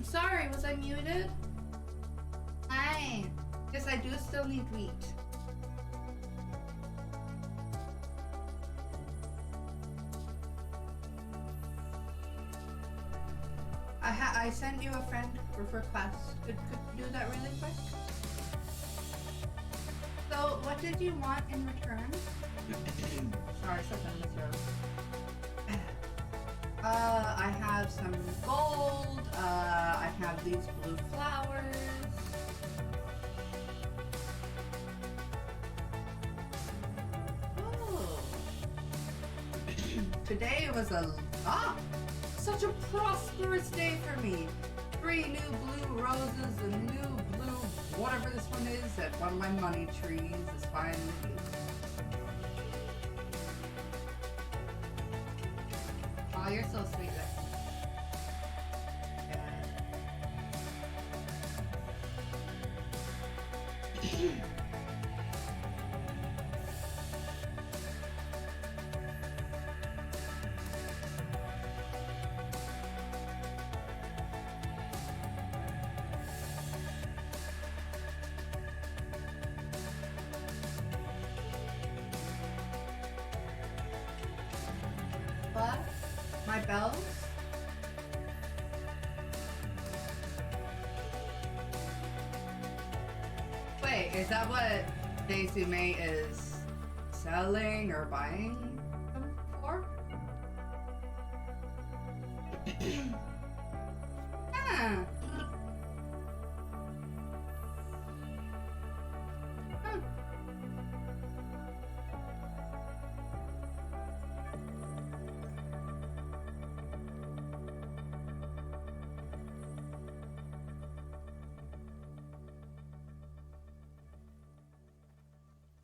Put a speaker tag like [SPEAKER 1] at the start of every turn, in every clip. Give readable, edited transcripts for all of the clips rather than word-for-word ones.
[SPEAKER 1] Sorry, was I muted? Hi. Yes, I do still need wheat. I sent you a friend request. Could you do that really quick? So, what did you want in return? Sorry, something in the throat. I have some gold. I have these blue flowers. Oh. Today was such a prosperous day for me. 3 new blue roses and new blue whatever this one is at one of my money trees is finally here. Oh, you're so sweet. Yeah. What? My bells? Wait, is that what Daisy May is selling or buying them for? Huh.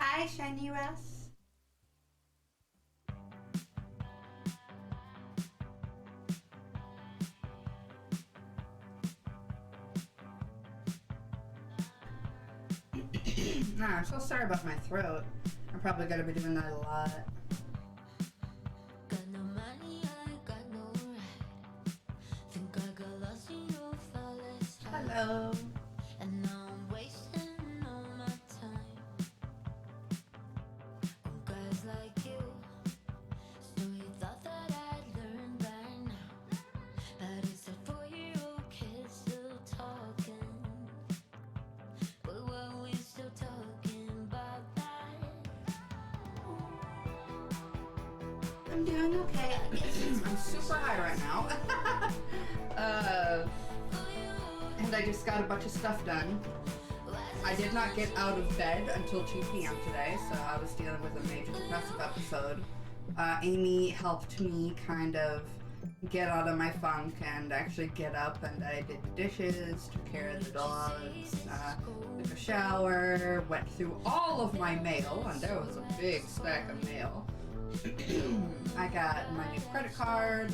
[SPEAKER 1] Hi, Shiny Russ. Nah, I'm so sorry about my throat. I'm probably gonna be doing that a lot.
[SPEAKER 2] Got no money, I got no ride. Think I got lost in your flawless heart.
[SPEAKER 1] Hello.
[SPEAKER 2] And now I'm wasting all my time on guys like you. So you thought that I'd learn by now, but it's a 4-year-old kid still talking. But were we still talking about that?
[SPEAKER 1] I'm doing okay. I'm super high right now. And I just got a bunch of stuff done. I did not get out of bed until 2 p.m. today, so I was dealing with a major depressive episode. Amy helped me kind of get out of my funk and actually get up, and I did the dishes, took care of the dogs, took a shower, went through all of my mail, and there was a big stack of mail. I got my new credit card,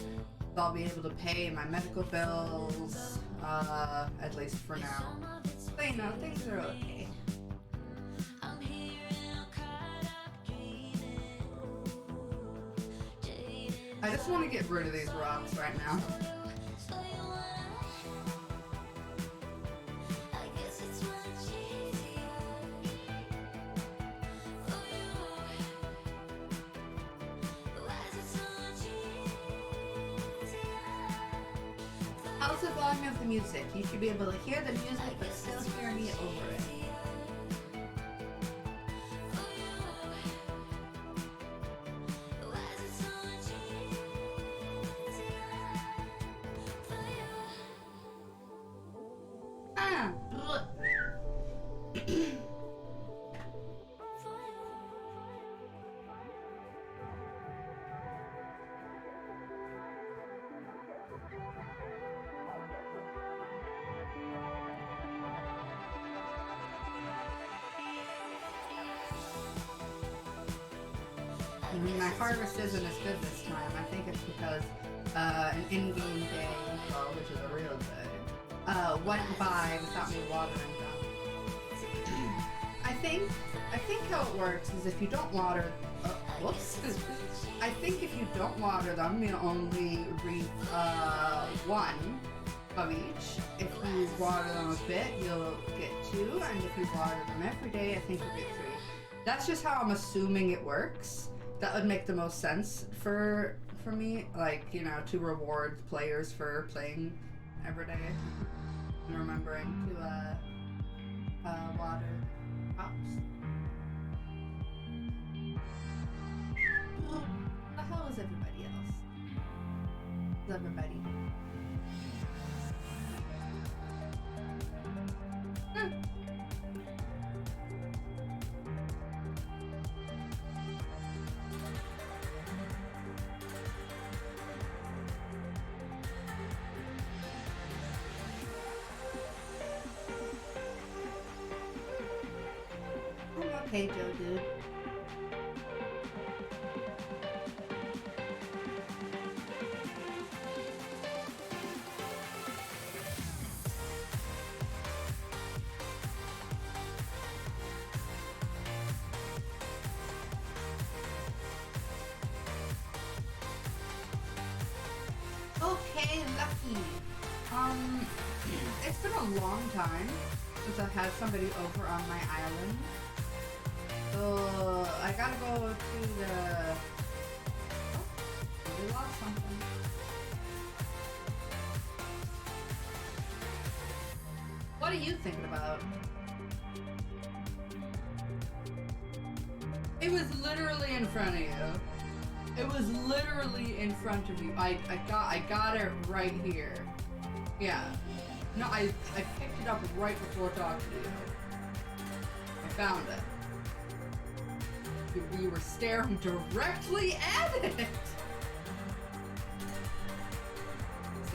[SPEAKER 1] so I'll be able to pay my medical bills, at least for now. But you know, things are okay. I just want to get rid of these rocks right now. How's the volume of the music? You should be able to hear the music but still hear me over it. my harvest isn't as good this time. I think it's because an in-game day, well, which is a real day, went by without me watering them. I think how it works is if you don't water, whoops. I think if you don't water them, you only reap one of each. If you water them a bit, you'll get 2, and if you water them every day, I think you'll get 3. That's just how I'm assuming it works. That would make the most sense for me, like, you know, to reward players for playing every day and remembering to water crops. How is everybody else? How's everybody? Okay, Joe, dude. Okay, lucky. It's been a long time since I've had somebody over on my island. So I gotta go to the. Oh, we lost something. What are you thinking about? It was literally in front of you. It was literally in front of you. I got it right here. Yeah. No, I picked it up right before talking to you. I found it. We were staring directly at it! Yes,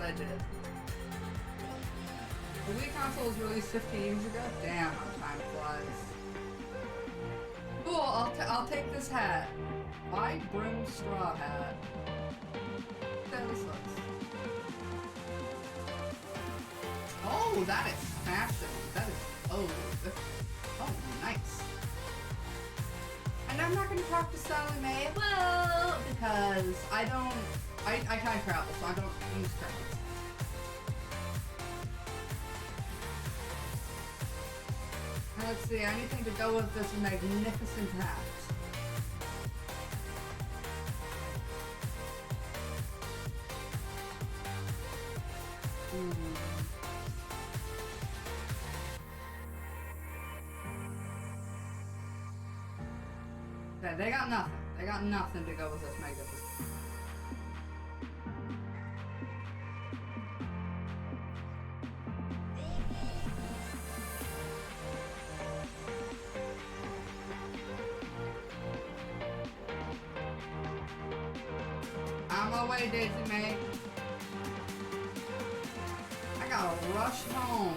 [SPEAKER 1] I did. The Wii console was released 15 years ago? Damn, how time flies. Cool, I'll take this hat. My brim straw hat. Look how this looks. Oh, that is fashion. That is, oh, nice. And I'm not going to talk to Sally Mae, well, because I can't travel, so I don't use crowns. Now let's see, anything to go with this magnificent hat. Okay, they got nothing. They got nothing to go with this magnificent. I'm on my way, Daisy Mae. I gotta rush home.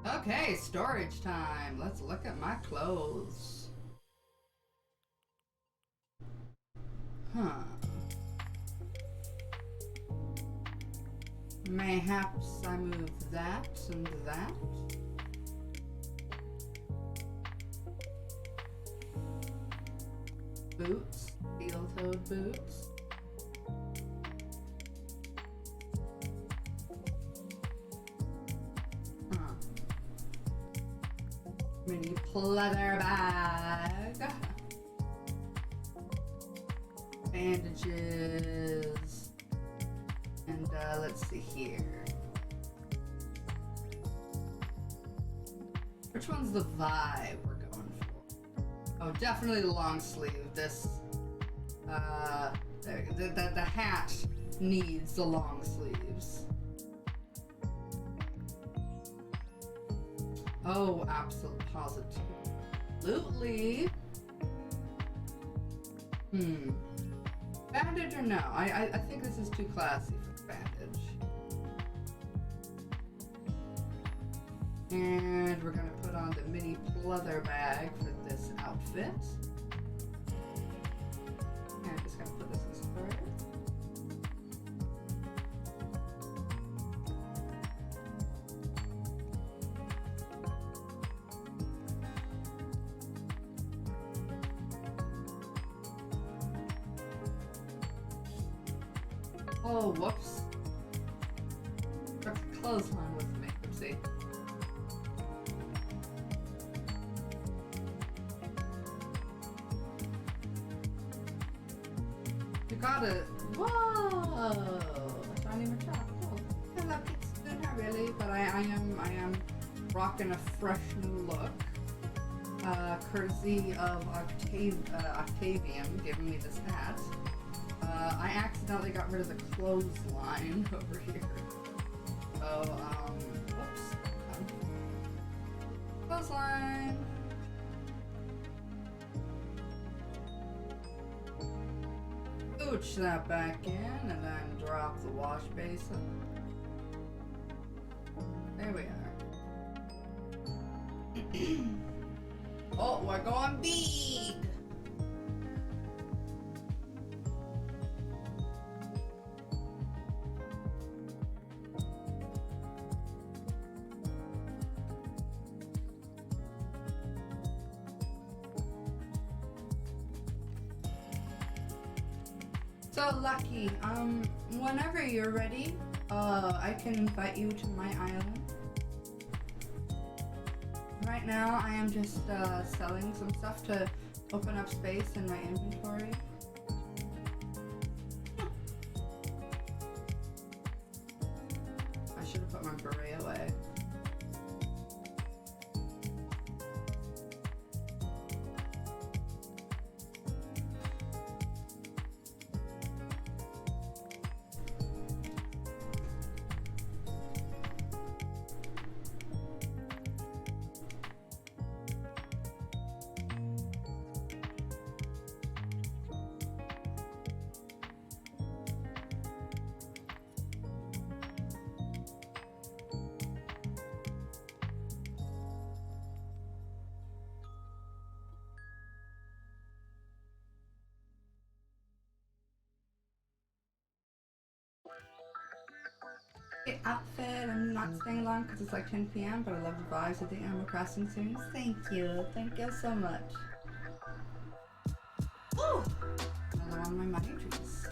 [SPEAKER 1] Okay, storage time. Let's look at my clothes. Huh. Mayhaps I move that and that. Boots, steel-toed boots. Mini pleather bag. Bandages. And let's see here. Which one's the vibe we're going for? Oh, definitely the long sleeve. This, the hat needs the long sleeves. Oh, absolutely. Bandage or no? I think this is too classy for bandage. And we're gonna put on the mini pleather bag for this outfit. And I'm just gonna put this in storage. Oh, whoops. That's a clothesline with me. Oopsie. You gotta. Whoa! A tiny machado. Oh, yeah, that fits in her really, but I am rocking a fresh new look. Courtesy of Octavian giving me this hat. I accidentally got rid of the clothesline over here. So, whoops. Clothesline. Scooch that back in and then drop the wash basin. There we are. Oh, we're going big! So Lucky, whenever you're ready, I can invite you to my island. Right now, I am just selling some stuff to open up space in my inventory. I should have put my beret away. Outfit. I'm not staying long because it's like 10 p.m. but I love the vibes of the Animal Crossing series. Thank you so much. Ooh! Another one of my money trees.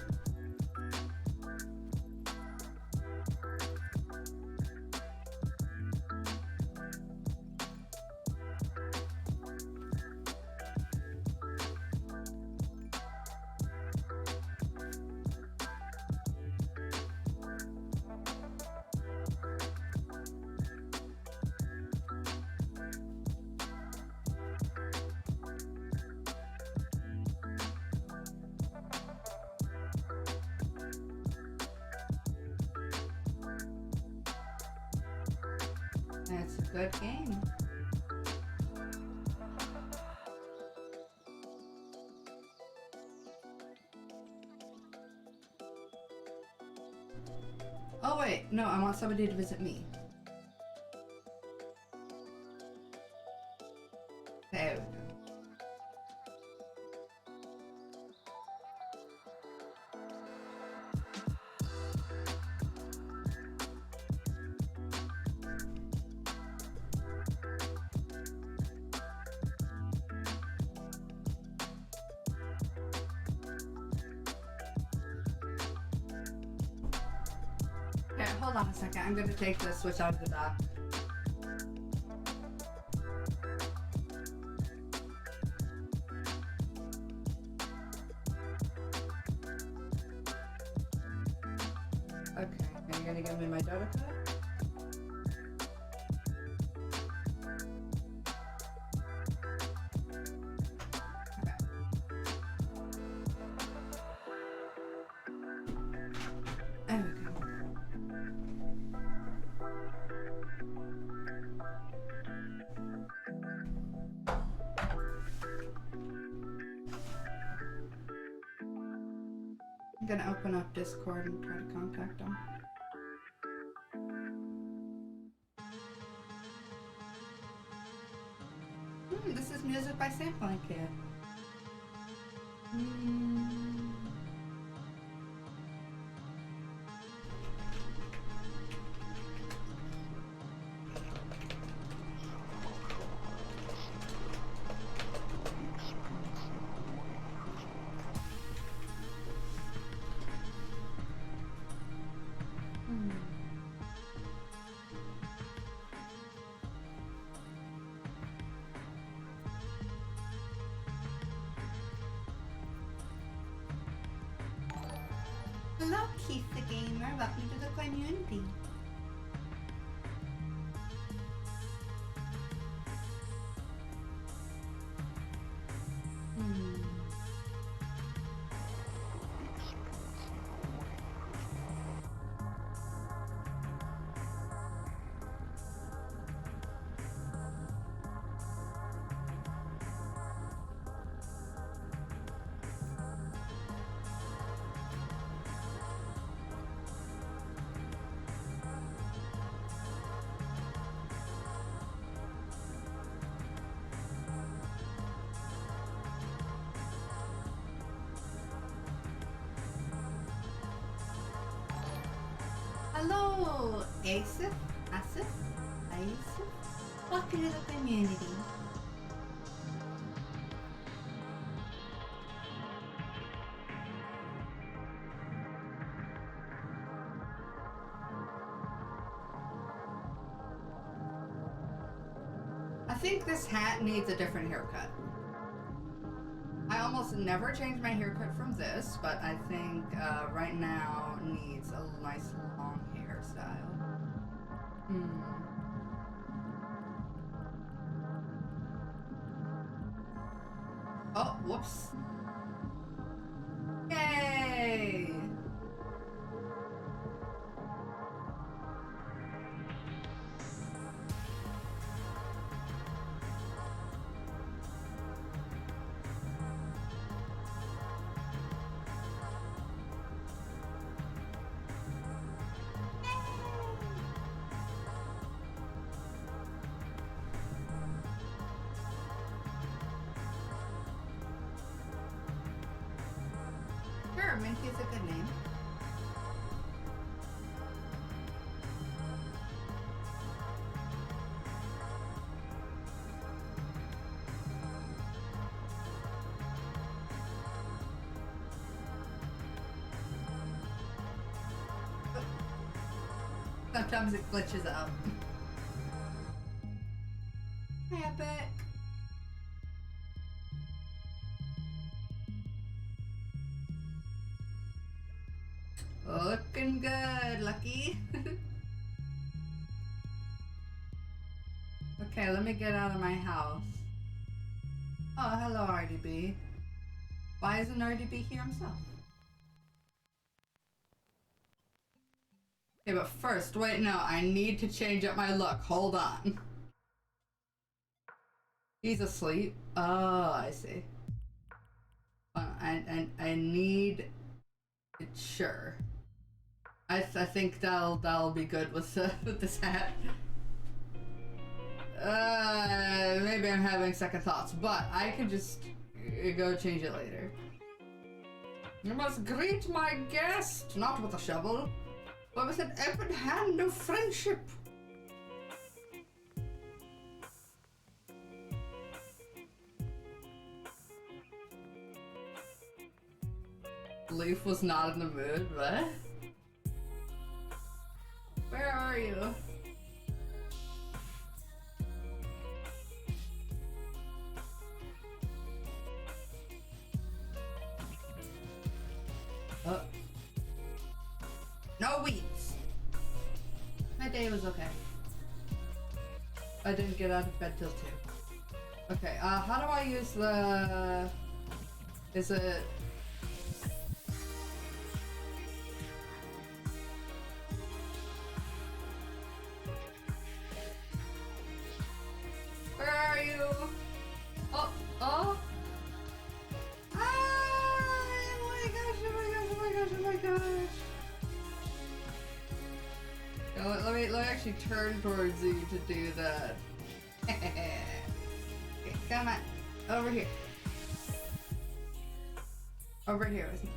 [SPEAKER 1] It's a good game. Oh wait, no, I want somebody to visit me. There we go. Okay, hold on a second. I'm gonna take this switch out of the dock. Okay, are you gonna give me my Dakota? gonna open up Discord and try to contact them. This is music by Sampling Kid. Hello, Keith the Gamer. Welcome to the community. Hello, Asif, welcome to the community. I think this hat needs a different haircut. I almost never change my haircut from this, but I think right now needs a nice long hairstyle. Oh, whoops. Yay! Sure, Minty is a good name. Sometimes it glitches out. Hi, Epic. Looking good, Lucky. Okay, let me get out of my house. Oh, hello, RDB. Why isn't RDB here himself? Okay, but first, wait, no, I need to change up my look. Hold on. He's asleep. Oh, I see. I need it. Sure. I think that'll be good with this hat. Maybe I'm having second thoughts, but I can just go change it later. You must greet my guest, not with a shovel, but with an open hand of friendship. Leaf was not in the mood, what? Where are you? No weeds! My day was okay. I didn't get out of bed till 2. Okay, how do I use the... Is it... Where are you? Oh! Oh my gosh, oh my gosh, oh my gosh, oh my actually turn towards you to do that. Okay, come on. Over here. Over here with me.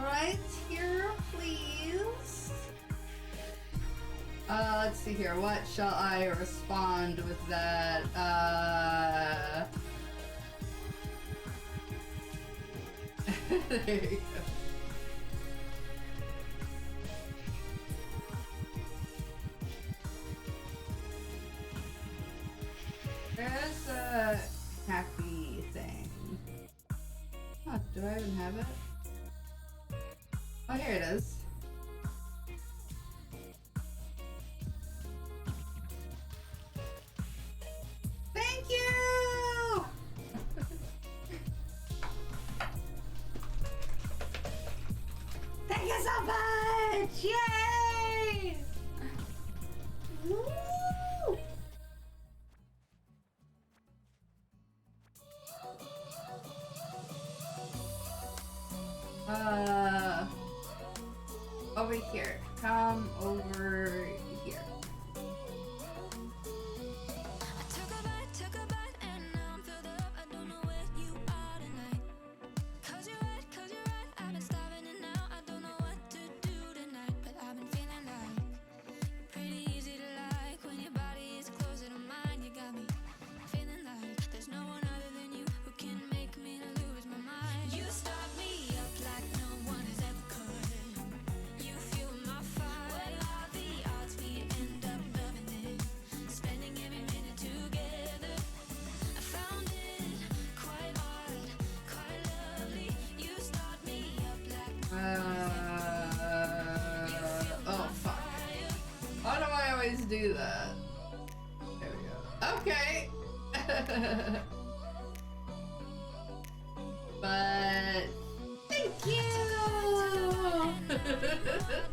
[SPEAKER 1] Right here, please. Let's see here. What shall I respond with that? There you go. There's a happy thing. Oh, do I even have it? Oh, here it is. Thank you! Thank you so much! Yay! Woo! Over here. Come over here.
[SPEAKER 2] Took a bite, and now I'm filled up. I don't know where you are tonight. 'Cause you're right, I've been starving and now I don't know what to do tonight. But I've been feeling like you're pretty easy to like when your body is closer to mine. You got me feeling like there's no one other than you who can make me lose my mind. You start me up like no one has ever could. You fuel my fire. What are the odds we end up loving it? Spending every minute together. I found it quite odd, quite lovely. You start me up like
[SPEAKER 1] Oh fuck. Why do I always do that? There we go. Okay. But thank you.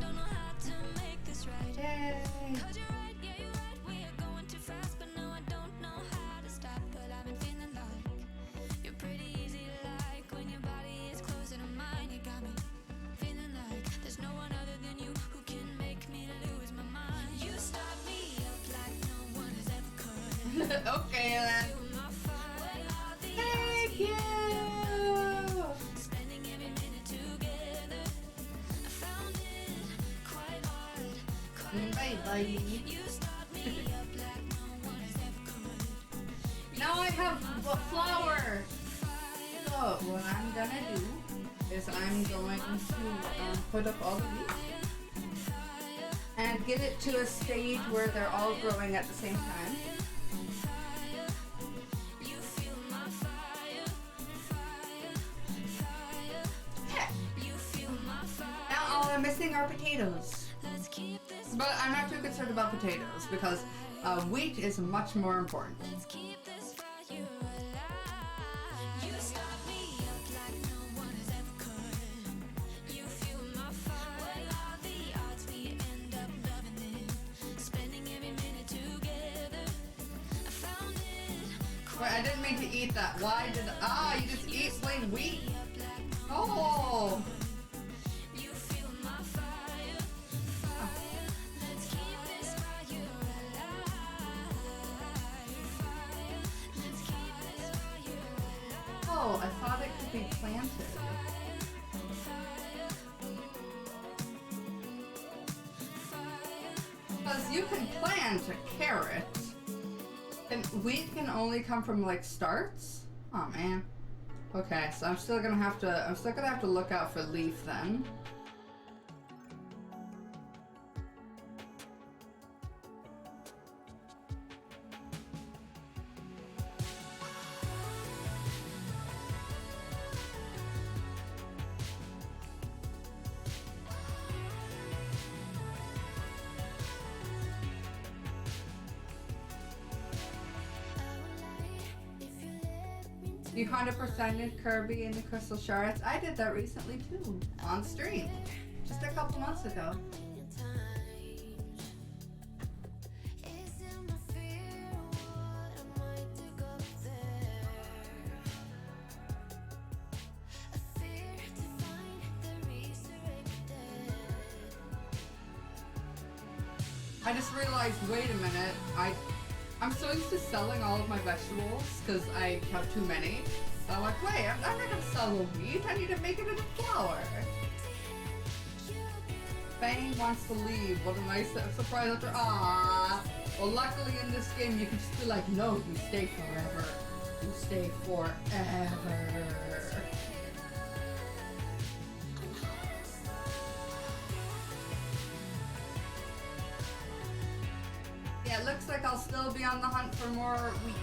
[SPEAKER 2] don't know how to make this right.
[SPEAKER 1] Yay.
[SPEAKER 2] 'Cause you're right, yeah, you're right. We are going too fast, but no, I don't know how to stop. But I've been feeling like you're pretty easy to like when your body is closer to mine. You got me feeling like there's no one other than you who can make me lose my mind. You start me up like no one has ever could.
[SPEAKER 1] Okay then.
[SPEAKER 2] Fuel my fire. What are the
[SPEAKER 1] Thank you.
[SPEAKER 2] spending every minute together? I found it quite odd, quite
[SPEAKER 1] Bye bye.
[SPEAKER 2] you start me up like no one has ever could.
[SPEAKER 1] Now I have a flower. So what I'm gonna do is I'm going to put up all the leaves and get it to a stage where they're all growing at the same time.
[SPEAKER 2] You feel my fire,
[SPEAKER 1] Yeah.
[SPEAKER 2] you feel my fire.
[SPEAKER 1] Now all I'm missing are potatoes.
[SPEAKER 2] Let's keep this,
[SPEAKER 1] But I'm not too concerned about potatoes because wheat is much more important.
[SPEAKER 2] let's keep this fire alive. You start me up like no one has ever could. You feel my fire. What are the odds we end up loving it? Spending every minute together. I found it
[SPEAKER 1] Wait, I didn't mean to eat that. Why did you just eat plain wheat?
[SPEAKER 2] up like no
[SPEAKER 1] Oh.
[SPEAKER 2] you feel my fire, fire. Let's keep this fire alive. Fire. Let's keep this fire alive.
[SPEAKER 1] Oh, I thought it could be planted. Because you can plant a carrot. And wheat can only come from like starts? Oh man. Okay, so I'm still gonna have to look out for leaf then. You 100%ed Kirby and the Crystal Shards. I did that recently too, on stream, just a couple months ago. I just realized, wait a minute, I'm so used to selling all of my vegetables because I have too many. So I'm like, wait, I'm not gonna sell the wheat, I need to make it into flour. Fang wants to leave, what a nice surprise after, ah. Well, luckily in this game you can just be like, no, you stay forever. You stay forever. Yeah, it looks like I'll still be on the hunt for more wheat.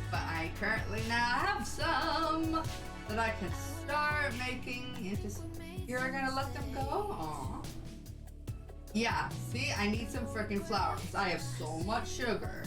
[SPEAKER 1] But I currently now have some that I can start making into... You're gonna let them go? Aww. Yeah, see, I need some freaking flour because I have so much sugar.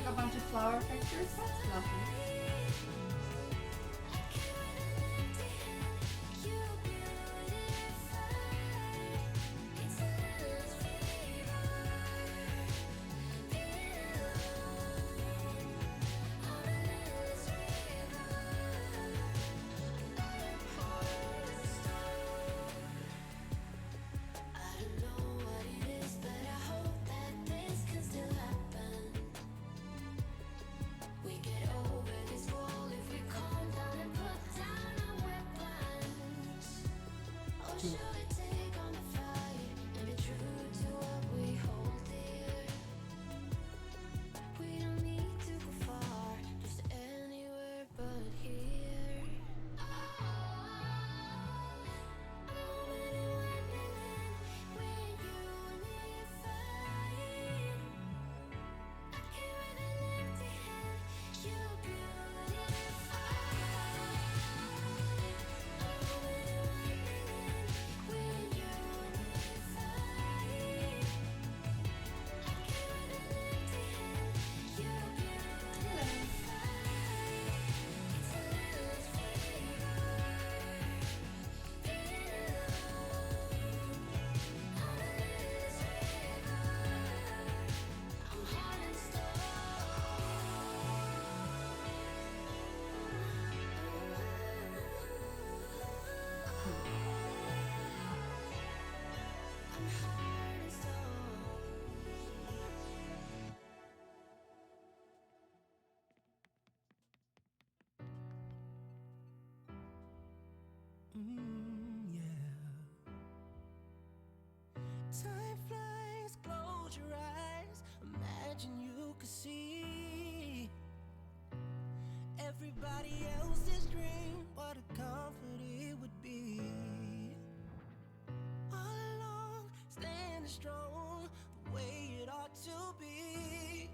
[SPEAKER 1] A bunch of flower pictures, that's lovely.
[SPEAKER 3] Time flies, close your eyes. Imagine you could see everybody else's dream. What a comfort it would be. All along, standing strong, the way it ought to be.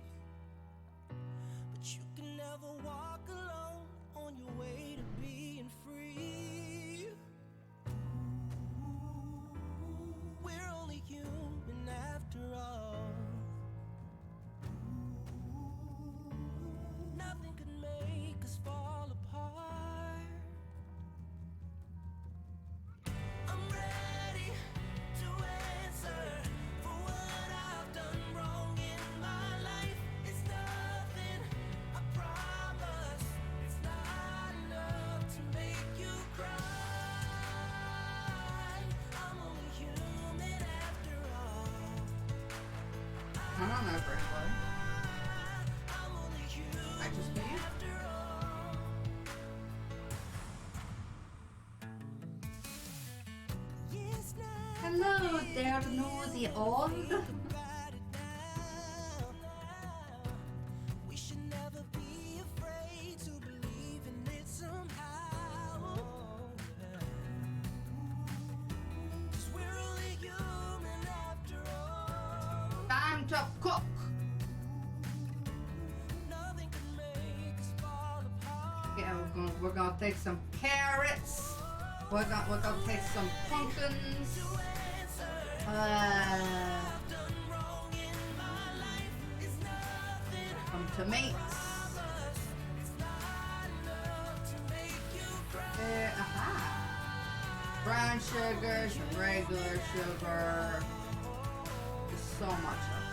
[SPEAKER 3] But you can never walk alone on your way to being free. We're only human after all. Nothing could make us fall apart. I'm ready to answer for what I've done wrong in my life. It's nothing, I promise. It's not enough to make you cry. I'm only human after all.
[SPEAKER 1] I don't know, Brindley.
[SPEAKER 3] I'm only human
[SPEAKER 1] I just can't.
[SPEAKER 3] after all. Yes, now
[SPEAKER 1] Hello there, nosy old.
[SPEAKER 3] about it now. We should never be afraid to believe in it somehow. 'Cause we're only human.
[SPEAKER 1] to cook. Yeah, we're gonna take some carrots. We're gonna take some pumpkins. Some tomatoes. Brown sugar, some regular sugar. Just so much of it.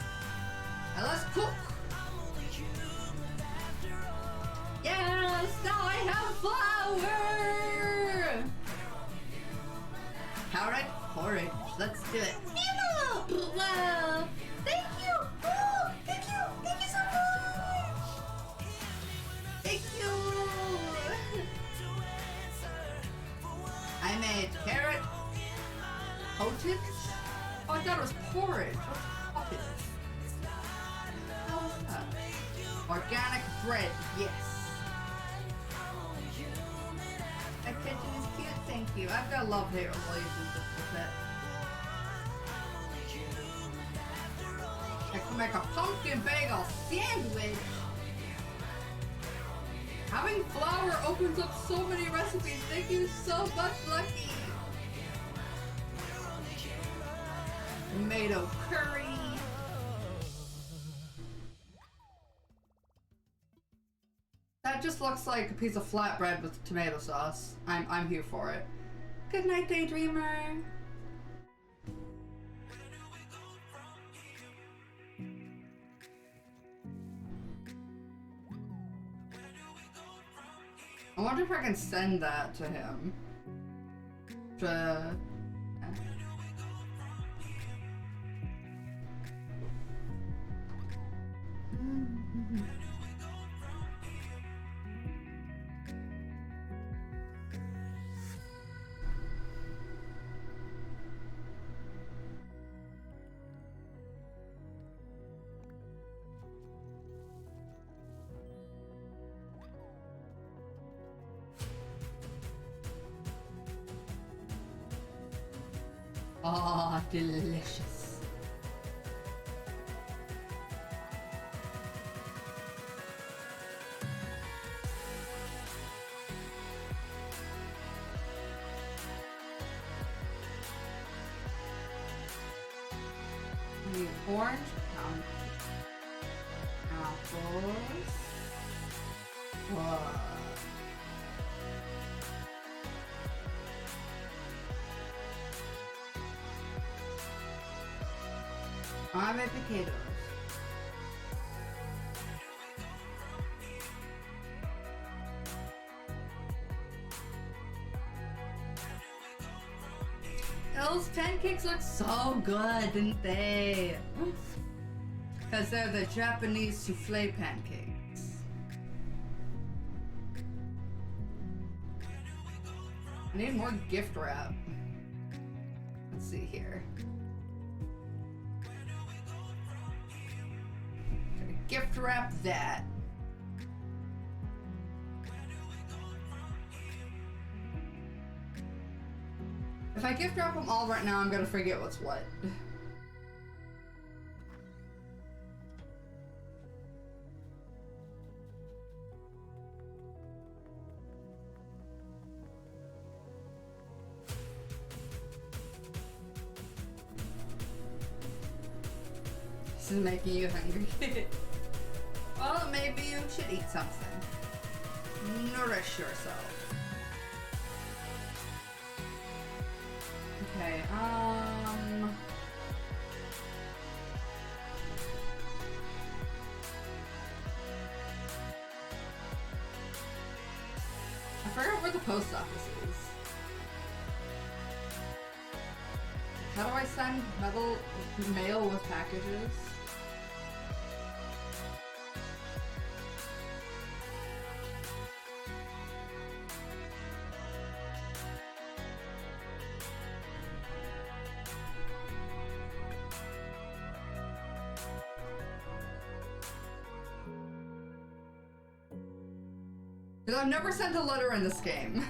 [SPEAKER 1] And let's cook. Yes, now I have flour. Porridge. Let's do it. Wow. Thank you. Oh, thank you. Thank you so much. Thank you. I made carrot pottage. Oh, I thought it was porridge. What's pottage? How was that? Organic bread. Yes. That kitchen is cute. Thank you. I've got love-hate relationship with it. I can make a pumpkin bagel sandwich. Having flour opens up so many recipes. Thank you so much, Lucky. Tomato curry. That just looks like a piece of flatbread with tomato sauce. I'm here for it. Good night, Daydreamer. I wonder if I can send that to him. Oh, delicious. The orange apples. Whoa. I made potatoes. Those pancakes look so good, didn't they? Because they're the Japanese souffle pancakes. I need more gift wrap. Let's see here. Gift wrap that. If I gift wrap them all right now, I'm gonna forget what's what. This is making you hungry. Well, maybe you should eat something. Nourish yourself. Okay, I forgot where the post office is. How do I send mail with packages? Because I've never sent a letter in this game.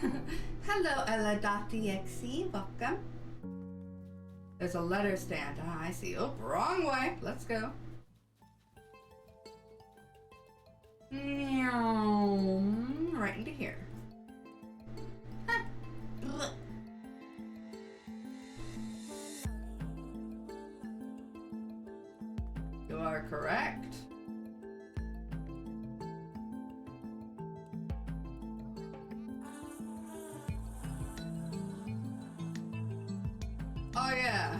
[SPEAKER 1] Hello, Ella.exe. Welcome. There's a letter stand. Ah, I see. Oh, wrong way. Let's go. Right into here. Huh. Ugh. You are correct. Oh yeah,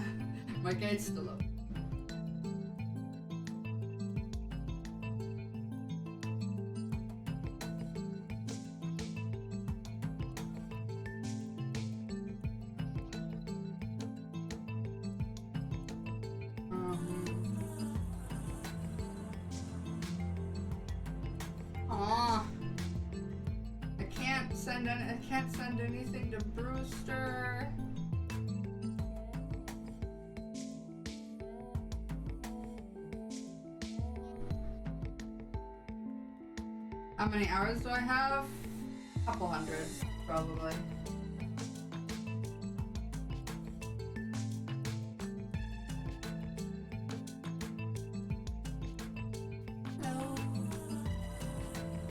[SPEAKER 1] my gate's still open. Aw. I can't send anything to Brewster. How many hours do I have? Couple hundred, probably.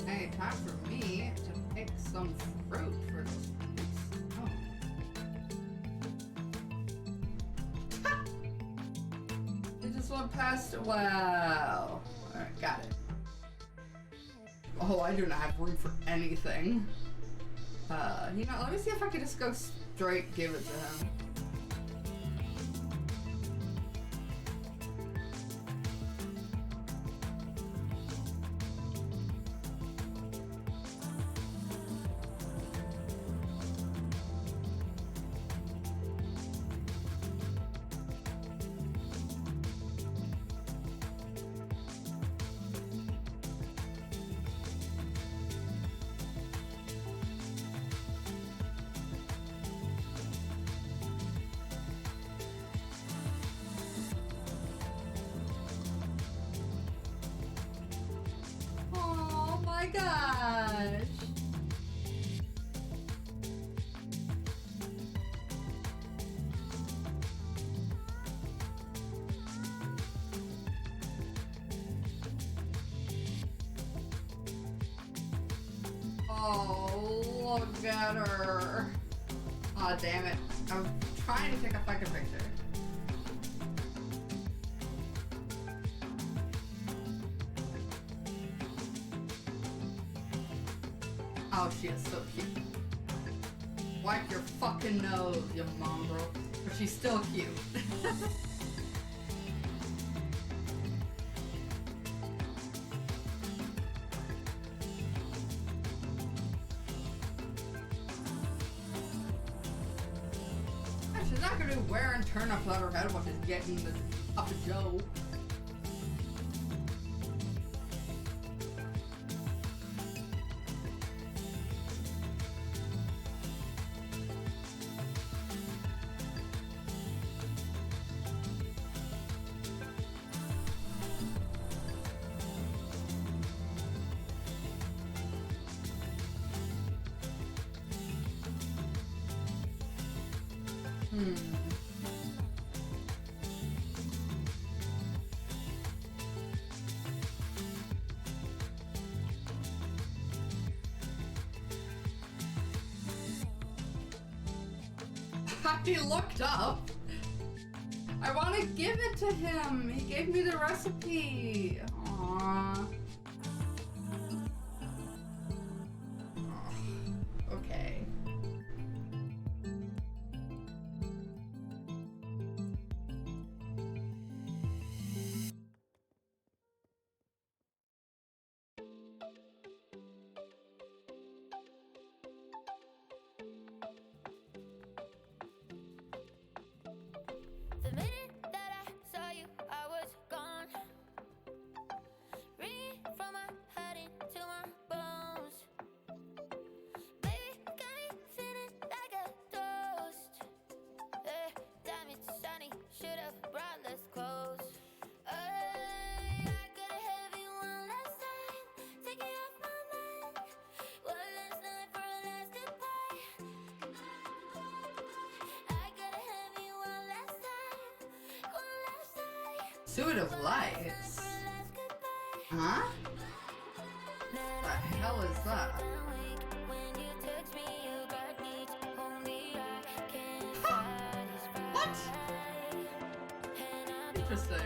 [SPEAKER 1] Hey, time for me to pick some fruit for those things. Oh. It just went past. Wow. Alright, got it. Oh, I do not have room for anything. You know, let me see if I can just go straight give it to him. Oh my gosh. Oh, look at her. Aw, damn it. I'm trying to take a fucking picture. Oh, she is so cute. Wipe your fucking nose, you mongrel. But she's still cute. She's not gonna do wear and turn up on her head while she's getting the Papa Joe. He looked up. I want to give it to him. He gave me the recipe. Aww. Okay.
[SPEAKER 2] The minute that I saw you, I was gone. Ringing from my head into my bones. Baby, got me feeling like a toast. Damn, it's sunny, should've brought less clothes. I gotta have you one last time, take it off my mind. One last night for a last goodbye. I gotta have you one last time, one last time.
[SPEAKER 1] Suit of lights. Huh? hell is that? What? Interesting.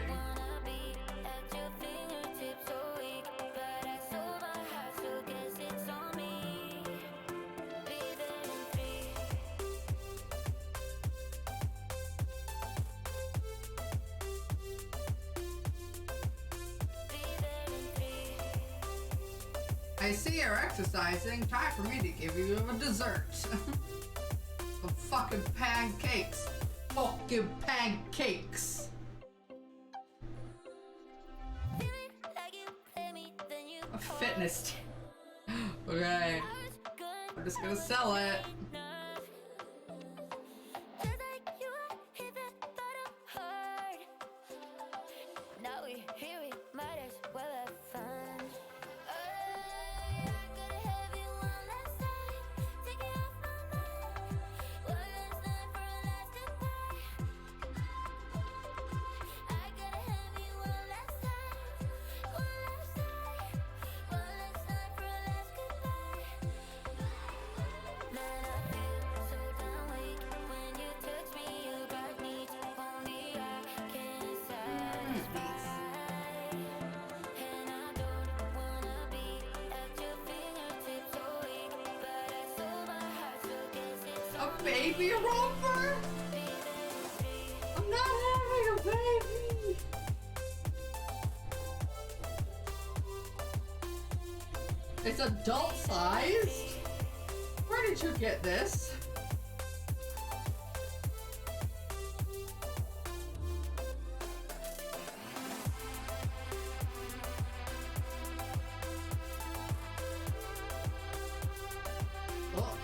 [SPEAKER 1] I see you're exercising. Time for me to give you a dessert. Some fucking pancakes. Fucking pancakes. A fitness. Okay. I'm just gonna sell it. Baby romper? I'm not having a baby. It's adult sized? Where did you get this? Oh.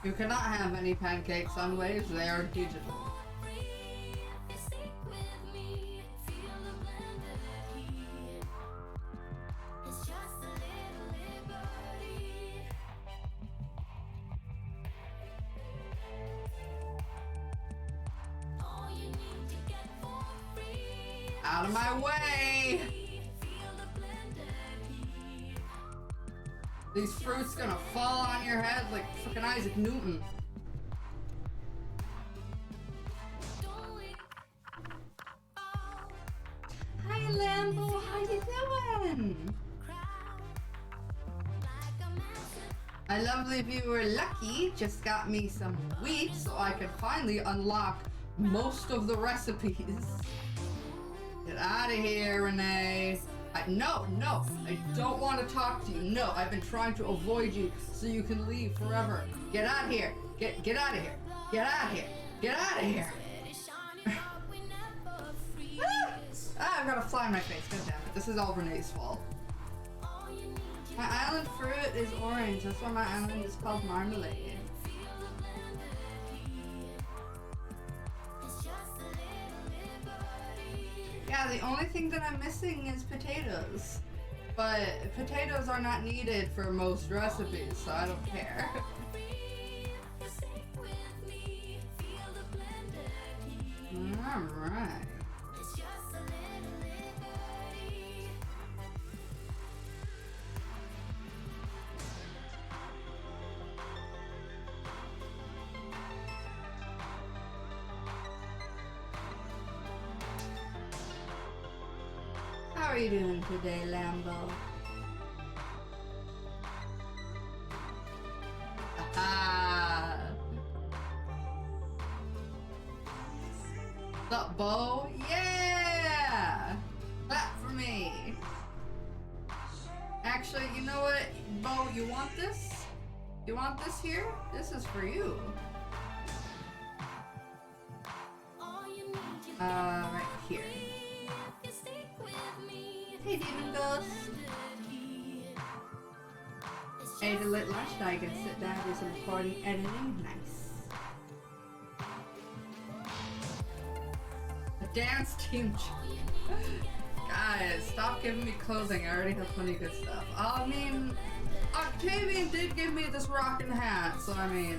[SPEAKER 1] You cannot have any pancakes on waves, they are digital. Out of my way! These fruits gonna fall on your head like fucking Isaac Newton. Hi Lambo, how you doing? My lovely viewer Lucky just got me some wheat so I can finally unlock most of the recipes. Get out of here, Renee. No, I don't want to talk to you. No, I've been trying to avoid you so you can leave forever. Get out of here. Get out of here. Get out of here. Get out of here. I've got a fly in my face. God damn it. This is all Renee's fault. My island fruit is orange. That's why my island is called Marmalade. Yeah, the only thing that I'm missing is potatoes. But potatoes are not needed for most recipes, so I don't care. Alright. How are you doing today, Lambo? up, Bo? Yeah! Clap for me. Actually, you know what, Bo? You want this? You want this here? This is for you. Right here. Hey, Demon Ghost. Ate a lit lunch, now I can sit down, do some recording, editing. Nice. A dance team. Guys, stop giving me clothing. I already have plenty of good stuff. I mean, Octavian did give me this rockin' hat, so I mean.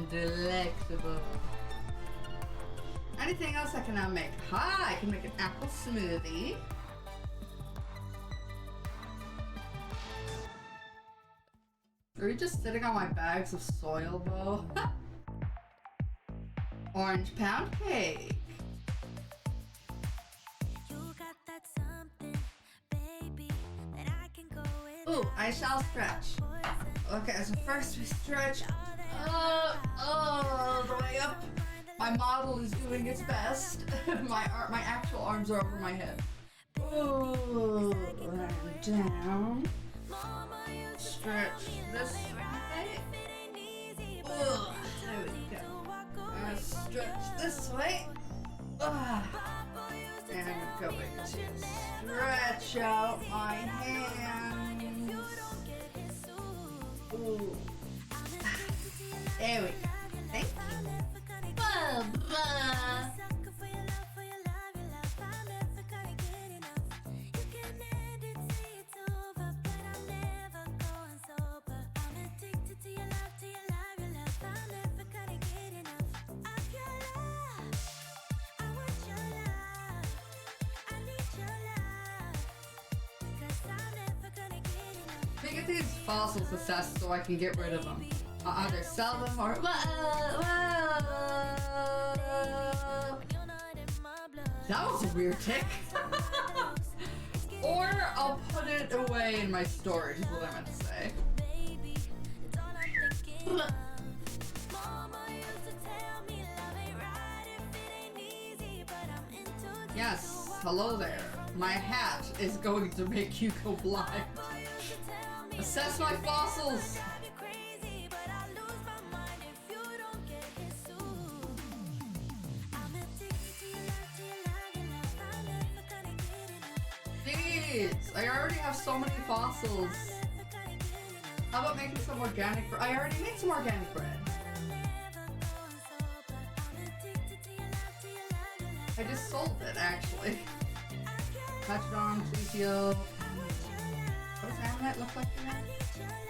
[SPEAKER 1] Delectable. Anything else I can now make? Hi, I can make an apple smoothie. Are you just sitting on my bags of soil, Bo? Orange pound cake. Ooh, I shall stretch. Okay, so first we stretch the way up. My model is doing its best. my actual arms are over my head. Ooh, and down. Stretch this way. Ugh, there we go. Stretch this way. Ugh. And I'm going to stretch out my hands. Ooh. There we go. Thank you. Bye-bye. Get these fossils assessed so I can get rid of them. Either sell them or that was a weird tick. Or I'll put it away in my storage is what I meant to say. Yes, hello there. My hat is going to make you go blind. Assess my fossils! Jeez, I already have so many fossils. How about making some organic bread? I already made some organic bread. I just sold it, actually. Touch it on, please yo. What does Ammonite look like again?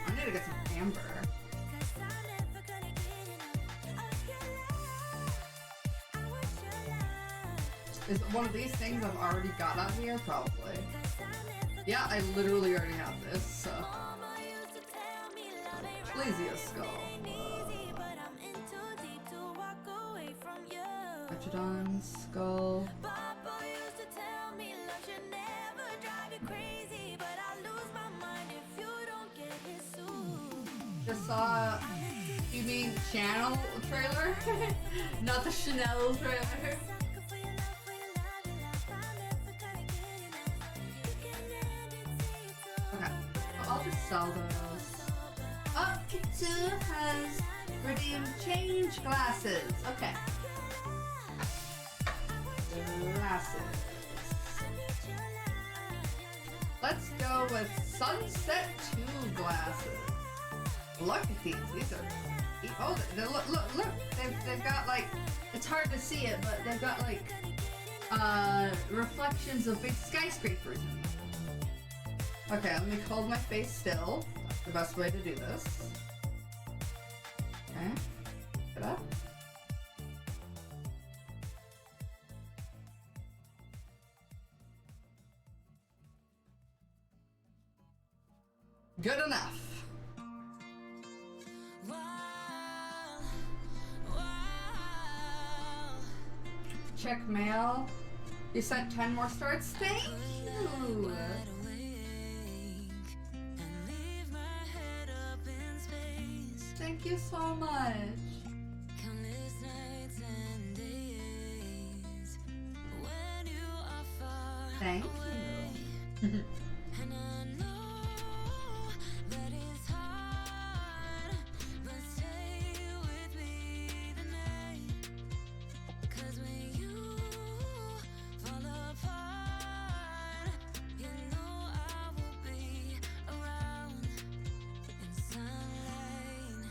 [SPEAKER 1] I need to get some amber. Is it one of these things I've already got out here? Probably. Yeah, I literally already have this, so. Pleasio skull. Metrodon skull. Just saw, you mean channel trailer? Not the Chanel trailer. Okay, well, I'll just sell those. Oh, Kitsu has redeemed change glasses. Okay. Glasses. Let's go with Sunset 2 glasses. Look at these. These are. Oh, look. They've got like. It's hard to see it, but they've got like reflections of big skyscrapers in them. Okay, let me hold my face still. That's the best way to do this. Okay. Get up. Good enough. Check mail. You sent 10 more stars? Thank you!
[SPEAKER 3] wide awake and leave my head up in space.
[SPEAKER 1] Thank you so much.
[SPEAKER 3] Countless nights and days when you are far
[SPEAKER 1] Thank
[SPEAKER 3] away.
[SPEAKER 1] you.
[SPEAKER 3] And I know that it's hard, but stay with me tonight. 'Cause when you fall apart, you know I will be around in sunlight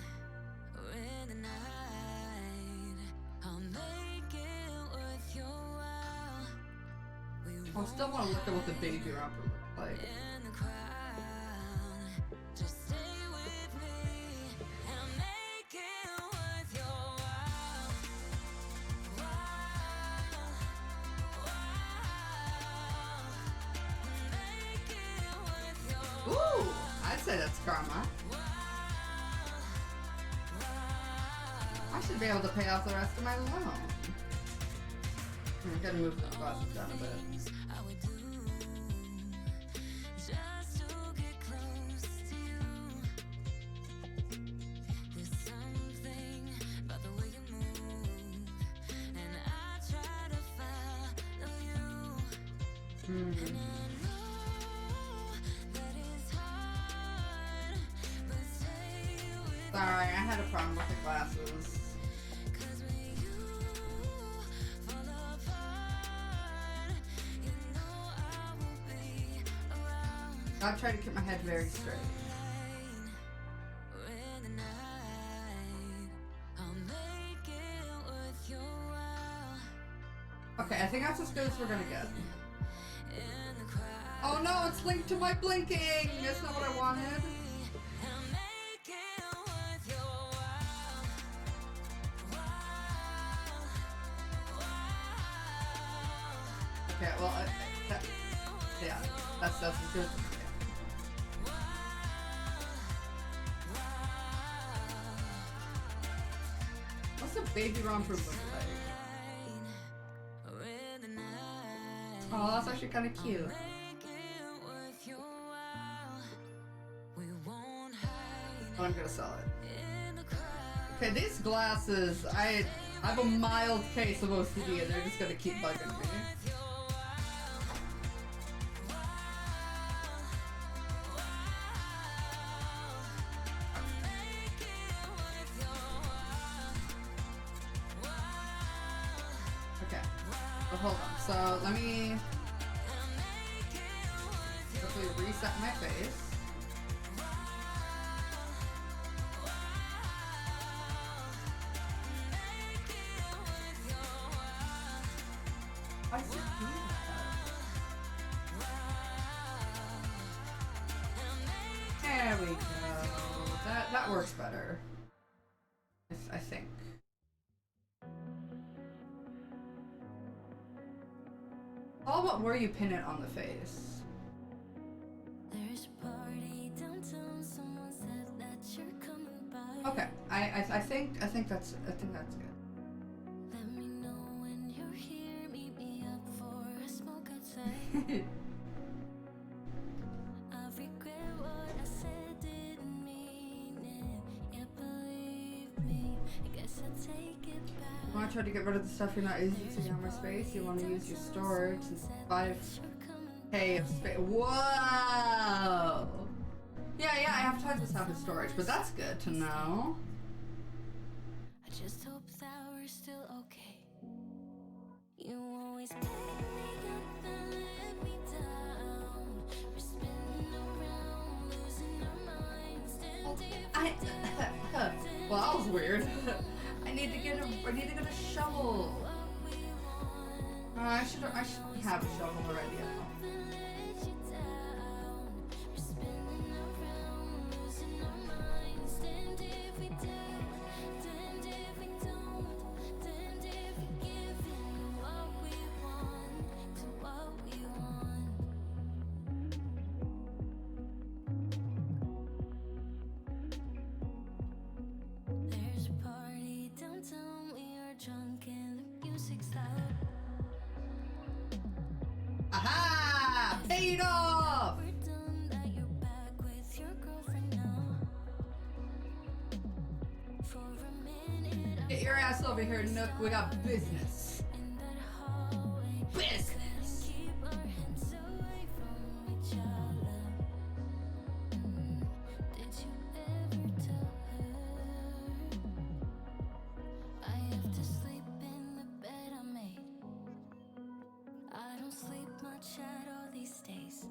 [SPEAKER 3] or in the night. I'll make it worth your while. We
[SPEAKER 1] I still want to look at what the baby romper looks like.
[SPEAKER 3] in the crowd. Just stay with me and I'll make it worth your while. Make it worth your
[SPEAKER 1] Ooh! I'd say that's karma. I should be able to pay off the rest of my loan. I gotta move the glasses down a bit.
[SPEAKER 3] I would do just to get close to you. There's something about the way you move, and I try to follow you. And I know that it's hard, but stay with
[SPEAKER 1] Sorry, I had a problem with the glasses.
[SPEAKER 3] 'cause when you fall apart, you know I will be around.
[SPEAKER 1] I'll try to keep my head very straight.
[SPEAKER 3] Or in the night, I'll make it worth your while.
[SPEAKER 1] Okay, I think that's as good as we're gonna get.
[SPEAKER 3] In the crowd,
[SPEAKER 1] Oh no, it's linked to my blinking! That's not what I wanted.
[SPEAKER 3] I'll make it worth your while.
[SPEAKER 1] Okay, well, yeah, that's as good as we're gonna get. What's a baby romper look like?
[SPEAKER 3] Or in the night,
[SPEAKER 1] Oh, that's actually kind of cute.
[SPEAKER 3] make it worth your while. We won't hide
[SPEAKER 1] Oh, I'm gonna sell it.
[SPEAKER 3] in the crowd.
[SPEAKER 1] Okay, these glasses, I have a mild case of OCD and they're just gonna keep bugging me. Okay, but hold on. So let me quickly reset my face. I should do that. There we go. That works better. I think. All about where you pin it on the face.
[SPEAKER 3] There's a party downtown. Someone said that you're coming by.
[SPEAKER 1] Okay, I think that's good.
[SPEAKER 3] Let me know when you're here. Meet me up for a smoke outside. I regret what I said, didn't mean it. Yeah, believe me. I guess I take it back.
[SPEAKER 1] You want to try to get rid of the stuff you're not using to get more space? You want to use your storage and 5K of space. Whoa! Yeah, I have tons of stuff in storage, but that's good to know.
[SPEAKER 3] I just hope that we're still okay. You always pick me up and let me down. We're spinning around, losing our minds.
[SPEAKER 1] Well, that was weird. I need to get a shovel. I should have a shovel already at home.
[SPEAKER 3] There's a party downtown, we are drunk and the music's loud.
[SPEAKER 1] feet off!
[SPEAKER 2] We're done, that you're back with your girlfriend now. For a minute, I'm
[SPEAKER 1] Get your ass over here, Nook. We got business.
[SPEAKER 2] in that hallway.
[SPEAKER 1] Business.
[SPEAKER 2] Keep our hands away from each other. Did you ever tell her I have to sleep in the bed I made? I don't sleep much at all these days,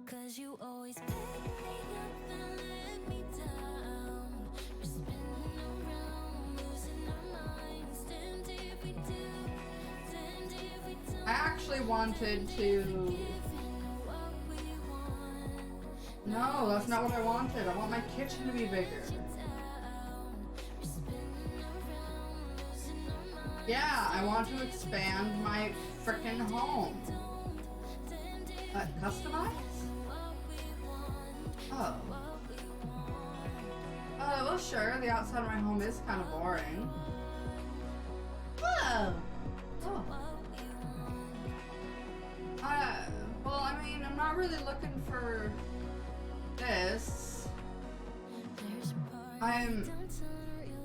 [SPEAKER 2] 'cause you always pick me up and let me down. We're spinning around, losing our minds. Damned if we do, damned if we don't.
[SPEAKER 1] I actually wanted to...
[SPEAKER 2] What we want.
[SPEAKER 1] No, that's not what I wanted. I want my kitchen to be bigger. Yeah, I want to expand my frickin' home. Customize? Oh. Well, sure. The outside of my home is kind of boring. Whoa! Oh. Well, I mean, I'm not really looking for this.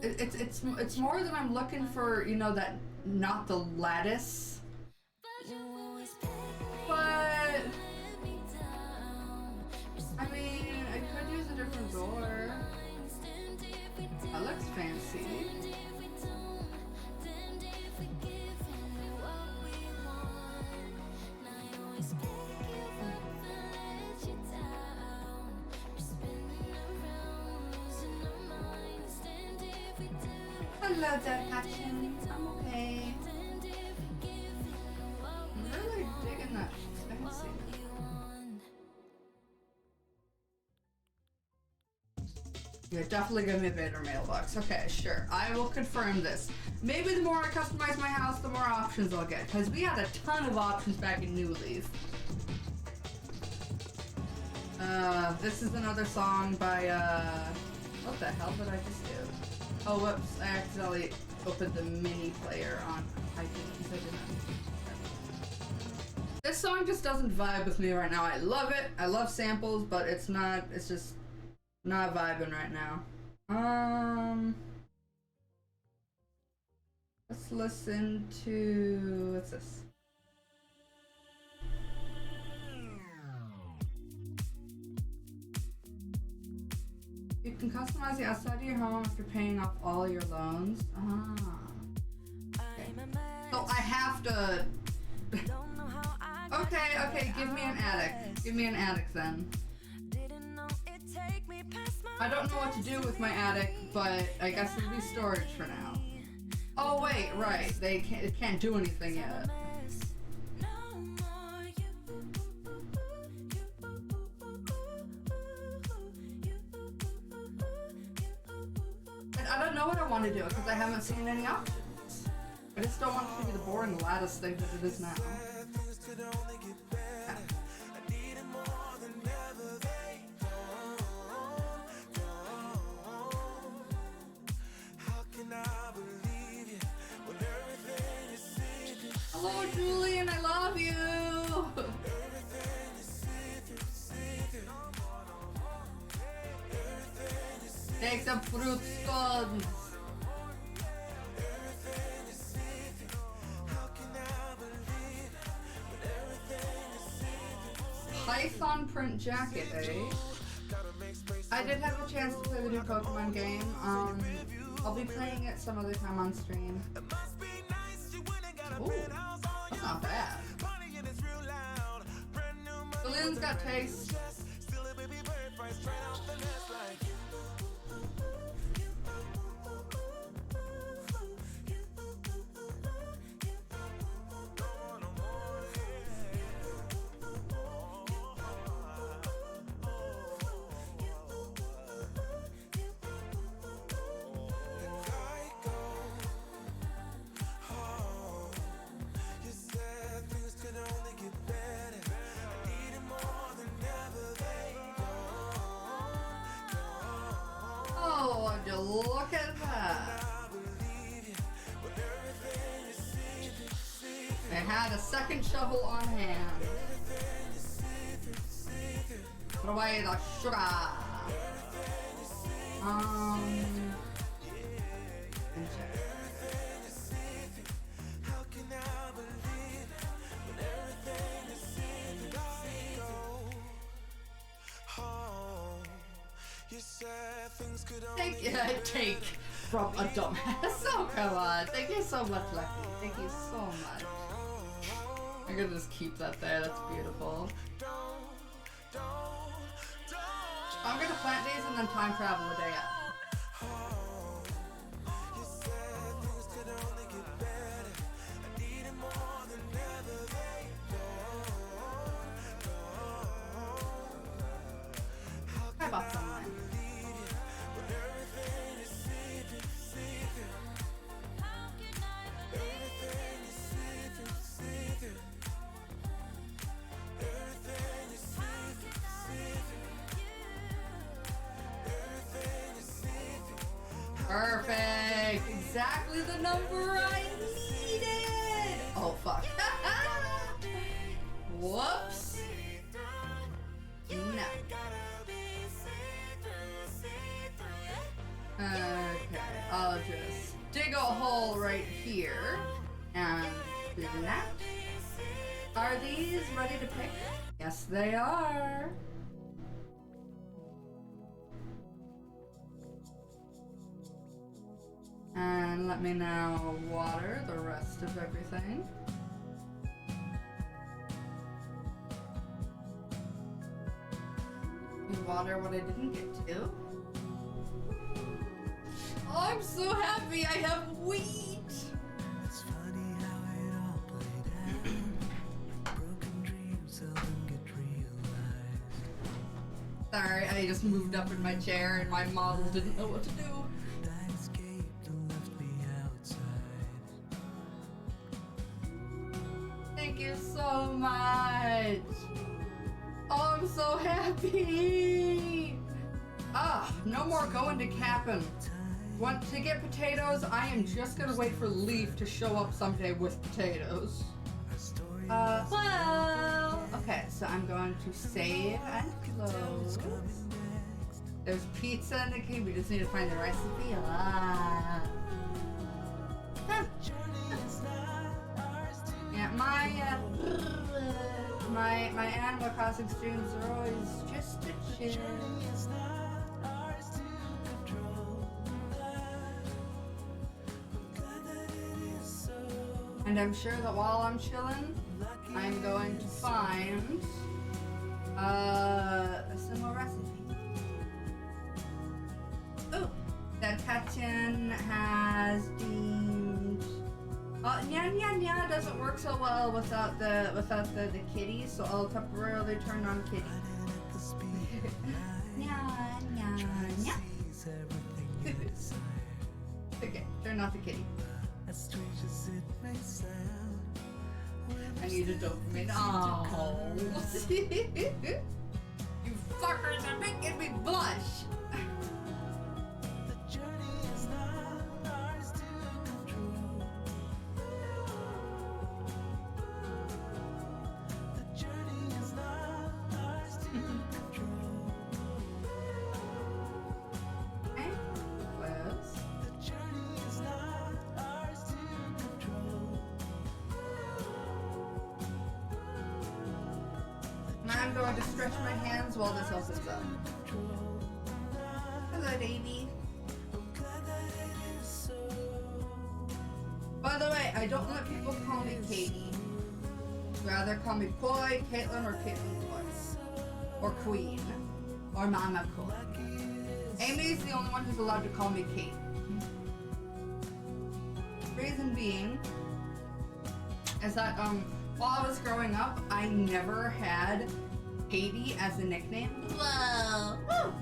[SPEAKER 1] It's more that I'm looking for, you know, that, not the lattice. But I mean, I could use a different door. That looks fancy. Hello, Dead Hatchins. I'm okay. I'm really digging that. It's fancy. You're definitely gonna be a better mailbox. Okay, sure. I will confirm this. Maybe the more I customize my house, the more options I'll get. Because we had a ton of options back in New Leaf. This is another song by, what the hell did I just do? Oh, whoops. I accidentally opened the mini player on... I didn't. This song just doesn't vibe with me right now. I love it. I love samples, but it's just not vibing right now. Let's listen to... What's this? You can customize the outside of your home after paying off all your loans. Okay. So I have to... okay, give me an attic. Give me an attic then. I don't know what to do with my attic, but I guess it'll be storage for now. Oh wait, right. It can't do anything yet. I don't know what I want to do because I haven't seen any options. I just don't want it to be the boring lattice thing that it is now. Hello, Julian, I love you! Take some fruit scones! Python print jacket, eh? I did have a chance to play the new Pokemon game. I'll be playing it some other time on stream. Ooh, that's not bad. Julian's got taste. Oh, would you look at that? They had a second shovel on hand. Put away the sugar. And check. Take from a dumbass. Oh, come on. Thank you so much, Lucky. Thank you so much. I'm gonna just keep that there. That's beautiful. I'm gonna plant these and then time travel a day up. I bought some lime. Perfect! Exactly the number I needed! Oh, fuck. Whoops. No. Okay, I'll just dig a hole right here and do that. Are these ready to pick? Yes, they are. And let me now water the rest of everything. You water what I didn't get to. Oh, I'm so happy I have wheat!
[SPEAKER 3] It's funny how it all played out. Broken dreams seldom get realized.
[SPEAKER 1] Sorry, I just moved up in my chair and my model didn't know what to do.
[SPEAKER 3] I escaped and left me outside.
[SPEAKER 1] Thank you so much! Oh, I'm so happy! Ah, no more going to Cap'n. Want to get potatoes? I am just gonna wait for Leaf to show up someday with potatoes. Well, okay, so I'm going to save and close. There's pizza in the cube, we just need to find the recipe. Ah. Huh. Yeah, my Animal Crossing streams are always just a chill. And I'm sure that while I'm chilling, I'm going to find a similar recipe. Ooh, that Katchen has deemed. Nya nya nya doesn't work so well without the kitty, so I'll temporarily turn on kitty. Nya nya nya. Okay, turn off the kitty.
[SPEAKER 3] As strange as it may sound,
[SPEAKER 1] I need a dopamine. Oh, you fuckers are making me blush.
[SPEAKER 3] the journey is not ours to control. The journey is not ours to control.
[SPEAKER 1] Okay, Liz.
[SPEAKER 3] The journey is not ours to control.
[SPEAKER 1] And I'm going to stretch my hands while this opens up. Hello, baby. By the way, I don't let people call me Katie. Rather call me Koi, Caitlin, or Caitlin Koi. Or Queen. Or Mama Koi. Amy's the only one who's allowed to call me Kate. Reason being is that while I was growing up, I never had Katie as a nickname. Whoa. Woo.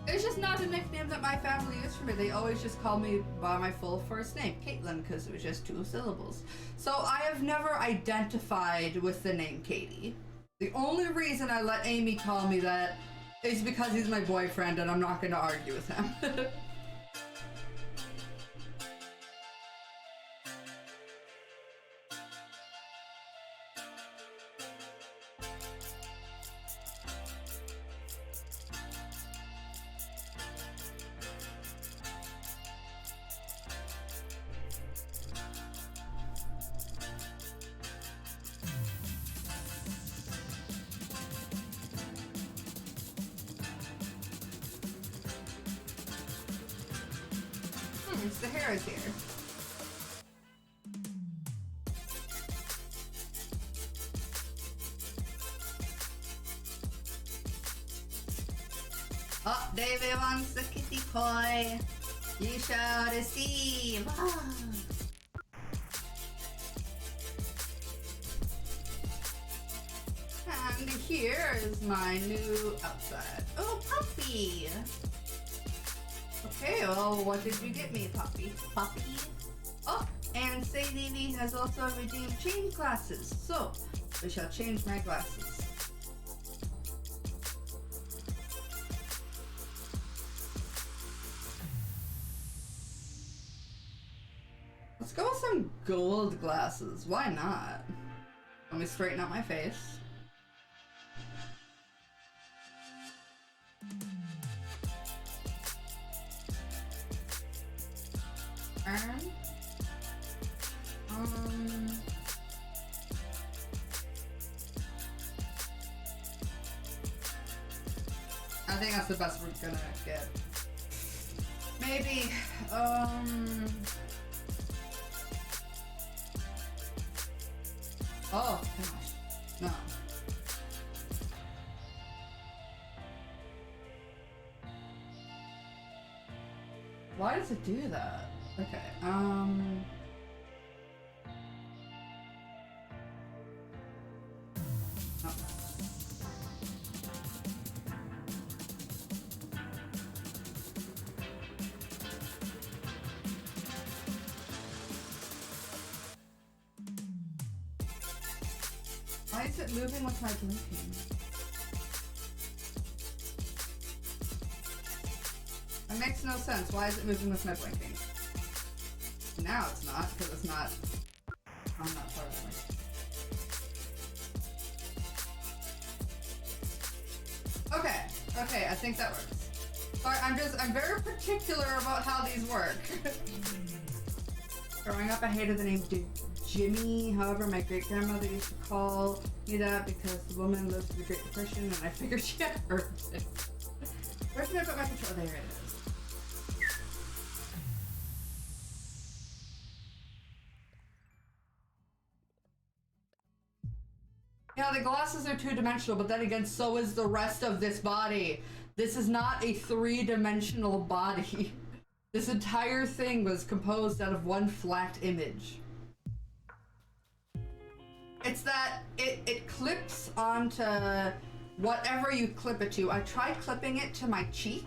[SPEAKER 1] It's just not a nickname that my family used for me. They always just called me by my full first name, Caitlin, because it was just 2 syllables. So I have never identified with the name Katie. The only reason I let Amy call me that is because he's my boyfriend and I'm not going to argue with him. Sarah's here. Oh, David wants the kitty toy. You shall receive. Ah. And here is my new outside. Oh, puppy! Okay, well, what did you get me, puppy? Puppy? Oh, and Sadie has also redeemed change glasses. So, we shall change my glasses. Let's go with some gold glasses. Why not? Let me straighten out my face. I think that's the best we're gonna get. Maybe, oh gosh, no. Why does it do that? Okay, oh. Why is it moving with my blinking? It makes no sense. Why is it moving with my blinking? Now it's not, because it's not. I'm not part of it. Okay, I think that works. Sorry, I'm very particular about how these work. Growing up, I hated the name Jimmy. However, my great-grandmother used to call me that because the woman lived through the Great Depression, and I figured she had heard it. Where's my control? There it is. Yeah, the glasses are two-dimensional, but then again, so is the rest of this body. This is not a three-dimensional body. This entire thing was composed out of one flat image. It's that it clips onto whatever you clip it to. I tried clipping it to my cheek,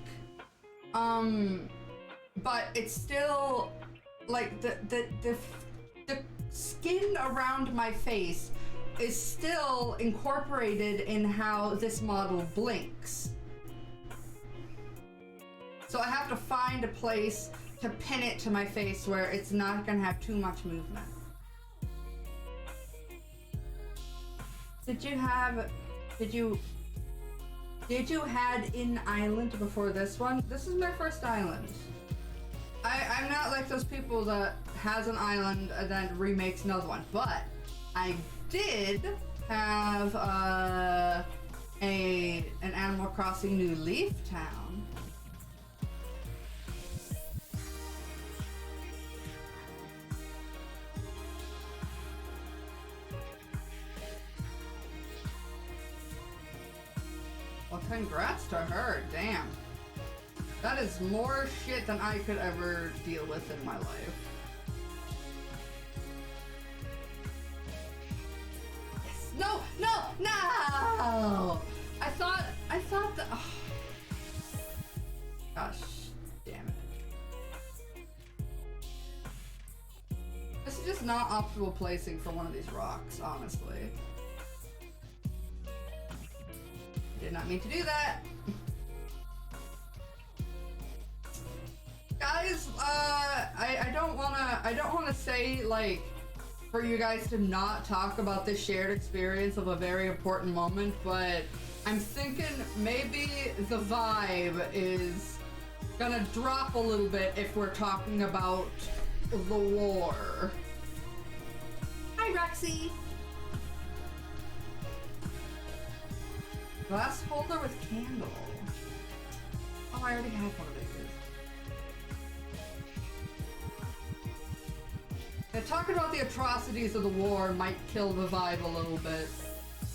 [SPEAKER 1] but it's still like the skin around my face is still incorporated in how this model blinks. So I have to find a place to pin it to my face where it's not gonna have too much movement. Did you had an island before this one? This is my first island. I'm not like those people that has an island and then remakes another one, but I did have an Animal Crossing New Leaf Town. Well, congrats to her, damn. That is more shit than I could ever deal with in my life. Yes, no! I thought that, oh. Gosh, damn it. This is just not optimal placing for one of these rocks, honestly. Did not mean to do that. Guys, I don't wanna say, like, for you guys to not talk about this shared experience of a very important moment, but I'm thinking maybe the vibe is gonna drop a little bit if we're talking about the war. Hi, Roxy. Glass holder with candle. Oh, I already have one of these. Now, talking about the atrocities of the war might kill the vibe a little bit,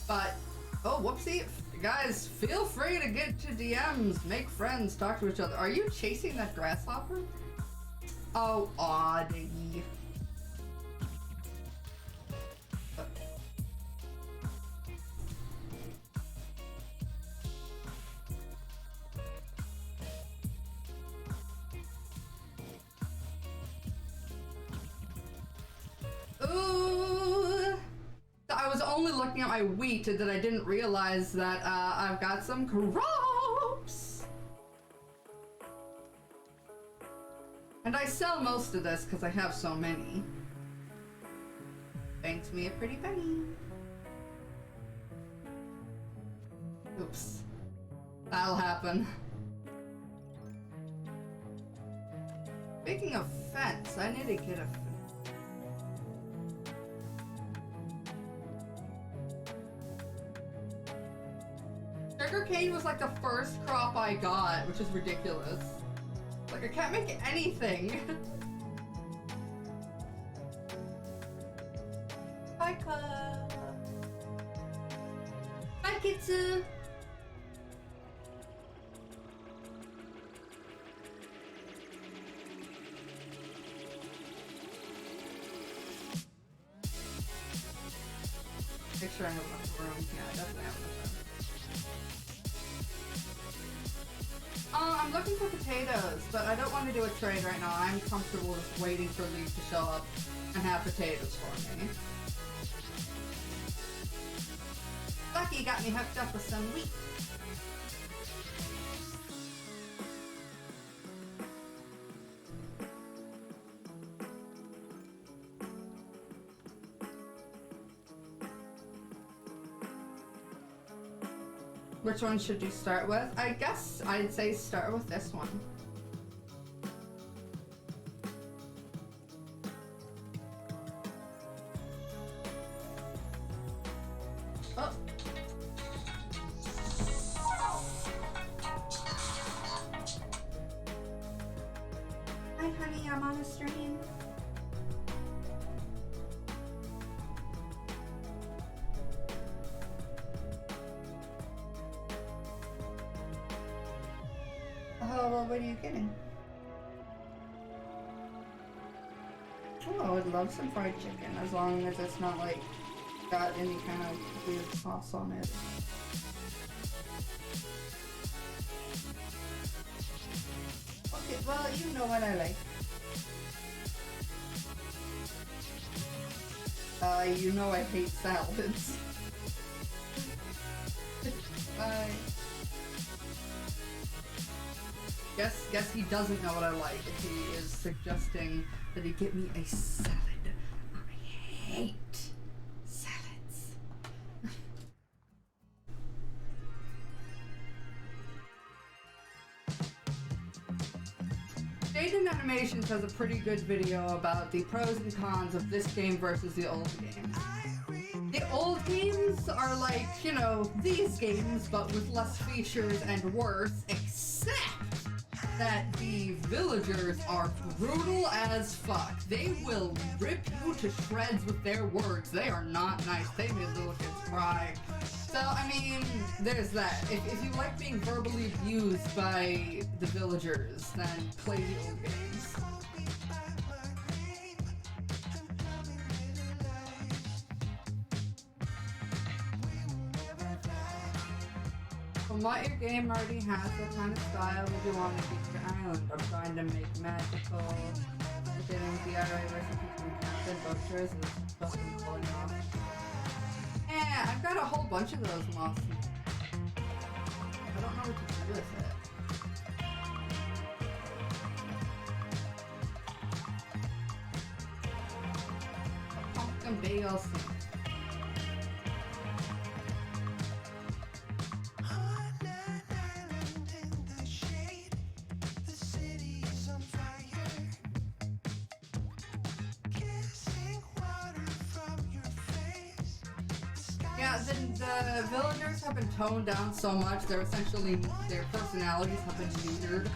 [SPEAKER 1] but oh, whoopsie. Guys, feel free to get to DMs, make friends, talk to each other. Are you chasing that grasshopper? Oh, oddie. Ooh. I was only looking at my wheat that I didn't realize that I've got some crops. And I sell most of this because I have so many. Banks me a pretty penny. Oops. That'll happen. Speaking of fence, I need to get a Sugarcane was like the first crop I got, which is ridiculous. Like, I can't make anything. Hi, Club. Hi, Kitsu. Make sure I have enough room. Yeah, I definitely have enough room. I'm looking for potatoes, but I don't want to do a trade right now. I'm comfortable just waiting for these to show up and have potatoes for me. Lucky got me hooked up with some wheat. Which one should you start with? I guess I'd say start with this one. Oh. Hi honey, I'm on a stream. Oh, well, what are you getting? Oh, I would love some fried chicken, as long as it's not, like, got any kind of weird sauce on it. Okay, well, you know what I like. You know I hate salads. Bye. Guess he doesn't know what I like if he is suggesting that he get me a salad. I hate salads. Jaden Animations has a pretty good video about the pros and cons of this game versus the old games. The old games are like, you know, these games, but with less features and worse, except that the villagers are brutal as fuck. They will rip you to shreds with their words. They are not nice. They made little kids cry. So, I mean, there's that. If you like being verbally abused by the villagers, then play the old games. From what your game already has, what kind of style would you want to keep your island? I'm trying to make magical, getting DIY recipes from Captain Butchers and fucking pulling off. Yeah, I've got a whole bunch of those moths. I don't know what to do with it. Pumpkin bagels. Yeah, the villagers have been toned down so much, their personalities have been neutered.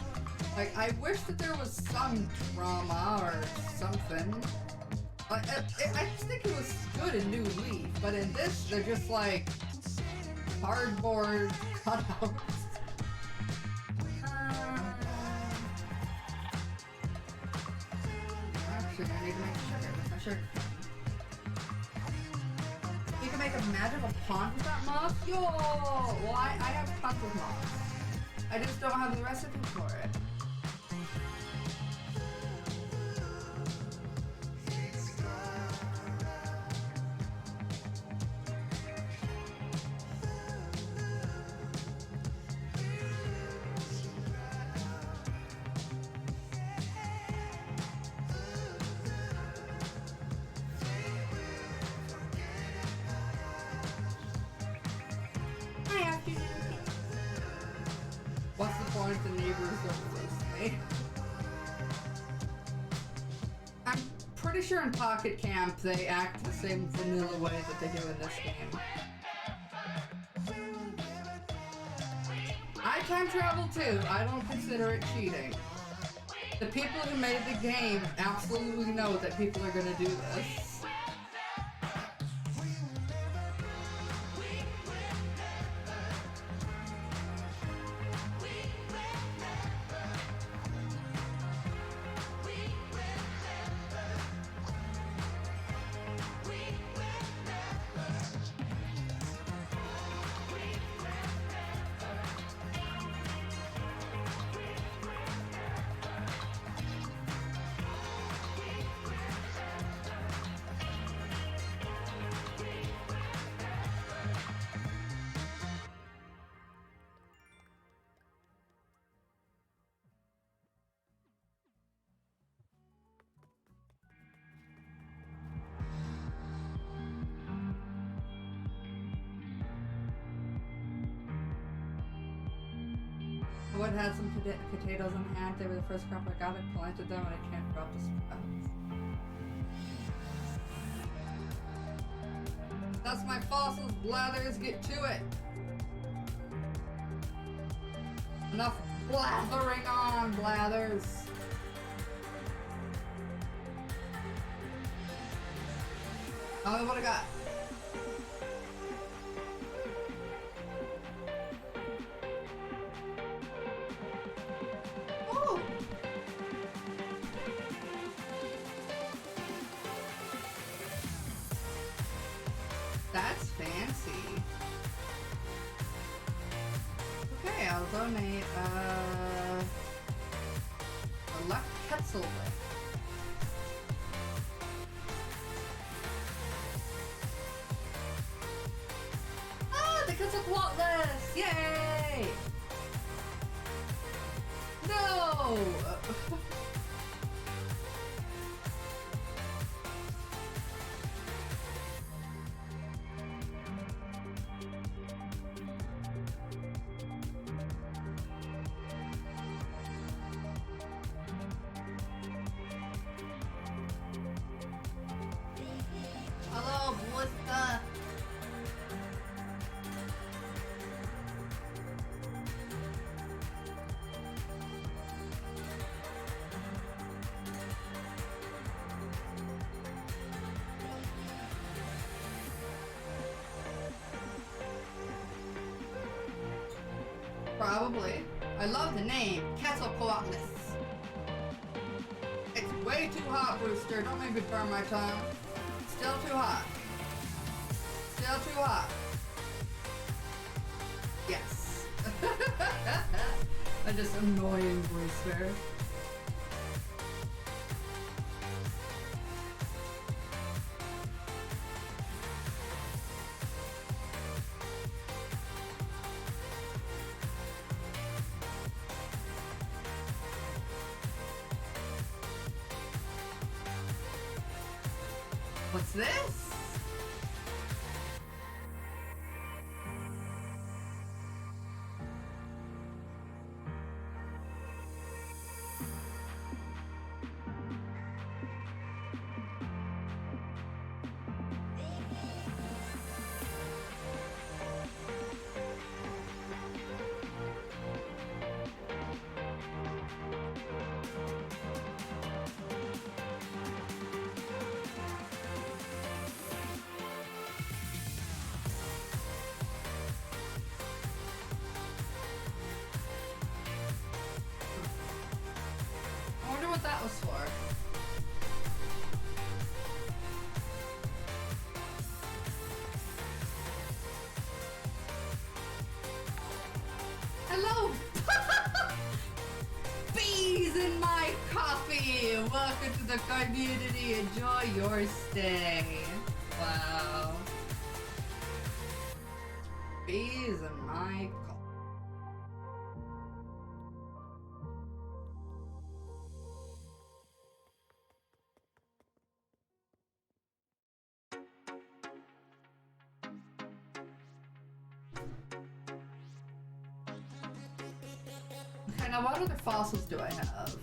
[SPEAKER 1] Like, I wish that there was some drama or something. I just think it was good in New Leaf, but in this, they're just like cardboard cutouts. Actually, I need to make sugar with my sugar cane. You can make a magical pond with that moss? Yo! Well, I have tons of moss. I just don't have the recipe for it. What's the point? The neighbors don't listen to me. I'm pretty sure in Pocket Camp they act the same vanilla way that they do in this game. I time travel too. I don't consider it cheating. The people who made the game absolutely know that people are gonna do this. I would have had some potatoes in hand. They were the first crop I got. I planted them and I can't drop the sprouts. That's my fossils, Blathers. Get to it. Enough blathering on, Blathers. Oh, what I got? Oh! That's fancy. Okay, I'll donate a left Ketzel lick. Ah, the Quetzalcoatlus! Yay! No! Hello, Blista! Probably. I love the name, Quetzalcoatlus. It's way too hot, Brewster. Don't make me burn my tongue. Still too hot. Still too hot. Yes. I'm just annoying Brewster. What's this? the community. Enjoy your stay. Wow. Bees in my call. Okay, now what other fossils do I have?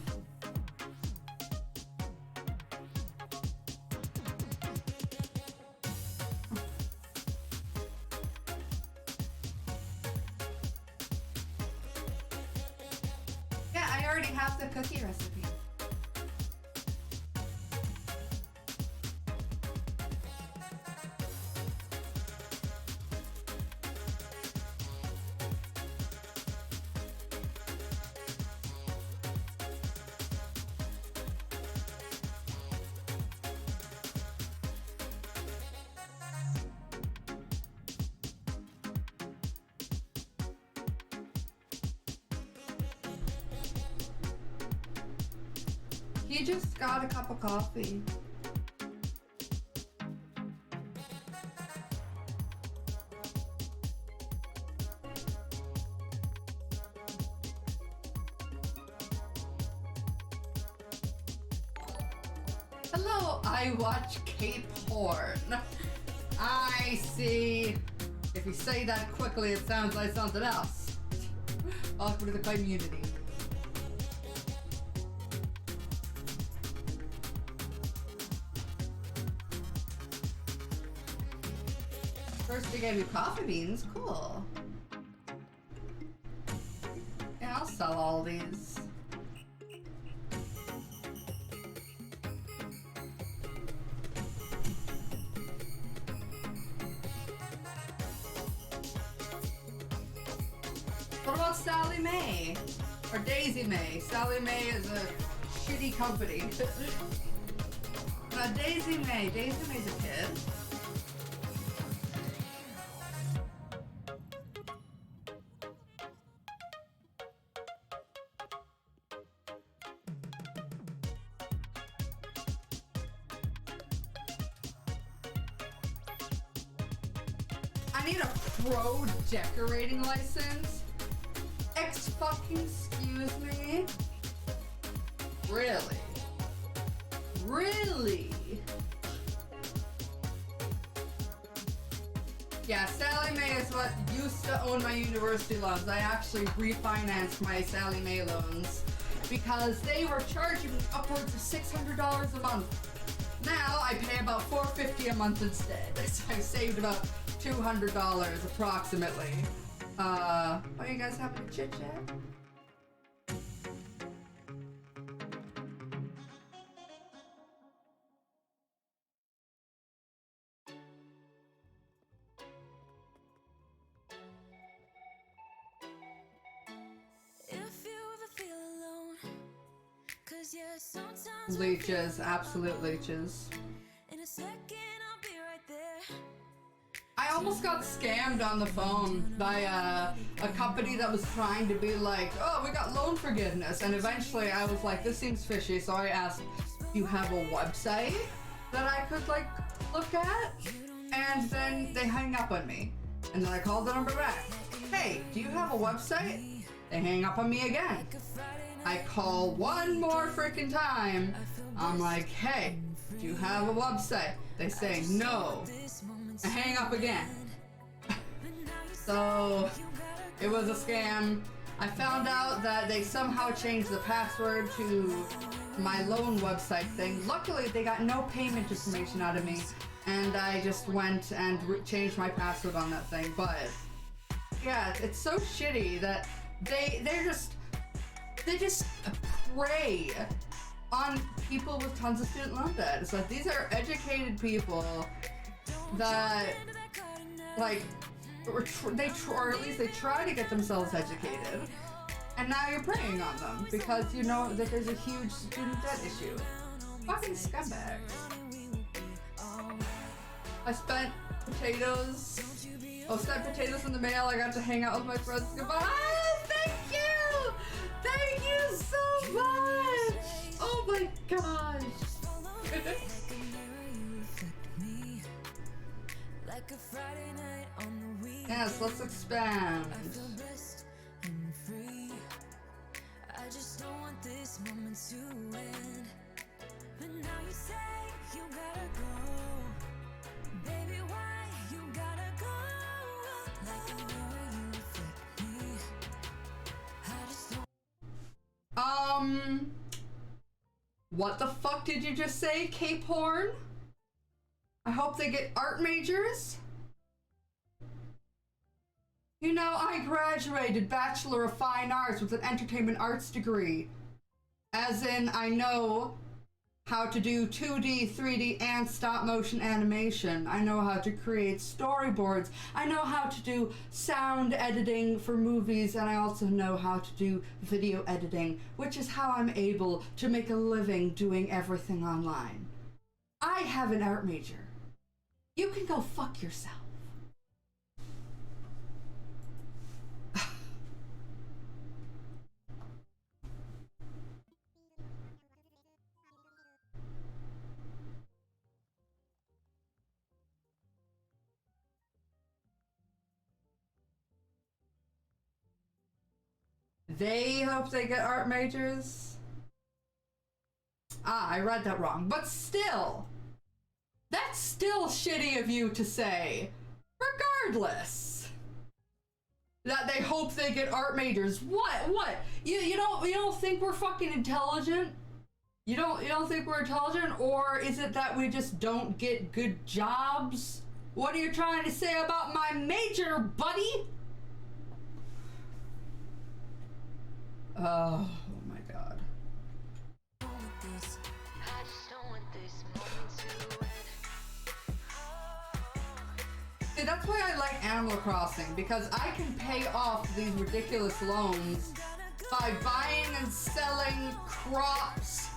[SPEAKER 1] Yeah, I already have the cookie recipe. He just got a cup of coffee. Hello, I watch Cape Horn. I see. If you say that quickly, it sounds like something else. Welcome to the community. First they gave you coffee beans, cool. Yeah, I'll sell all these. What about Sally Mae? Or Daisy Mae? Sally Mae is a shitty company. Daisy Mae. Daisy Mae's a kid. I need a pro decorating license. Excuse me? Really? Really? Yeah, Sally Mae is what used to own my university loans. I actually refinanced my Sally Mae loans because they were charging me upwards of $600 a month. Now I pay about $450 a month instead. So I've saved about $200 approximately. Are you guys having a chit chat? Leeches, absolute leeches.
[SPEAKER 3] In a second, I'll be right there.
[SPEAKER 1] I almost got scammed on the phone by a company that was trying to be like, oh, we got loan forgiveness. And eventually I was like, this seems fishy. So I asked, do you have a website that I could like look at? And then they hang up on me. And then I called the number back. Hey, do you have a website? They hang up on me again. I call one more freaking time. I'm like, hey, do you have a website? They say no. I hang up again. So it was a scam. I found out that they somehow changed the password to my loan website thing. Luckily, they got no payment information out of me, and I just went and changed my password on that thing. But yeah, it's so shitty that they just prey on people with tons of student loan debt. It's like, these are educated people that, like, or at least they try to get themselves educated, and now you're preying on them because you know that there's a huge student debt issue. Fucking scumbags. I spent potatoes in the mail. I got to hang out with my friends. Goodbye. Thank you! Thank you so much! Oh my gosh!
[SPEAKER 3] Like a Friday night on the weekend.
[SPEAKER 1] Yes, let's expand.
[SPEAKER 3] I feel blessed and free. I just don't want this moment to end. But now you say you gotta go. Baby, why you gotta go? Like a mirror, you reflect me. I just don't.
[SPEAKER 1] What the fuck did you just say, Cape Horn? I hope they get art majors. You know, I graduated Bachelor of Fine Arts with an Entertainment Arts degree. As in, I know how to do 2D, 3D, and stop motion animation. I know how to create storyboards. I know how to do sound editing for movies, and I also know how to do video editing, which is how I'm able to make a living doing everything online. I have an art major. You can go fuck yourself. They hope they get art majors? Ah, I read that wrong. But still, that's still shitty of you to say. Regardless. That they hope they get art majors. What? You don't think we're fucking intelligent? You don't think we're intelligent? Or is it that we just don't get good jobs? What are you trying to say about my major, buddy? Oh my god. See, that's why I like Animal Crossing, because I can pay off these ridiculous loans by buying and selling crops,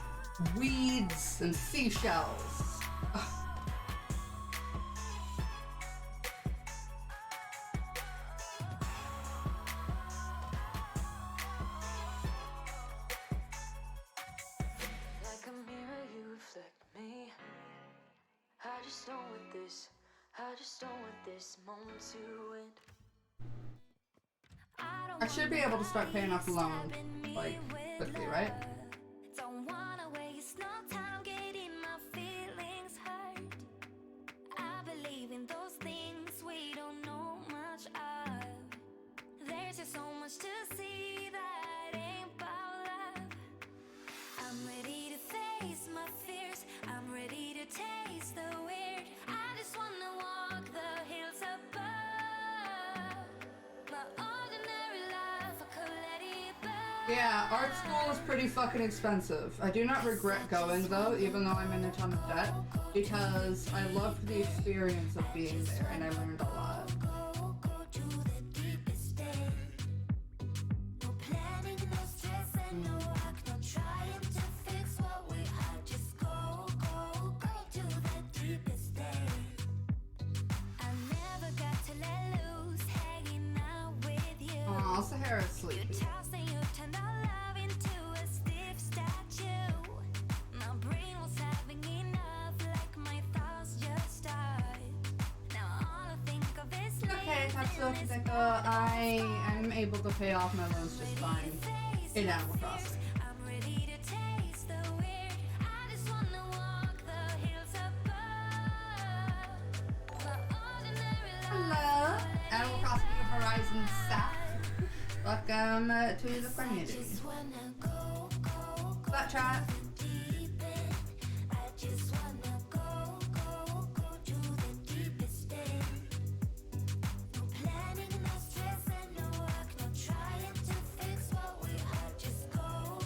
[SPEAKER 1] weeds, and seashells.
[SPEAKER 3] I just don't want this moment to end.
[SPEAKER 1] I should be able to start paying off the loan, like, quickly, right?
[SPEAKER 3] Don't wanna waste no time getting my feelings hurt. I believe in those things we don't know much of. There's just so much to see that ain't about love. I'm ready to face my fears. I'm ready to taste the weird. I just wanna walk the hills above. My ordinary life, I could let it burn.
[SPEAKER 1] Yeah, art school is pretty fucking expensive. I do not regret going though, even though I'm in a ton of debt, because I loved the experience of being there and I learned a lot.
[SPEAKER 3] Go to the deepest day. No planning, no stress, and no work, no trying to fix what we had. Just go to the deepest day. I never got to let loose, hanging out with you.
[SPEAKER 1] Aw, Sahara's sleepy.
[SPEAKER 3] You tossed and you turned our love into a stiff statue. My brain was having enough, like my thoughts just died. Now all I think of is
[SPEAKER 1] Okay, Tatsuo, I am able to pay off my loans just fine in Animal Crossing.
[SPEAKER 3] I'm ready to taste the weird. I just wanna walk the hills above. My ordinary life.
[SPEAKER 1] Hello, Animal Crossing New Horizons staff. Welcome to the community.
[SPEAKER 3] Just wanna go
[SPEAKER 1] That chat.
[SPEAKER 3] deep end. I just wanna go to the deepest end. No planning, no stress, and no work, no trying to fix what we had. Just go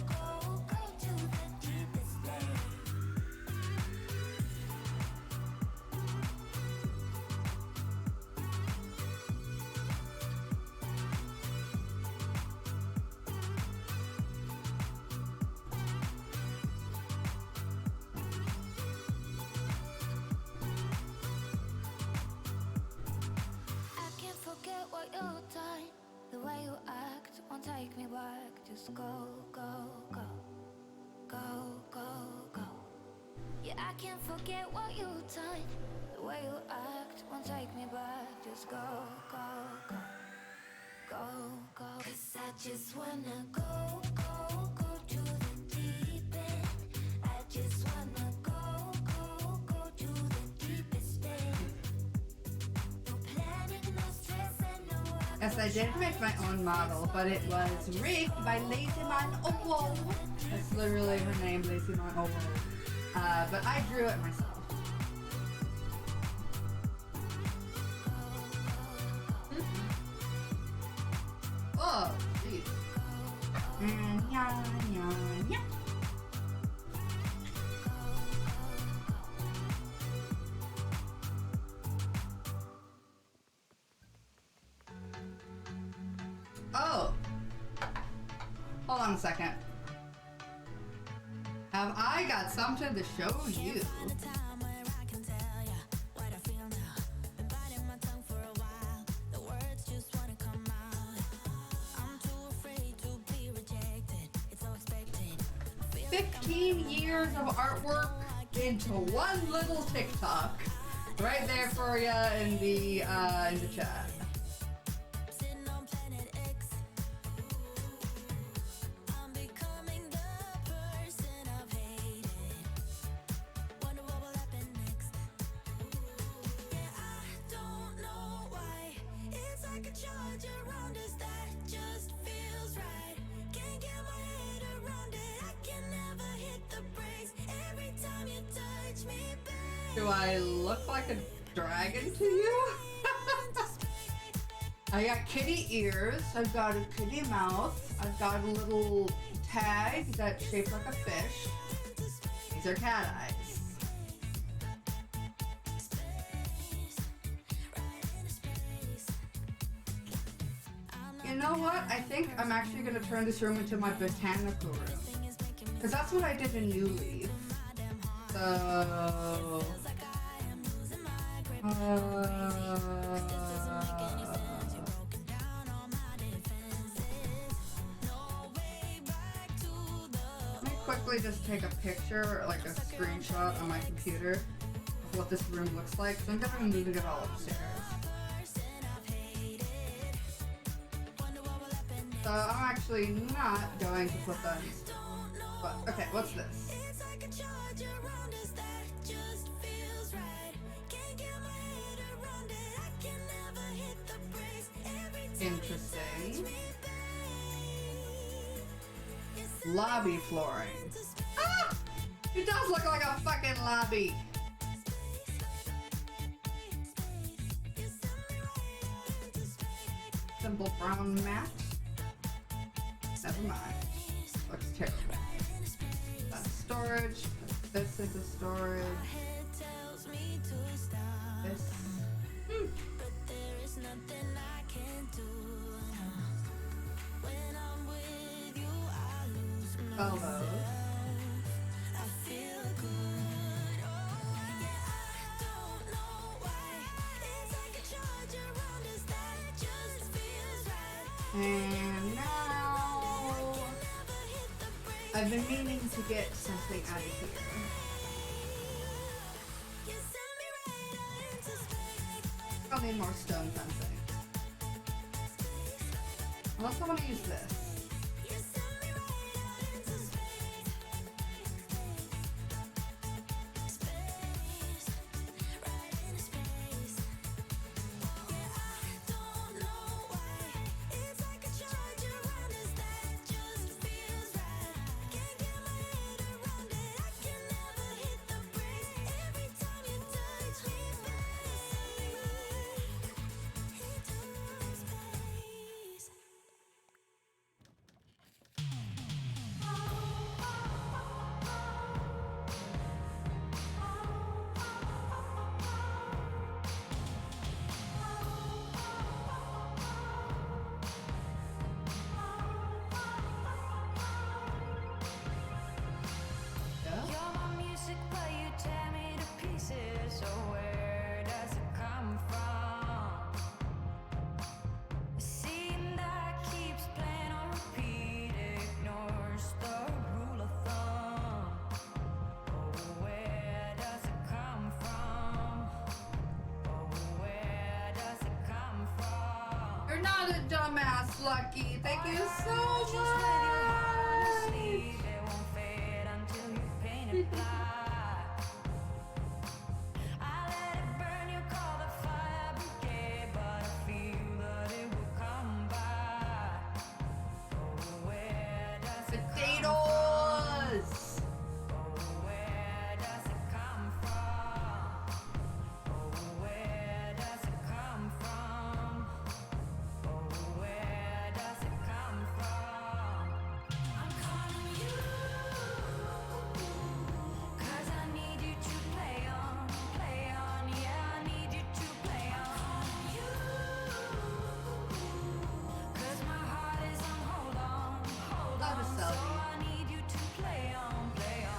[SPEAKER 3] to the deepest end. I can't forget what you've done. The way you act won't take me back. Just go. Yeah, I can't forget what you've done. The way you act won't take me
[SPEAKER 2] just go, go, go, go, go. 'Cause I just wanna go, go, go to the deep end. I just wanna go, go, go to the deepest end. No planning, no stress, and no
[SPEAKER 1] Yes, I did make my own model, but it was rigged by Lazy Man Owo. That's literally her name, Lazy Man Owo. But I drew it myself. Oh, jeez. Yeah, yeah, yeah. Oh. Hold on a second. Have I got something to show you?
[SPEAKER 3] Been biting my tongue for a while. The words just wanna come out. I'm too afraid to be rejected. It's so expected.
[SPEAKER 1] 15 years of artwork into one little TikTok. Right there for you in the chat.
[SPEAKER 3] Sitting on planet X. I'm becoming the person I've hated. Wonder what will happen next. Yeah, I don't know why. It's like a charge around us that just feels right. Can't get my head around it. I can never hit the brakes. Every time you touch me, babe.
[SPEAKER 1] Do I look like a dragon to you? I got kitty ears, I've got a kitty mouth, I've got a little tag that's shaped like a fish. These are cat eyes. You know what? I think I'm actually going to turn this room into my botanical room. Because that's what I did in New Leaf. So... let me quickly just take a picture, like a screenshot on my computer of what this room looks like. So I'm gonna be moving it all upstairs. So I'm actually not going to put that. But okay, what's this?
[SPEAKER 3] It's like a charge around us that just feels right. Can't get my head around it. I can never hit the brakes. Every time
[SPEAKER 1] Interesting.
[SPEAKER 3] me, babe.
[SPEAKER 1] Lobby flooring. Ah! It does look like a fucking lobby. Simple brown mat. Never mind. Looks terrible. That's storage. Put this into storage.
[SPEAKER 3] Head tells me to stop.
[SPEAKER 1] This.
[SPEAKER 3] But there is nothing I can do. When I'm with you, I lose
[SPEAKER 1] Elbows.
[SPEAKER 3] myself. I feel good. Oh, yeah, I don't know why. It's like a charge around us that just feels right.
[SPEAKER 1] And now
[SPEAKER 3] Never hit the brakes.
[SPEAKER 1] I've been meaning to get something out of here.
[SPEAKER 3] You send me right out into space.
[SPEAKER 1] I'll need more stone fencing. Unless I want to use this.
[SPEAKER 3] You send me right out into space. Space, right into space. Yeah, I don't know why. It's like a charge around us that just feels right. Can't get my head around it. I can never hit the brakes. Every time you touch me, babe. Into space.
[SPEAKER 1] not a dumbass, Lucky. Thank you so
[SPEAKER 3] Just with your heart
[SPEAKER 1] much.
[SPEAKER 3] asleep, it won't fade until you paint it black. I let it burn, you call the fire brigade, but I feel that it will come back. Oh, where does it come from?
[SPEAKER 1] Potatoes.
[SPEAKER 3] Oh, where does it come from? Oh, where does it come from? Oh, where does it come from? I'm calling you, 'cause I need you to play on, yeah, I need you to play on. You, 'cause my heart is on hold on,
[SPEAKER 1] Love a
[SPEAKER 3] so
[SPEAKER 1] selfie.
[SPEAKER 3] I need you to play on, play on.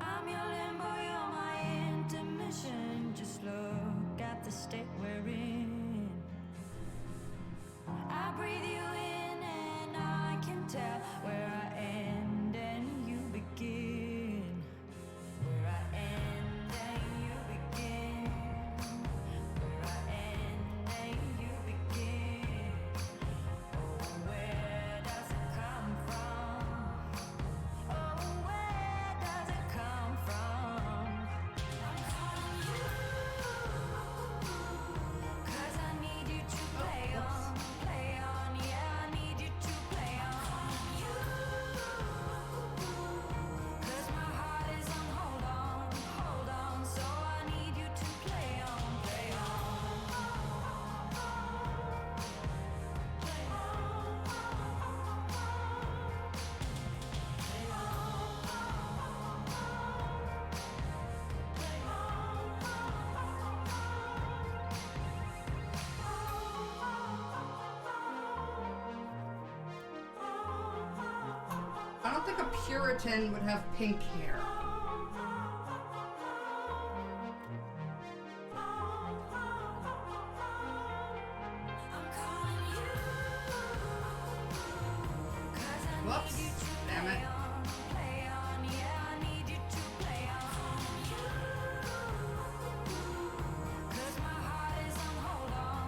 [SPEAKER 3] I'm your limbo, you're my intermission. Just look at the state we're in. I breathe you in and I can tell where I end and you begin. Where I end and you begin. Where I end and you begin. Oh, where does it come from? Oh, where does it come from? I'm calling you, 'cause I need you to play on, yeah, I need you to play on. You, 'cause my heart is on hold on, so I need you to play on, play on. Play on.
[SPEAKER 1] I don't think a Puritan would have pink hair.
[SPEAKER 3] I'm calling you, 'cause I
[SPEAKER 1] Whoops.
[SPEAKER 3] need you to
[SPEAKER 1] Damn it.
[SPEAKER 3] play on, yeah, I need you to play on. You, 'cause my heart is on hold on.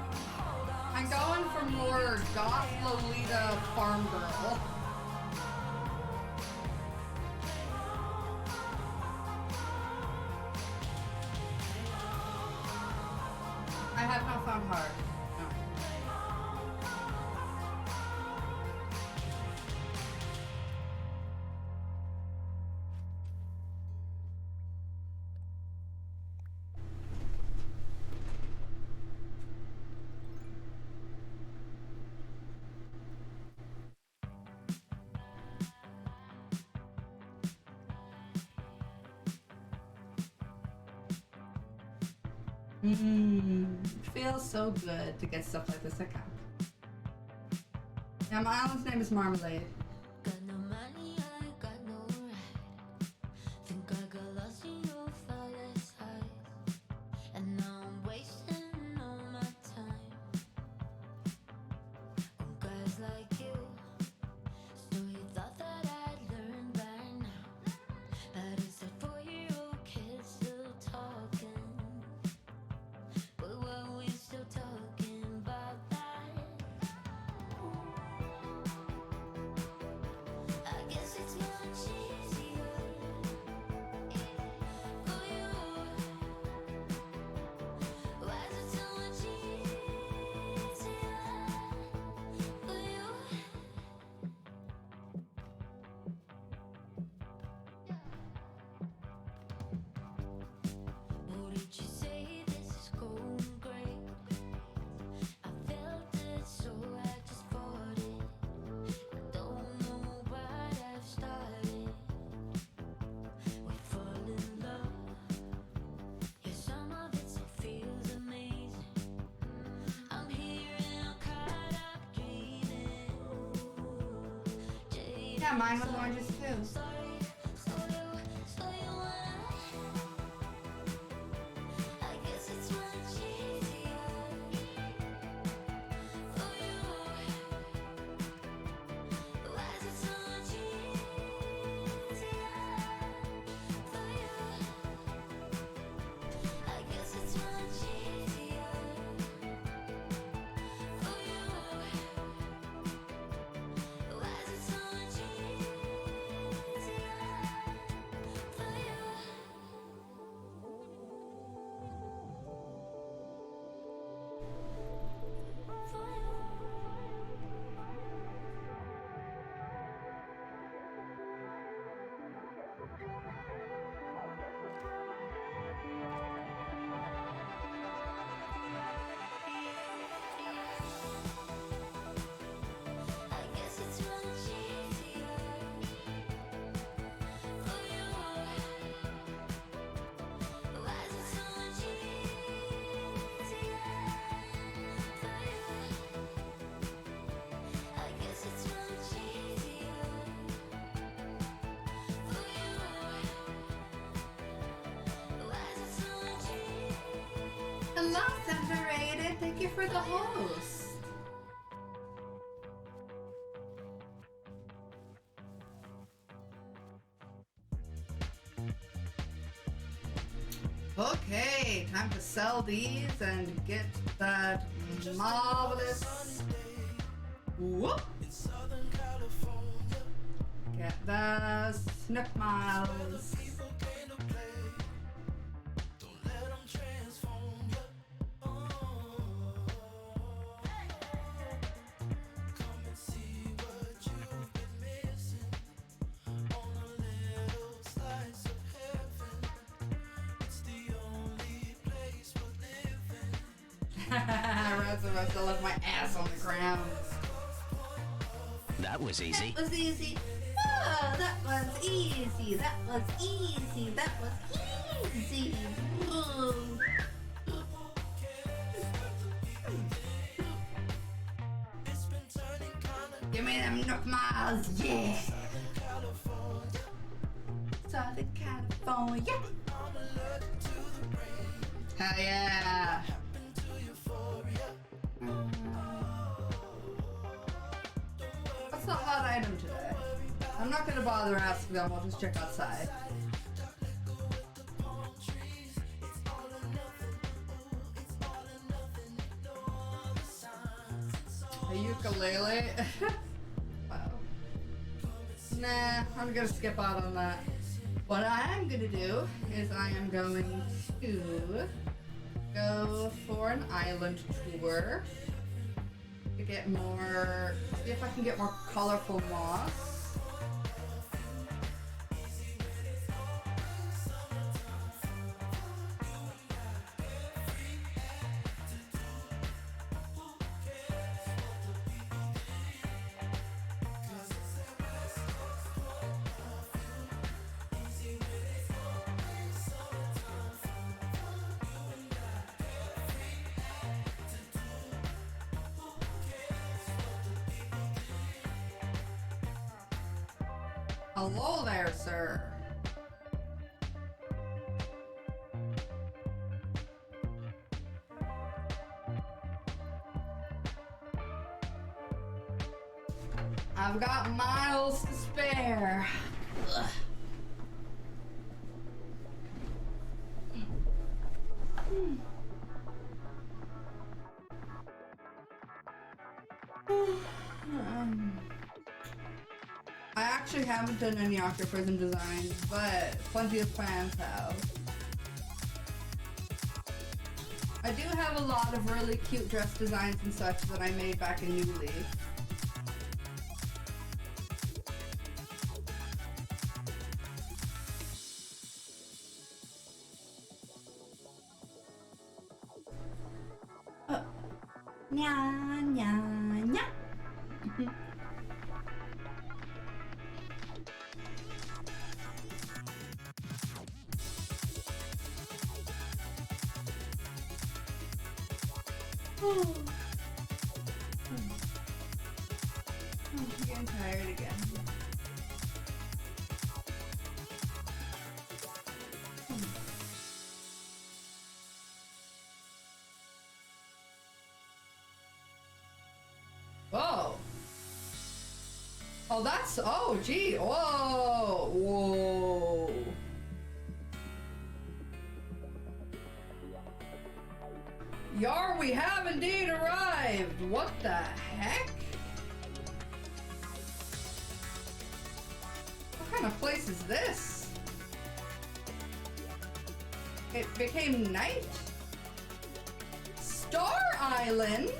[SPEAKER 1] I'm going for more goth Lolita farm girl. I have not found hard. No. It feels so good to get stuff like this at camp. Yeah, my island's name is Marmalade.
[SPEAKER 2] Got no money, I got no right. Think I got lost in your flawless eyes, and now I'm wasting all my time on guys like you. So you thought that I'd learn by now, but it's a 4-year-old kid still talking. But were we still talking about that? I guess it's much easier for you. Why is it so much easier for you? Oh, did you say this is going great? I felt it, so I just fought it. I don't know what I've started. We fall in love. Yeah, some of it still feels amazing. I'm here and I'm caught up dreaming.
[SPEAKER 1] Yeah, mine was oranges too.
[SPEAKER 2] Sorry, so you want. I guess it's much easier for you. Why is it so much easier for you? I guess it's much
[SPEAKER 1] Hello, Separated. Thank you for the host. Okay, time to sell these and get that marvelous. Whoop! Get the Snook Miles. I left my ass on the ground.
[SPEAKER 4] That was easy.
[SPEAKER 1] That was easy. Oh, that was easy. That was easy. That was easy. Ooh. Give me them Nook Miles, yeah. Southern California. Hell yeah. What's the hot item today? I'm not gonna bother asking them, I'll just check outside. A ukulele? Wow. Nah, I'm gonna skip out on that. What I am gonna do is I am going to go for an island tour to get more, see if I can get more colorful moss. Hello there, sir. I've got miles to spare. Ugh. I actually haven't done any Octoprism designs, but plenty of fans have. I do have a lot of really cute dress designs and such that I made back in New Leaf. Nya, nya, nya. I'm getting tired again. Whoa. Oh, that's, oh, gee, whoa, whoa. Yar, we have indeed arrived. What the heck? What kind of place is this? It became night? Star Island?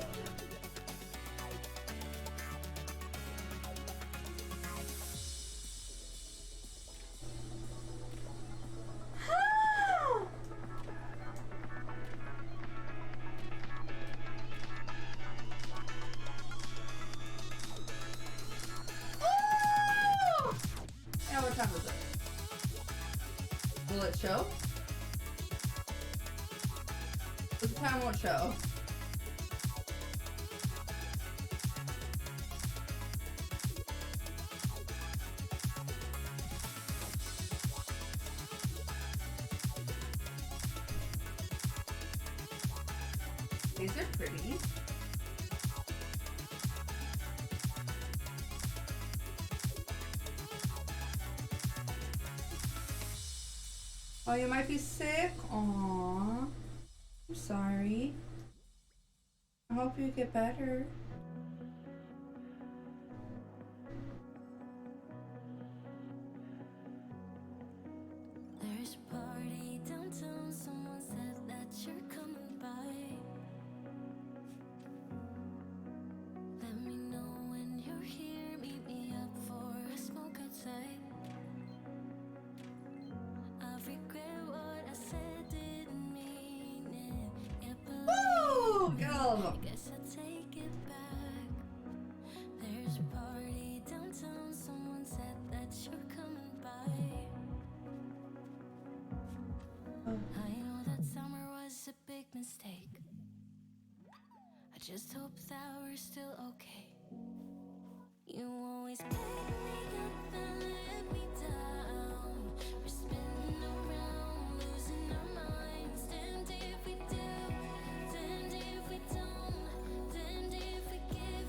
[SPEAKER 1] Time is it? Will it show? The time won't show. These are pretty. Oh, you might be sick? Aww. I'm sorry. I hope you get better.
[SPEAKER 2] There's a party downtown, someone said that you're coming by. Let me know when you're here, meet me up for a smoke outside. I regret what I said, didn't mean it. Yeah, but
[SPEAKER 1] Woo! Get all of them.
[SPEAKER 2] guess I take it back. There's a party downtown, someone said that you're coming by. I know that summer was a big mistake. I just hope that we're still okay. You always pick me up and let me down. We're spinning around, losing our minds. Damned if we do, damned if we don't, damned if we give.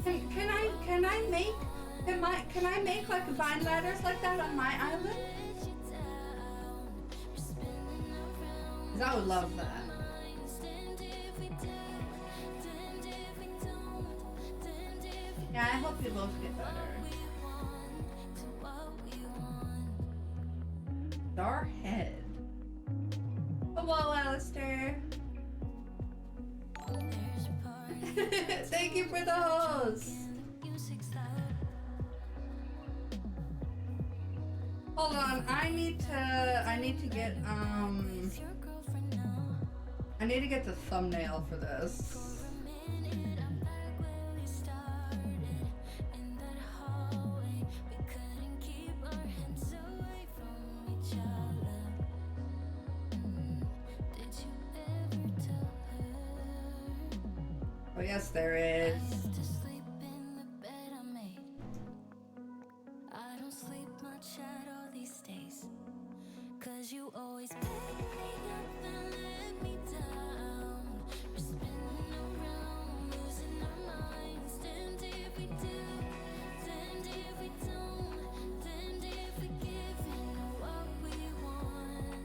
[SPEAKER 1] Can I make like vine ladders like that on my island?
[SPEAKER 2] Let you down. We're spinning around.
[SPEAKER 1] 'Cause I would love that. Yeah, I hope you both get better. Starhead. Hello, Alistair. Thank you for the hose. Hold on, I need to get the thumbnail for this. Oh yes, there is.
[SPEAKER 2] You always pick me up and let me down. We're spinning around, losing our minds. Damned if we do, damned if we don't, damned if we give in what we want.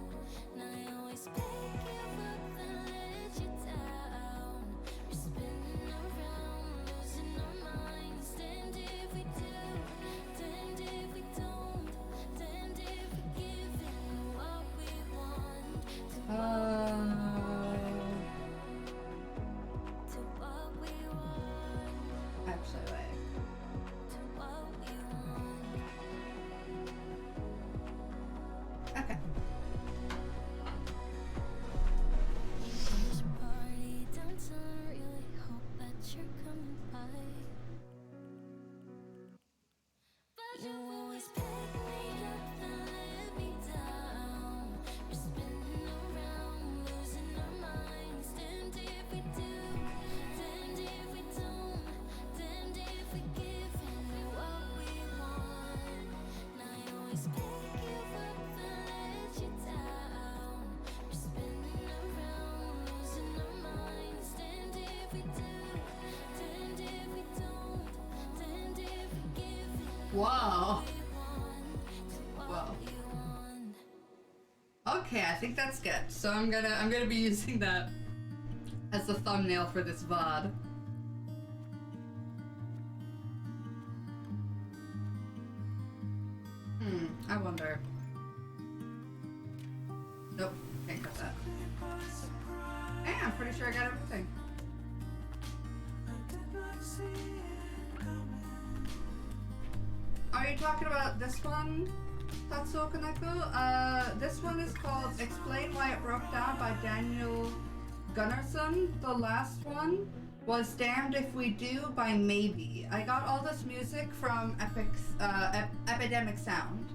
[SPEAKER 2] And I always pick you up and let you down. We're spinning around, losing our minds. Damned if we do, damned if we don't, damned if we give in what we want. To what we want,
[SPEAKER 1] Actually, wait.
[SPEAKER 2] to what we want.
[SPEAKER 1] Okay.
[SPEAKER 2] There's a party downtown, really hope that you're coming by. But you always pick me up and let me down. We're spinning around, losing our minds. Damned if we do, damned if we don't, damned if we give in what we want. And I always pick you up and let you down. We're spinning around, losing our minds. Damned if we do, damned if we don't, damned if we give in
[SPEAKER 1] Wow.
[SPEAKER 2] we want. To
[SPEAKER 1] Wow.
[SPEAKER 2] what we want.
[SPEAKER 1] Okay, I think that's good. So I'm gonna be using that as the thumbnail for this VOD. I wonder. Nope, can't cut that. Hey, I'm pretty sure I got everything. Are you talking about this one, Tatsuokunaku? This one is called Explain Why It Broke Down by Daniel Gunnarsson. The last one was Damned If We Do by Maybe. I got all this music from Epidemic Sound.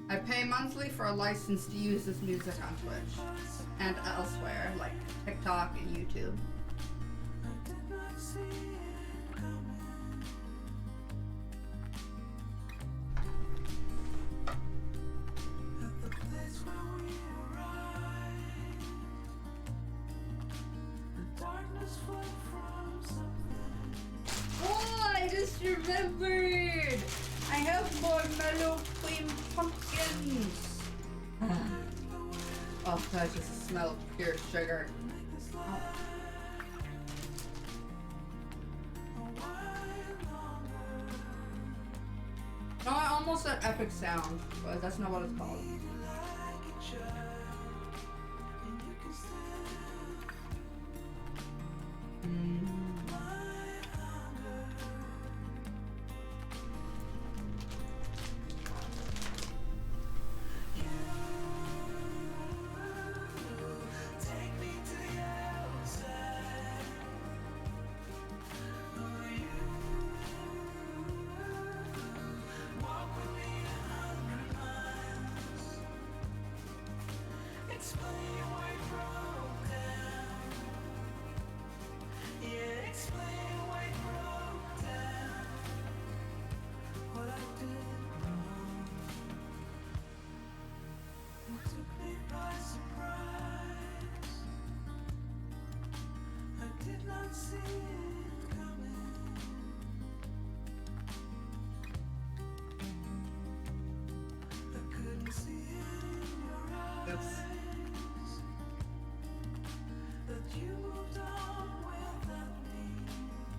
[SPEAKER 1] I pay monthly for a license to use this music on Twitch and elsewhere, like TikTok and YouTube. Hello, Queen Pumpkins! Oh, that's just the smell of pure sugar. Oh. No, I almost said epic sound, but that's not what it's called.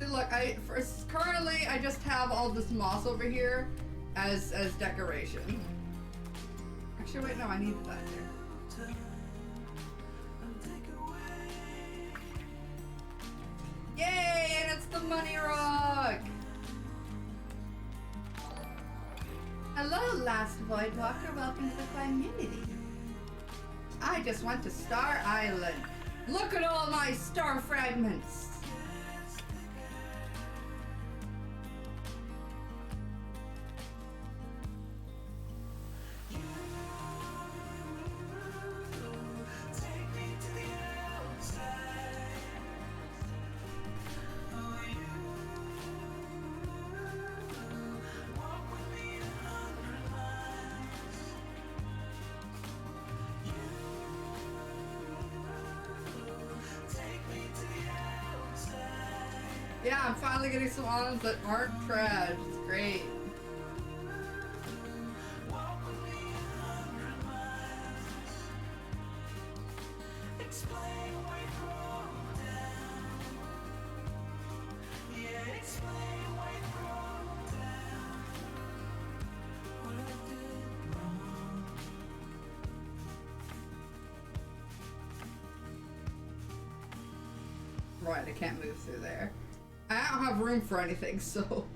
[SPEAKER 1] Look, currently I just have all this moss over here as decoration. Actually, wait, no, I need that here. Yay, and it's the money rock! Hello, last Voidwalker. Welcome to the community. I just went to Star Island. Look at all my star fragments. Yeah, I'm finally getting some items that aren't trash. It's great. Right, I can't move through there. I don't have room for anything, so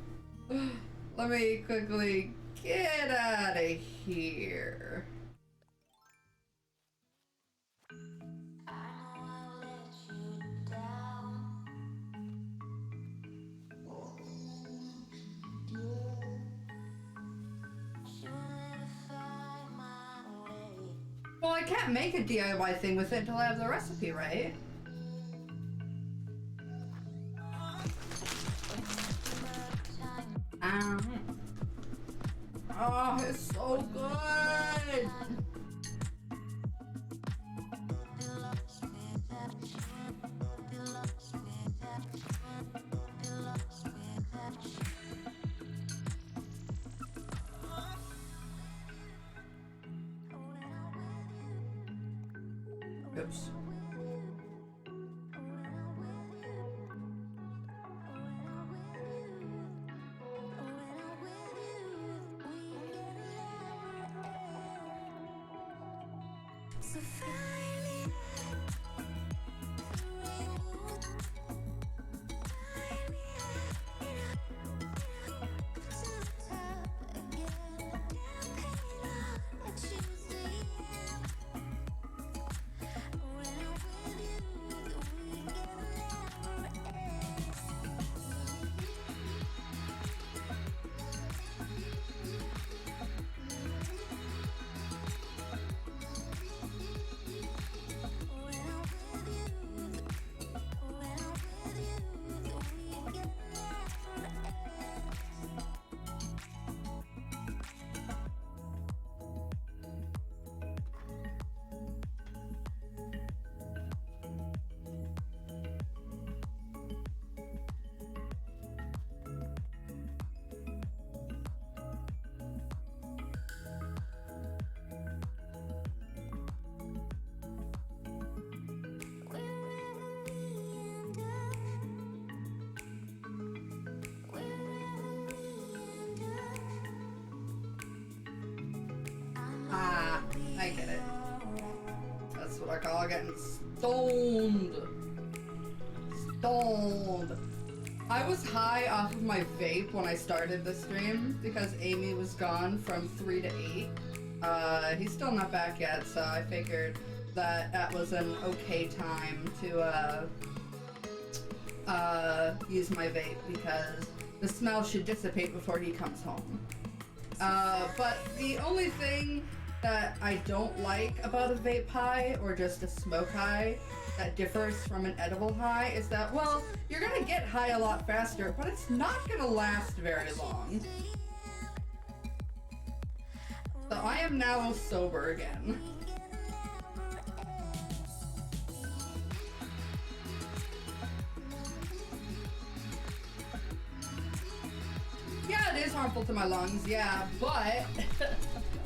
[SPEAKER 1] let me quickly get out of here. Well, I can't make a DIY thing with it until I have the recipe, right? Oh, it's so good! Oops. what I call getting stoned. Stoned. I was high off of my vape when I started the stream because Amy was gone from 3 to 8. He's still not back yet, so I figured that was an okay time to use my vape because the smell should dissipate before he comes home. But the only thing that I don't like about a vape high or just a smoke high that differs from an edible high is that, well, you're gonna get high a lot faster, but it's not gonna last very long. So I am now sober again. Yeah, it is harmful to my lungs, yeah, but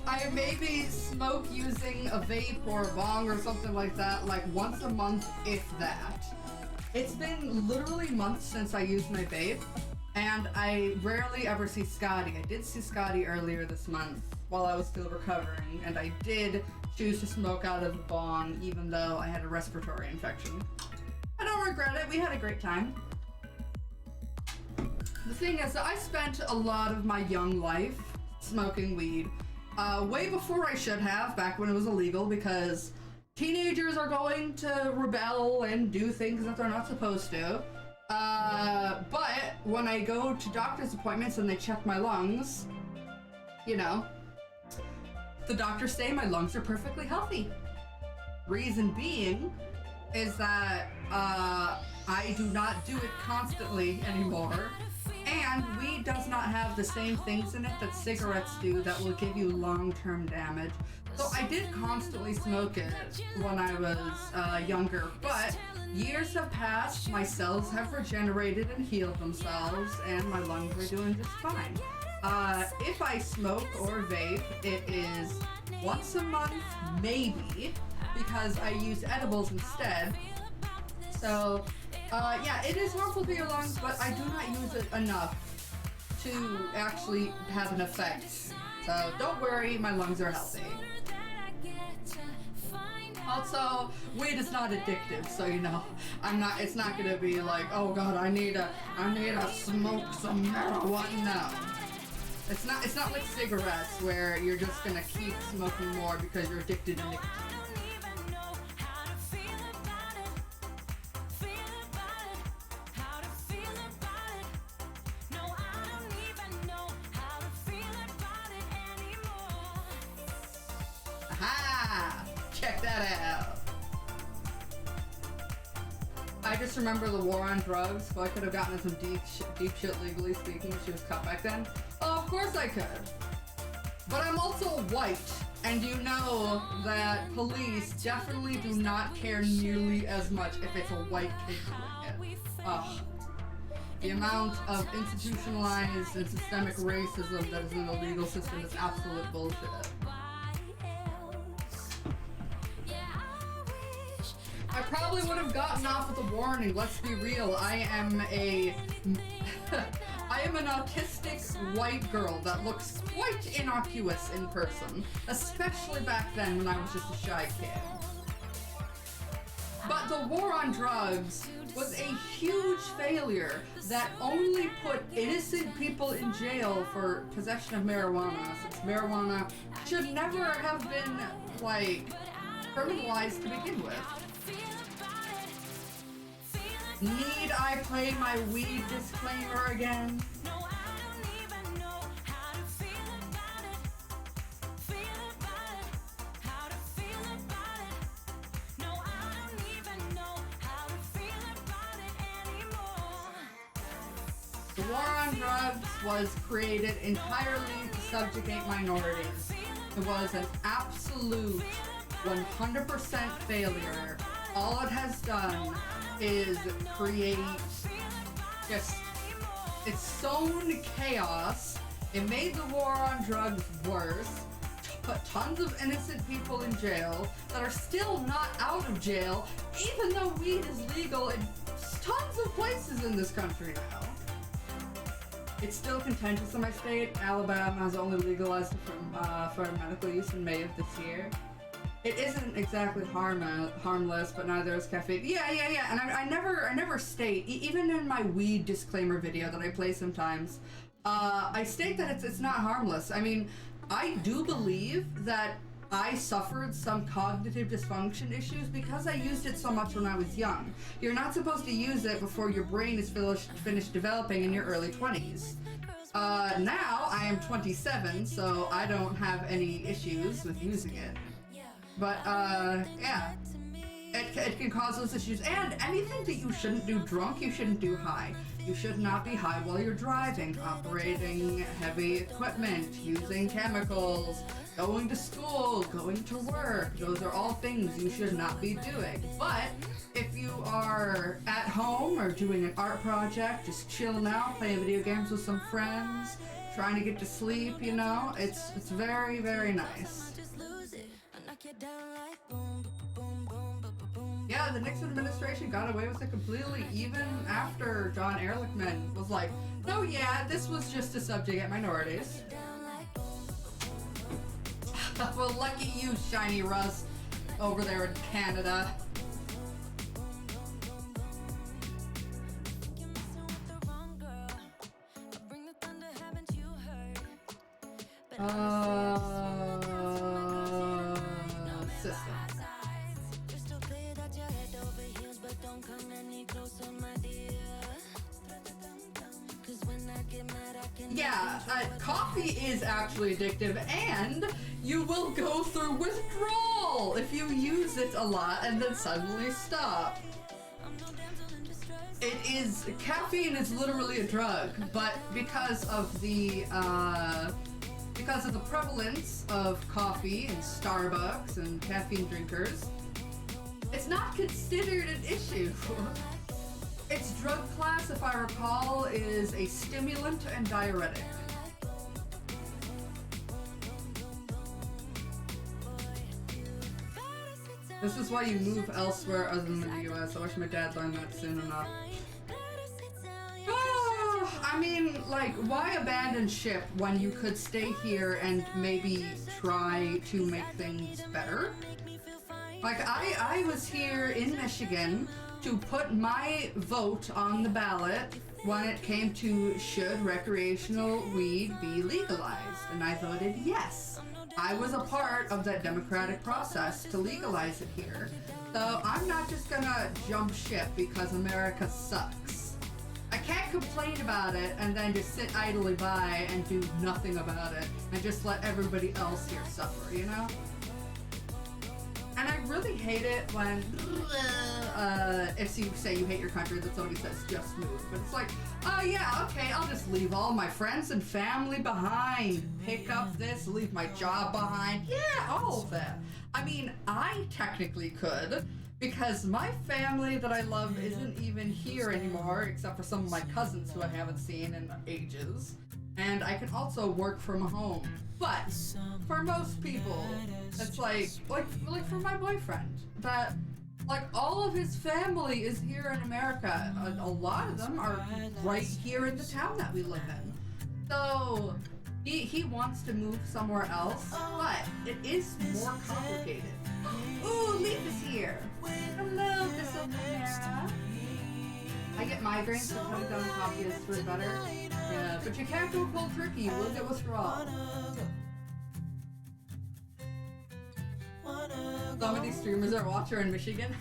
[SPEAKER 1] I maybe smoke using a vape or a bong or something like that like once a month, if that. It's been literally months since I used my vape, and I rarely ever see Scotty. I did see Scotty earlier this month while I was still recovering, and I did choose to smoke out of the bong even though I had a respiratory infection. I don't regret it, we had a great time. The thing is, I spent a lot of my young life smoking weed. Way before I should have, back when it was illegal, because teenagers are going to rebel and do things that they're not supposed to. But when I go to doctor's appointments and they check my lungs, you know, the doctors say my lungs are perfectly healthy. Reason being is that I do not do it constantly anymore. And weed does not have the same things in it that cigarettes do that will give you long-term damage. So I did constantly smoke it when I was younger, but years have passed, my cells have regenerated and healed themselves, and my lungs are doing just fine. If I smoke or vape, it is once a month, maybe, because I use edibles instead. So, yeah, it is harmful to your lungs, but I do not use it enough to actually have an effect. So don't worry, my lungs are healthy. Also, weed is not addictive, so you know, it's not gonna be like, oh god, I need to smoke some marijuana. No. It's not like cigarettes where you're just gonna keep smoking more because you're addicted to nicotine. Check that out. I just remember the war on drugs, so I could have gotten some deep shit legally speaking if she was cut back then. Oh, of course I could. But I'm also white, and you know that police definitely do not care nearly as much if it's a white kid doing it. Ugh. The amount of institutionalized and systemic racism that is in the legal system is absolute bullshit. I probably would have gotten off with a warning, let's be real. I am an autistic white girl that looks quite innocuous in person, especially back then when I was just a shy kid. But the war on drugs was a huge failure that only put innocent people in jail for possession of marijuana, since marijuana should never have been, like, criminalized to begin with. Need I play my weed disclaimer again? The war on drugs was created entirely to subjugate minorities. It was an absolute 100% failure. All it has done is create it's sown chaos. It made the war on drugs worse, put tons of innocent people in jail that are still not out of jail, even though weed is legal in tons of places in this country now. It's still contentious in my state. Alabama has only legalized it for medical use in May of this year. it isn't exactly harmless, but neither is caffeine. Yeah. And I never state, even in my weed disclaimer video that I play sometimes, I state that it's not harmless. I mean, I do believe that I suffered some cognitive dysfunction issues because I used it so much when I was young. You're not supposed to use it before your brain is finished developing in your early 20s. Now I am 27, so I don't have any issues with using it. But, yeah. It can cause those issues. And anything that you shouldn't do drunk, you shouldn't do high. You should not be high while you're driving, operating heavy equipment, using chemicals, going to school, going to work. Those are all things you should not be doing. But if you are at home or doing an art project, just chilling out, playing video games with some friends, trying to get to sleep, you know, it's very, very nice. Yeah, the Nixon administration got away with it completely, even after John Ehrlichman was like, "No, yeah, this was just to subjugate minorities." Well, lucky you, shiny rust, over there in Canada. System. Yeah, coffee is actually addictive, and you will go through withdrawal if you use it a lot and then suddenly stop. Caffeine is literally a drug, but because of the prevalence of coffee and Starbucks and caffeine drinkers, it's not considered an issue. Its drug class, if I recall, is a stimulant and diuretic. This is why you move elsewhere other than the US. I wish my dad learned that soon enough. I mean, like, why abandon ship when you could stay here and maybe try to make things better? Like, I was here in Michigan to put my vote on the ballot when it came to should recreational weed be legalized, and I voted yes. I was a part of that democratic process to legalize it here, so I'm not just gonna jump ship because America sucks. I can't complain about it and then just sit idly by and do nothing about it and just let everybody else here suffer, you know? And I really hate it when, if you say you hate your country, that somebody says just move. But it's like, oh yeah, okay, I'll just leave all my friends and family behind. Pick up this, leave my job behind. Yeah, all of that. I mean, I technically could, because my family that I love isn't even here anymore, except for some of my cousins who I haven't seen in ages. And I can also work from home. But for most people, it's like for my boyfriend, that like all of his family is here in America. A lot of them are right here in the town that we live in. So he wants to move somewhere else, but it is more complicated. Ooh, Leaf is here. Hello, Disciplinera. I get migraines, so putting down the coffee is for better. Yeah, but you can't go cold turkey, you will get withdrawal. So many streamers are watching in Michigan.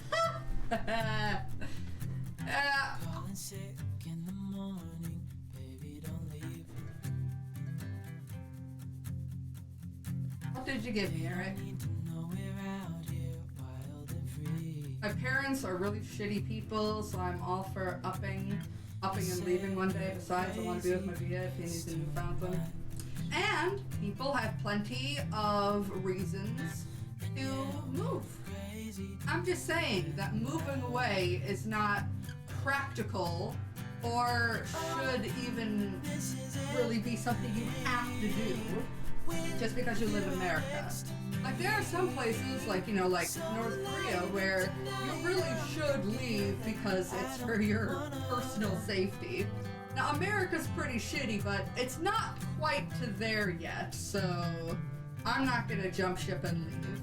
[SPEAKER 1] What did you give me, alright? My parents are really shitty people, so I'm all for upping and leaving one day. Besides, I want to be with my Via if he needs a Newfoundland. And people have plenty of reasons to move. I'm just saying that moving away is not practical or should even really be something you have to do just because you live in America. Like, there are some places, like, you know, like North Korea, where you really should leave because it's for your personal safety. Now, America's pretty shitty, but it's not quite to there yet, so I'm not gonna jump ship and leave.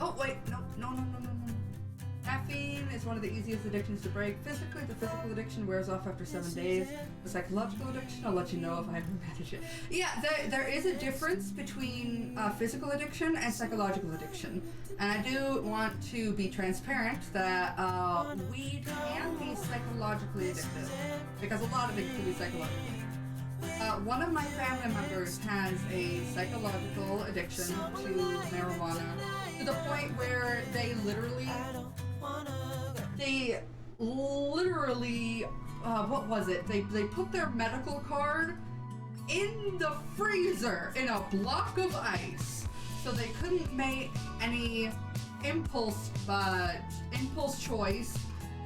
[SPEAKER 1] Oh, wait, no. Caffeine is one of the easiest addictions to break. Physically, the physical addiction wears off after 7 days. The psychological addiction, I'll let you know if I ever manage it. Yeah, there is a difference between physical addiction and psychological addiction. And I do want to be transparent that weed can be psychologically addictive. Because a lot of it can be psychological. One of my family members has a psychological addiction to marijuana to the point where they literally, what was it? They put their medical card in the freezer in a block of ice, so they couldn't make any impulse choice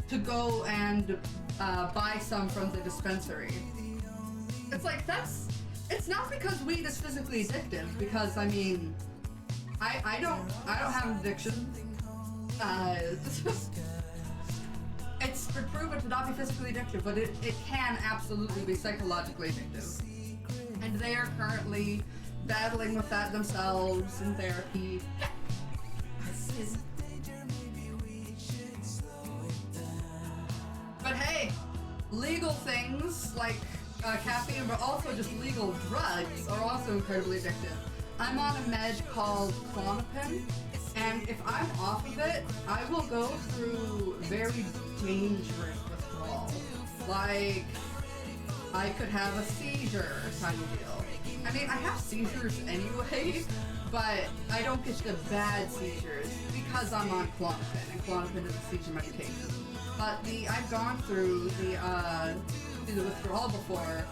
[SPEAKER 1] to go and buy some from the dispensary. It's like, it's not because weed is physically addictive, because I mean, I don't have an addiction. It's been proven to not be physically addictive, but it can absolutely be psychologically addictive. And they are currently battling with that themselves in therapy. But hey, legal things like caffeine, but also just legal drugs are also incredibly addictive. I'm on a med called Klonopin, and if I'm off of it, I will go through very dangerous withdrawal. Like, I could have a seizure kind of deal. I mean, I have seizures anyway, but I don't get the bad seizures because I'm on Klonopin, and Klonopin is a seizure medication. But I've gone through the withdrawal before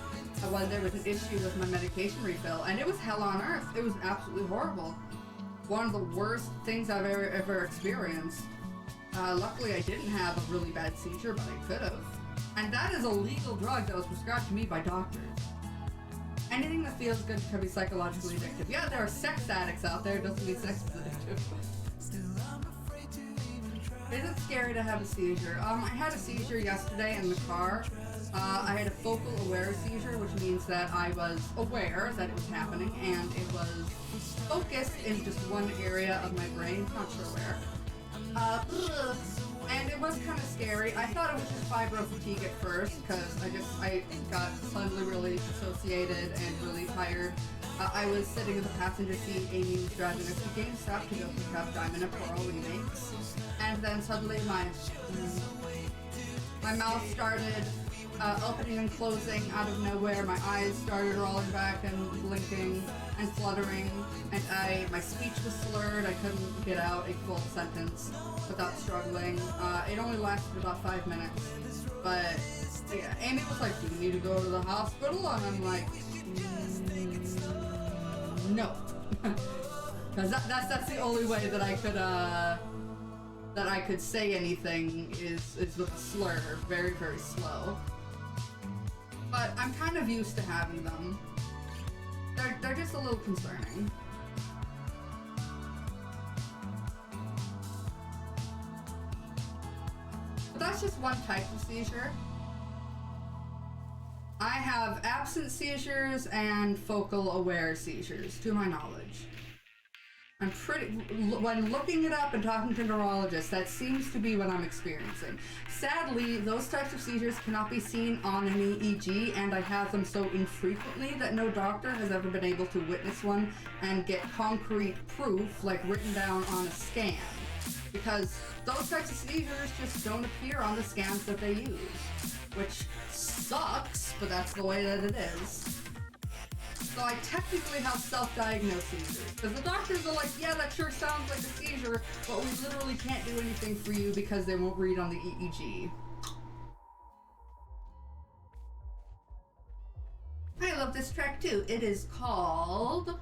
[SPEAKER 1] when there was an issue with my medication refill, and it was hell on earth. It was absolutely horrible. One of the worst things I've ever experienced. Luckily, I didn't have a really bad seizure, but I could have. And that is a legal drug that was prescribed to me by doctors. Anything that feels good can be psychologically addictive. Yeah, there are sex addicts out there. It doesn't mean sex is addictive. Is it scary to have a seizure? I had a seizure yesterday in the car. I had a focal aware seizure, which means that I was aware that it was happening, and it was focused in just one area of my brain, not sure where. And it was kind of scary. I thought it was just fibro fatigue at first, because I got suddenly really dissociated and really tired. I was sitting in the passenger seat, Amy was driving us to GameStop to go pick up Diamond and Pearl remakes, and then suddenly my mouth started opening and closing out of nowhere. My eyes started rolling back and blinking and fluttering, and my speech was slurred. I couldn't get out a full sentence without struggling. It only lasted about 5 minutes, but yeah, Amy was like, "Do you need to go to the hospital?" And I'm like, no, because that's the only way that I could say anything is with a slur, very, very slow. But I'm kind of used to having them. They're just a little concerning. But that's just one type of seizure. I have absent seizures and focal aware seizures, to my knowledge. When looking it up and talking to neurologists, that seems to be what I'm experiencing. Sadly, those types of seizures cannot be seen on an EEG, and I have them so infrequently that no doctor has ever been able to witness one and get concrete proof, like written down on a scan. Because those types of seizures just don't appear on the scans that they use. Which sucks, but that's the way that it is. So I technically have self-diagnosed seizures, because the doctors are like, yeah, that sure sounds like a seizure, but we literally can't do anything for you because they won't read on the EEG. I love this track too. It is called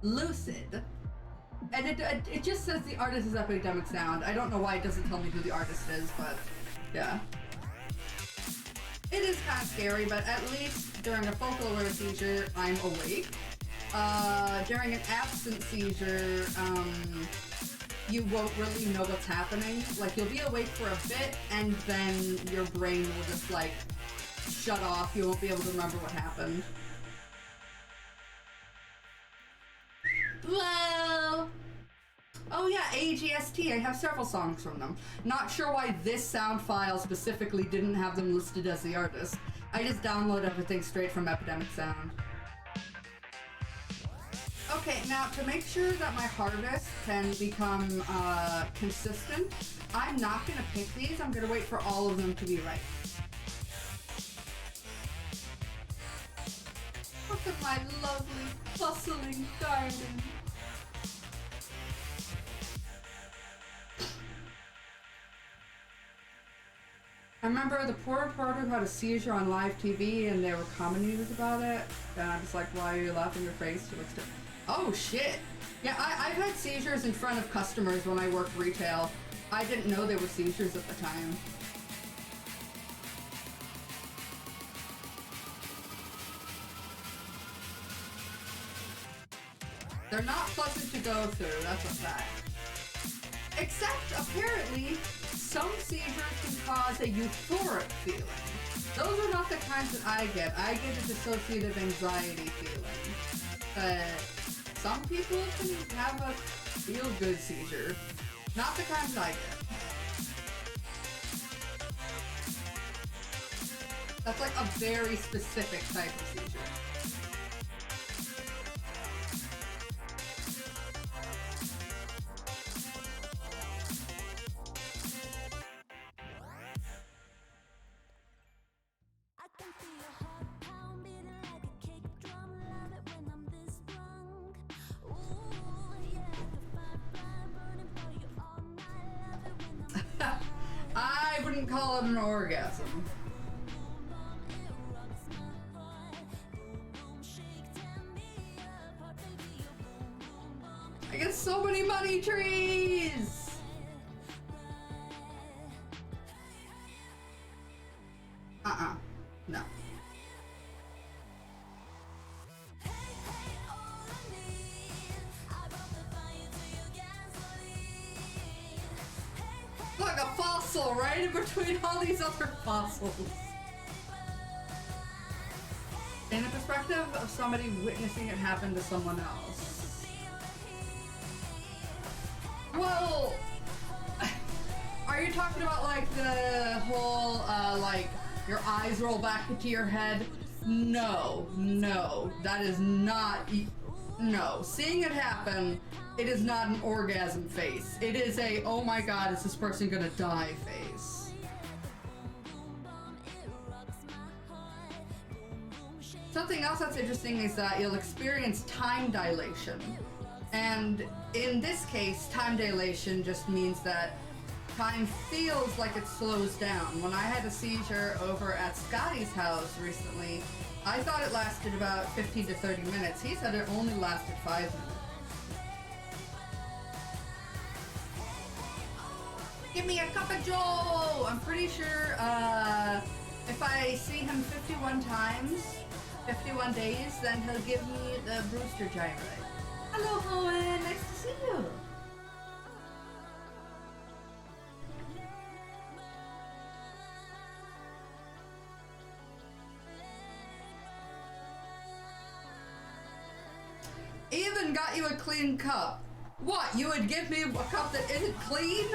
[SPEAKER 1] Lucid. And it just says the artist is Epidemic Sound. I don't know why it doesn't tell me who the artist is, but yeah. It is kind of scary, but at least during a focal aware seizure, I'm awake. During an absent seizure, you won't really know what's happening. Like, you'll be awake for a bit, and then your brain will just, like, shut off. You won't be able to remember what happened. Whoa! Oh yeah, AGST. I have several songs from them. Not sure why this sound file specifically didn't have them listed as the artist. I just download everything straight from Epidemic Sound. Okay, now to make sure that my harvest can become consistent, I'm not gonna pick these. I'm gonna wait for all of them to be right. Look at my lovely, bustling garden. I remember the poor reporter who had a seizure on live TV and they were commenting about it. And I'm just like, why are you laughing your face? She looks oh shit. Yeah, I've had seizures in front of customers when I worked retail. I didn't know they were seizures at the time. They're not pleasant to go through, that's a fact. Except, apparently, some seizures can cause a euphoric feeling. Those are not the kinds that I get. I get a dissociative anxiety feeling. But some people can have a feel-good seizure. Not the kinds I get. That's like a very specific type of seizure. I wouldn't call it an orgasm. I get so many money trees! No. Look, a fossil right in between all these other fossils. In the perspective of somebody witnessing it happen to someone else. Well, are you talking about like the whole, like, your eyes roll back into your head? No, that is not, no. Seeing it happen, it is not an orgasm face. It is a, oh my god, is this person gonna die face. Something else that's interesting is that you'll experience time dilation. And in this case, time dilation just means that time feels like it slows down. When I had a seizure over at Scotty's house recently, I thought it lasted about 15 to 30 minutes. He said it only lasted 5 minutes. Give me a cup of joe! I'm pretty sure if I see him 51 times, 51 days, then he'll give me the Brewster Gyrate. Hello, Owen! Nice to see you! Even got you a clean cup. What, you would give me a cup that isn't clean?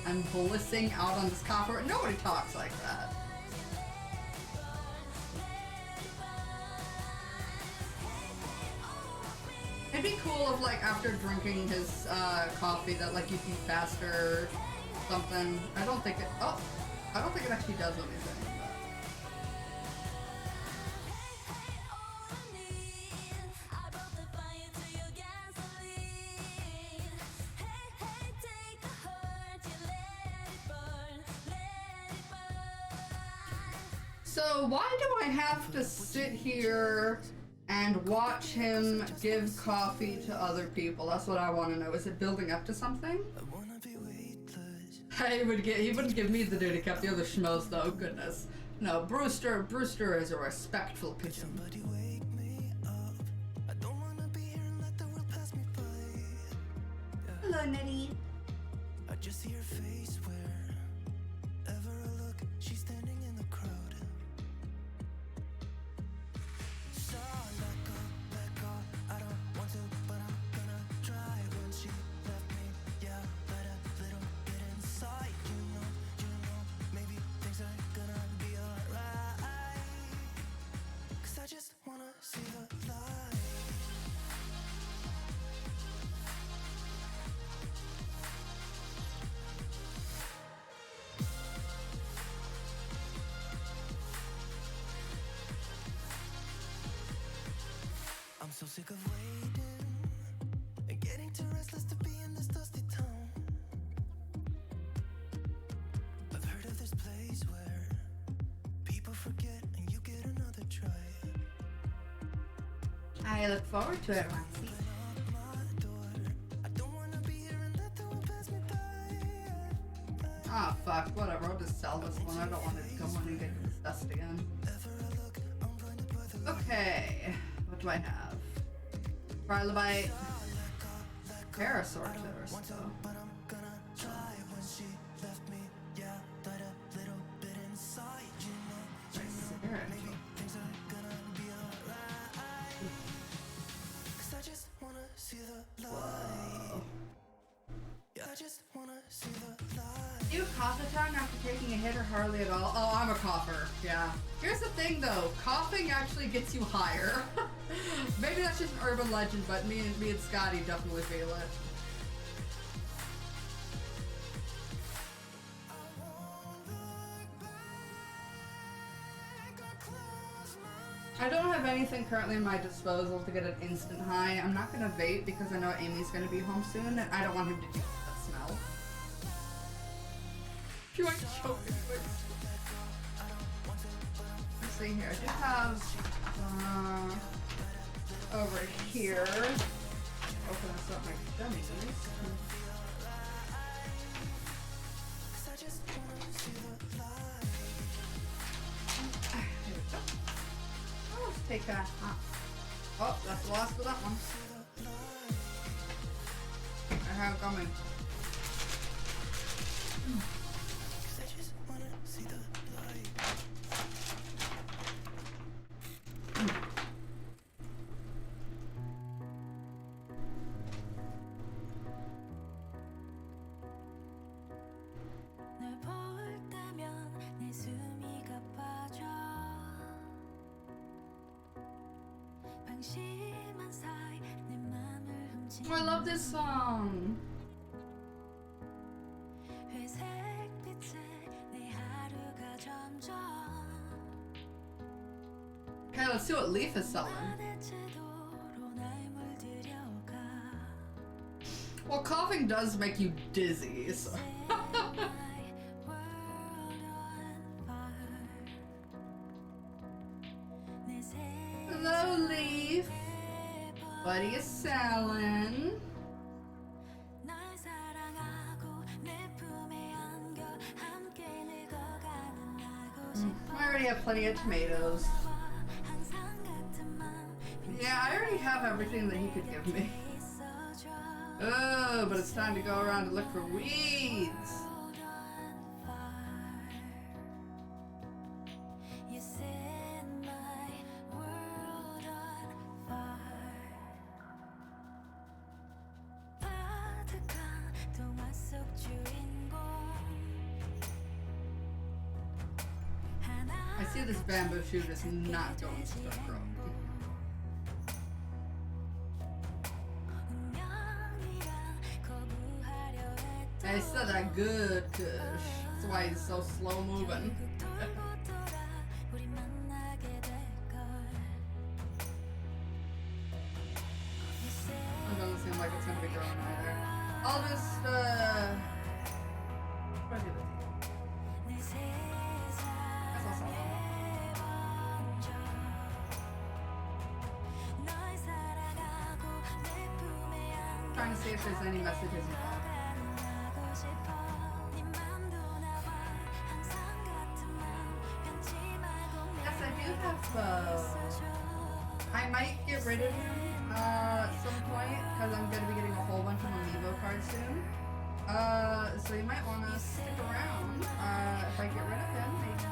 [SPEAKER 1] I'm blissing out on this copper. Nobody talks like that. It'd be cool if, like, after drinking his coffee that, like, you'd be faster or something. I don't think it actually does anything. So why do I have to sit here and watch him give coffee to other people? That's what I want to know. Is it building up to something? He wouldn't give me the duty cup, the other schmoes though, goodness. No, Brewster is a respectful pigeon. Hello, Nettie.
[SPEAKER 3] I just see her face wherever I look. She's standing in the crowd. I don't want to sick of waiting and getting too restless to be in this dusty town. I've heard of this place where people forget and you get another try.
[SPEAKER 1] I look forward to it, Roxy. Ah, fuck, whatever, I'll just sell this one. I don't want to go in and get this dust again. Okay, what do I have? Trilobite, Parasaur still. Do you cough a ton after taking a hit or hardly at all? Oh, I'm a cougher, yeah. Here's the thing though, coughing actually gets you higher. Maybe that's just an urban legend, but me and Scotty definitely feel it. I don't have anything currently in my disposal to get an instant high. I'm not gonna vape because I know Amy's gonna be home soon and I don't want him to do that smell. You might choke it quick. Let's see here. I do have over here. Open this up my dummies. Let's take that. Oh, that's the last of that one. I have gummy. Oh, I love this song. Okay, let's see what Leaf is selling. Well, coughing does make you dizzy, so. Hello, Leaf. What are you selling? I already have plenty of tomatoes. Yeah, I already have everything that he could give me. Oh, but it's time to go around and look for weeds. I see this bamboo shoot is not going to start growing. I said that good kush. That's why he's so slow moving. It doesn't seem like it's gonna be growing either. I'll just what do I do with you? That's also trying to see if there's any messages involved. Yes, I do have I might get rid of him at some point because I'm going to be getting a whole bunch of Amiibo cards soon. So you might want to stick around. If I get rid of him, maybe.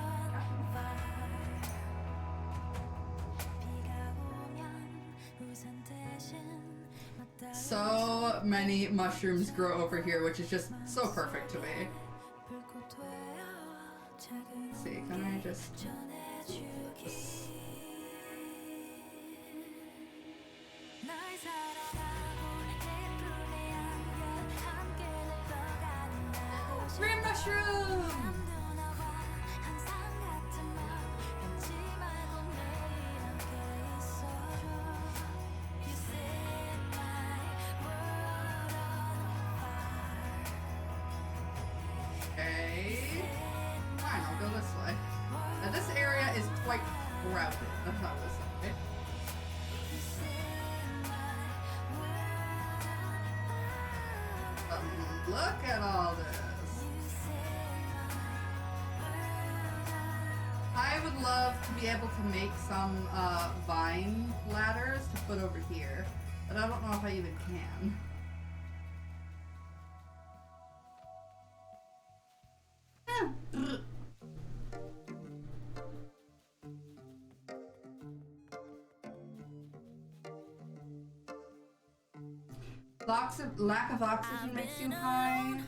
[SPEAKER 1] So many mushrooms grow over here, which is just so perfect to me. Let's see, can I just... Green mushroom! quite crowded. That's how I was saying. Look at all this. I would love to be able to make some vine ladders to put over here, but I don't know if I even can. Lack of oxygen makes you high.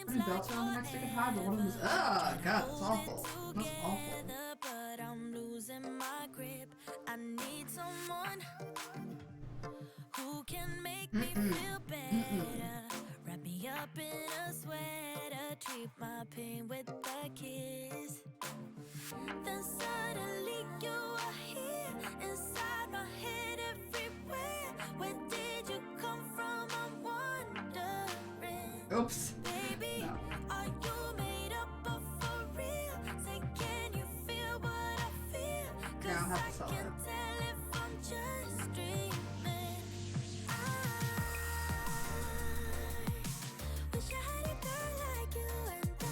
[SPEAKER 1] And belts around the next to get high, but one of them is God, that's awful. That's awful.
[SPEAKER 3] But I'm losing my grip. I need someone who can make me feel better. Wrap me up in a sweater, treat my pain with a kiss. Then suddenly you are here, inside my head, everywhere. Where did you come from? I'm wondering.
[SPEAKER 1] Oops.
[SPEAKER 3] Baby,
[SPEAKER 1] No.
[SPEAKER 3] are you made up of for real? Say, can you feel what I feel?
[SPEAKER 1] Yeah, I'll have to
[SPEAKER 3] I
[SPEAKER 1] sell
[SPEAKER 3] can
[SPEAKER 1] it.
[SPEAKER 3] tell if I'm just dreaming. I wish I had a girl like you, and I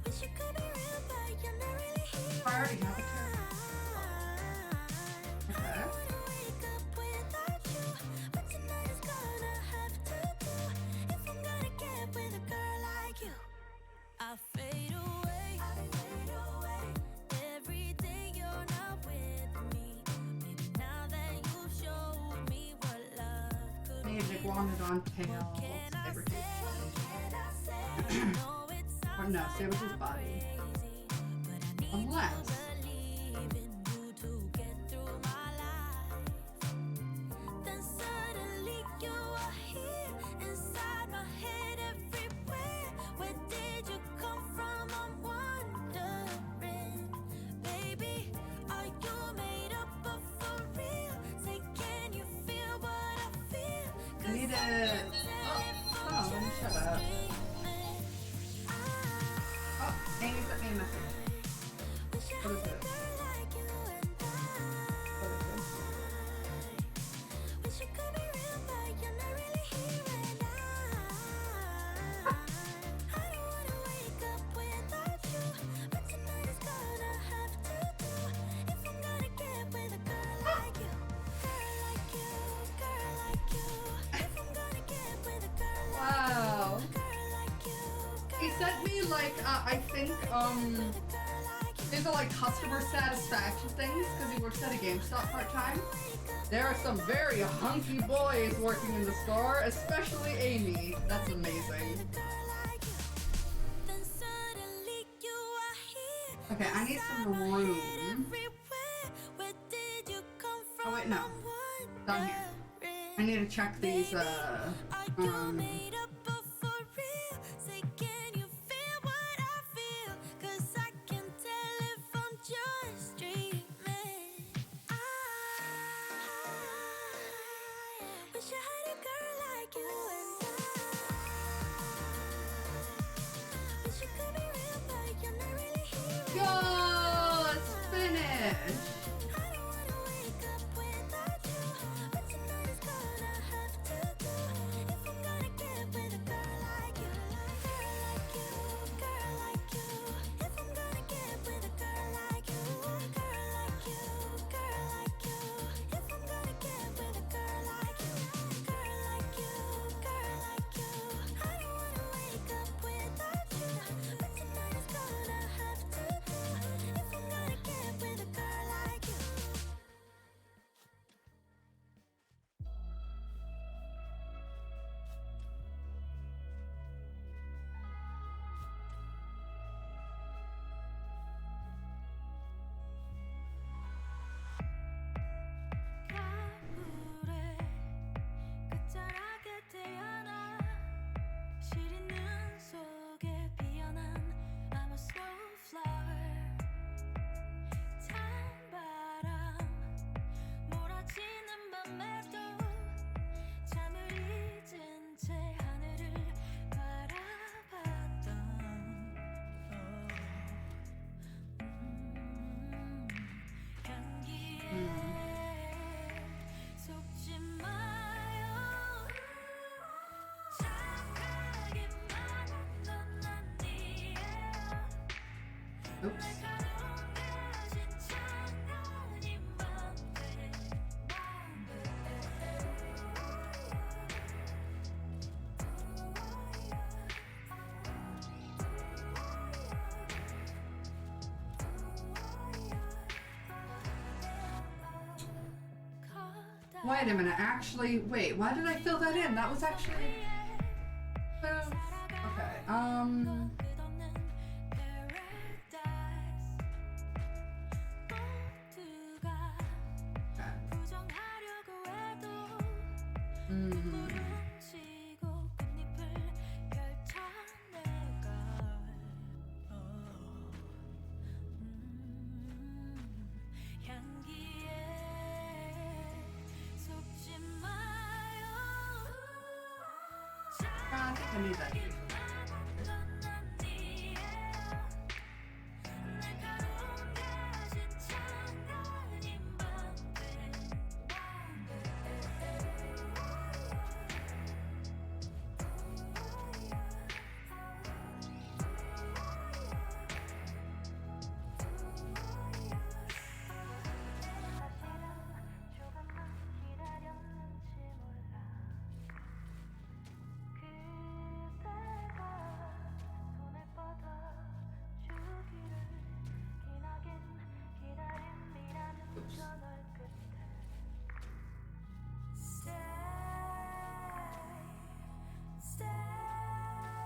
[SPEAKER 3] wish you could be real, but you're not really here.
[SPEAKER 1] I already have a Terracotta.
[SPEAKER 3] I don't wanna wake up without you, but tonight is gonna have to do. If I'm gonna get with a girl like you, I fade away. Every day you're not with me. Maybe now that you've showed me what love could be.
[SPEAKER 1] Magic wanted on tail.
[SPEAKER 3] Can I
[SPEAKER 1] Saber
[SPEAKER 3] say? I know it
[SPEAKER 1] Or
[SPEAKER 3] sounds
[SPEAKER 1] no,
[SPEAKER 3] like
[SPEAKER 1] Saber's
[SPEAKER 3] I'm
[SPEAKER 1] body.
[SPEAKER 3] crazy, but I need
[SPEAKER 1] Unless.
[SPEAKER 3] to believe in you to get through my life. Then suddenly you are here, inside my head, everywhere. Where did you come from? I'm wondering. Baby, are you made up of for real? Say, can you feel what I feel?
[SPEAKER 1] I need it. Oh, let me shut up. Oh, Amy sent me a message. What is it? What is it?
[SPEAKER 3] Wish you could be real, but you're not really here, and I don't wanna wake up without you, but tonight is gonna have to do. If I'm gonna get with a girl like you, girl like you, if I'm gonna get with a girl like
[SPEAKER 1] Wow.
[SPEAKER 3] you, girl like you,
[SPEAKER 1] He sent me like I think these are like customer satisfaction things because he works at a GameStop part-time. There are some very hunky boys working in the store, especially Amy. That's amazing.
[SPEAKER 3] Then suddenly you are here.
[SPEAKER 1] Okay, I need some room.
[SPEAKER 3] Where did you come from?
[SPEAKER 1] Oh wait, no. Down here. I need to check these
[SPEAKER 3] Are you made up of for real? Say, can you feel what I feel? 'Cause I can tell if I'm just dreaming. I wish I had a girl like you, and I wish you could be real, but you're not really here.
[SPEAKER 1] Yo, let's finish.
[SPEAKER 3] I don't wanna wake up without you, but tonight is gonna have to do. If I'm gonna get with a girl like you, girl like you, if I'm gonna get with a girl like you, girl like you, girl like you, if I'm gonna get with a girl like you, girl like you, girl like you. I don't wanna wake up without you, but tonight is gonna have to do. If
[SPEAKER 1] Oops. Wait a minute, actually, wait, why did I fill that in? That was actually... Okay, I need that.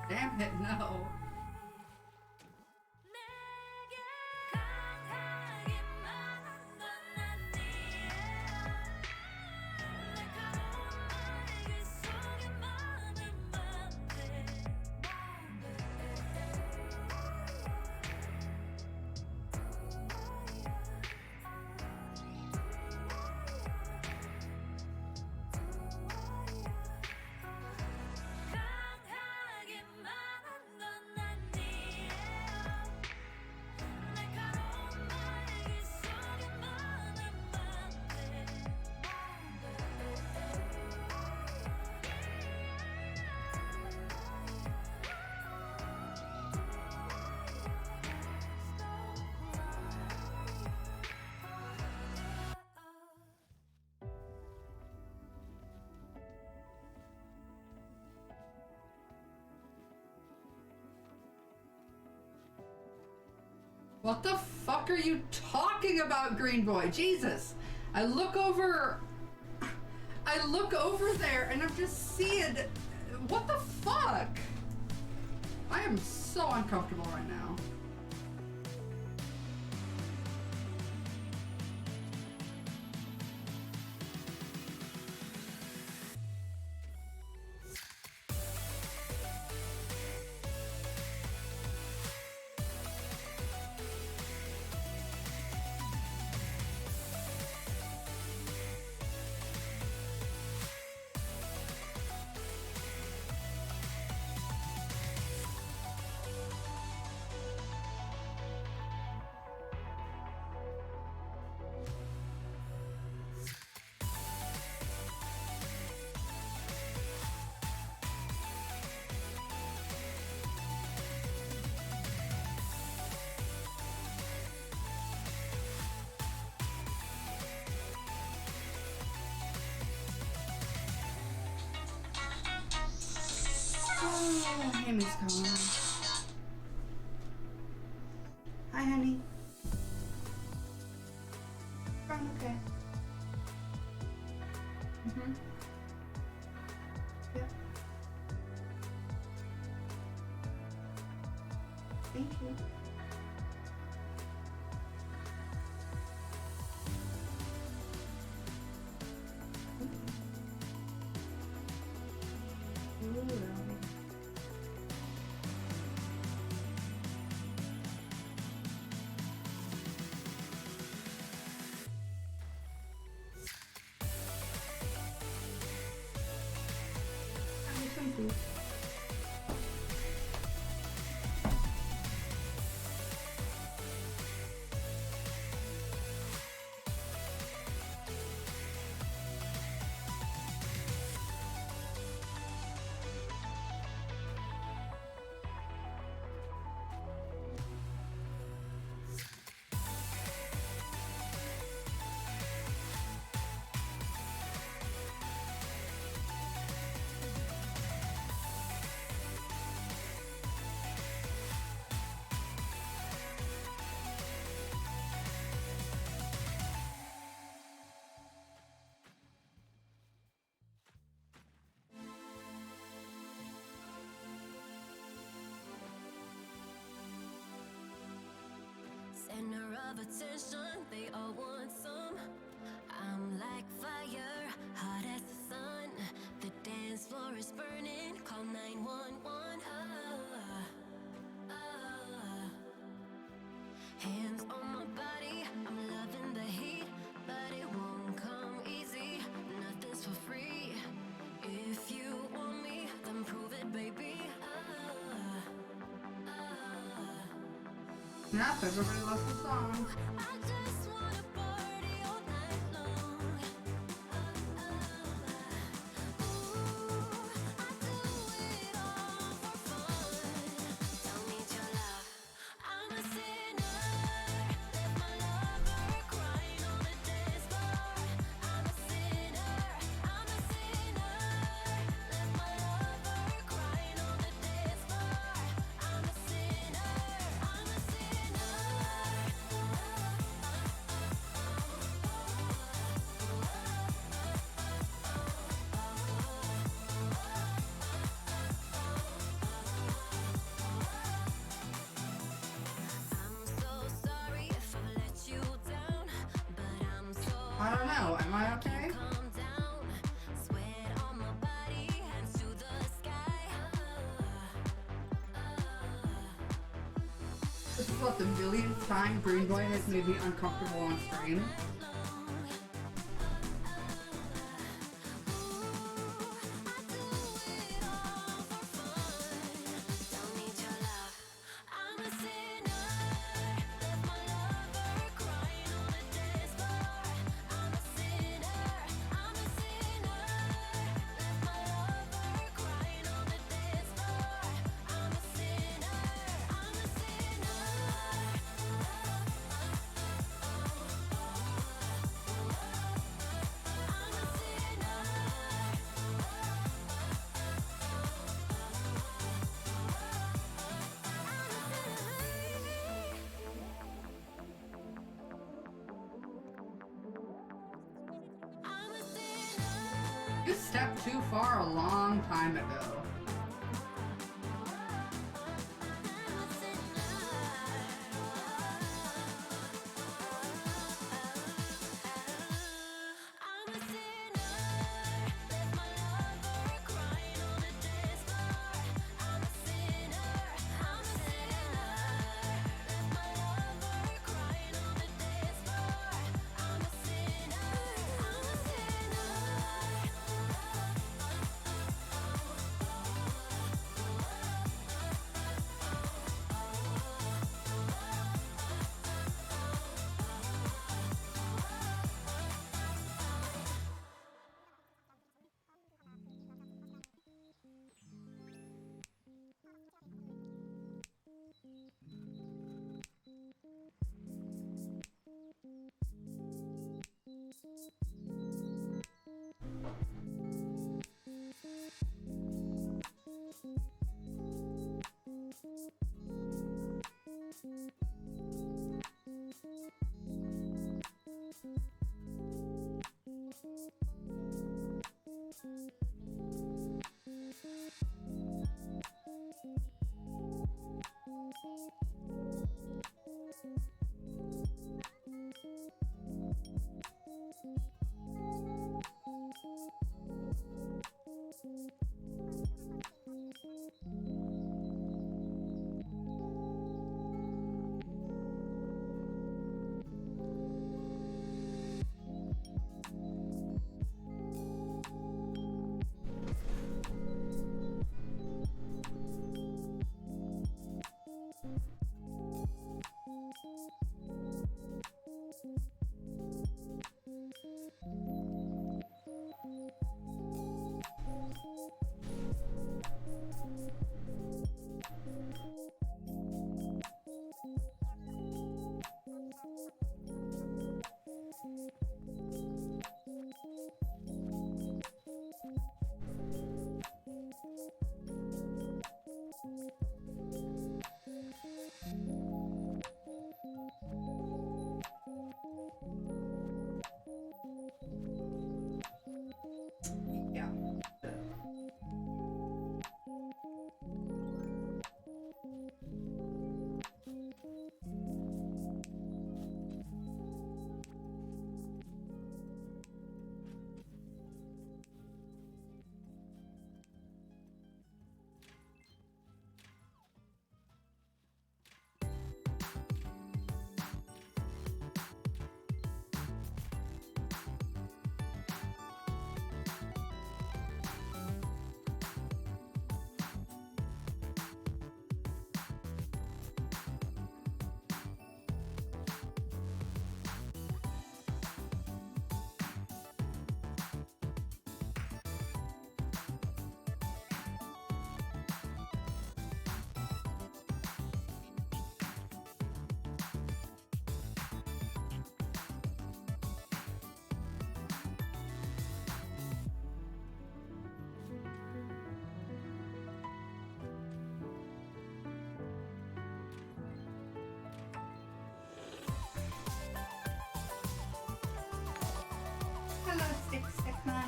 [SPEAKER 1] Damn it, no. What the fuck are you talking about, Green Boy? Jesus. I look over there and I'm just seeing, what the fuck? I am so uncomfortable right now. Oh, Amy's calling. Hi, honey. I'm okay. Yep. Thank you.
[SPEAKER 2] center of attention, they all want some. I'm like fire, hot as the sun. The dance floor is burning, call 911. Hands on my body, I'm loving the heat, but it won't come easy. Nothing's for free. If you want me, then prove it, baby.
[SPEAKER 1] Yep, everybody loves the song.
[SPEAKER 2] I just wanna party all night long. Ooh, I do it all for fun. Don't need your love. I'm a sinner. Left my lover crying on the dance floor. I'm a sinner. I'm a sinner. Left my lover crying on the dance floor. I'm a sinner. I'm a sinner. I'm so sorry if I've let you down, but I'm so
[SPEAKER 1] I don't know. Am I okay?
[SPEAKER 2] calm down. Sweat on my body, hands to the sky.
[SPEAKER 1] This is what the millionth time Green Boy has made me uncomfortable on stream.
[SPEAKER 2] Don't need your love. I'm a sinner. Left my lover crying on the dance floor. I'm a sinner. I'm a sinner. Left my lover crying on the dance floor. I'm a sinner. I'm a sinner. I'm a sinner.
[SPEAKER 1] You stepped too far a long time ago.
[SPEAKER 2] I'm a sinner. Left my lover crying on the dance floor. I'm a sinner. I'm a sinner. Left my lover crying on the dance floor. I'm a sinner. I'm a sinner.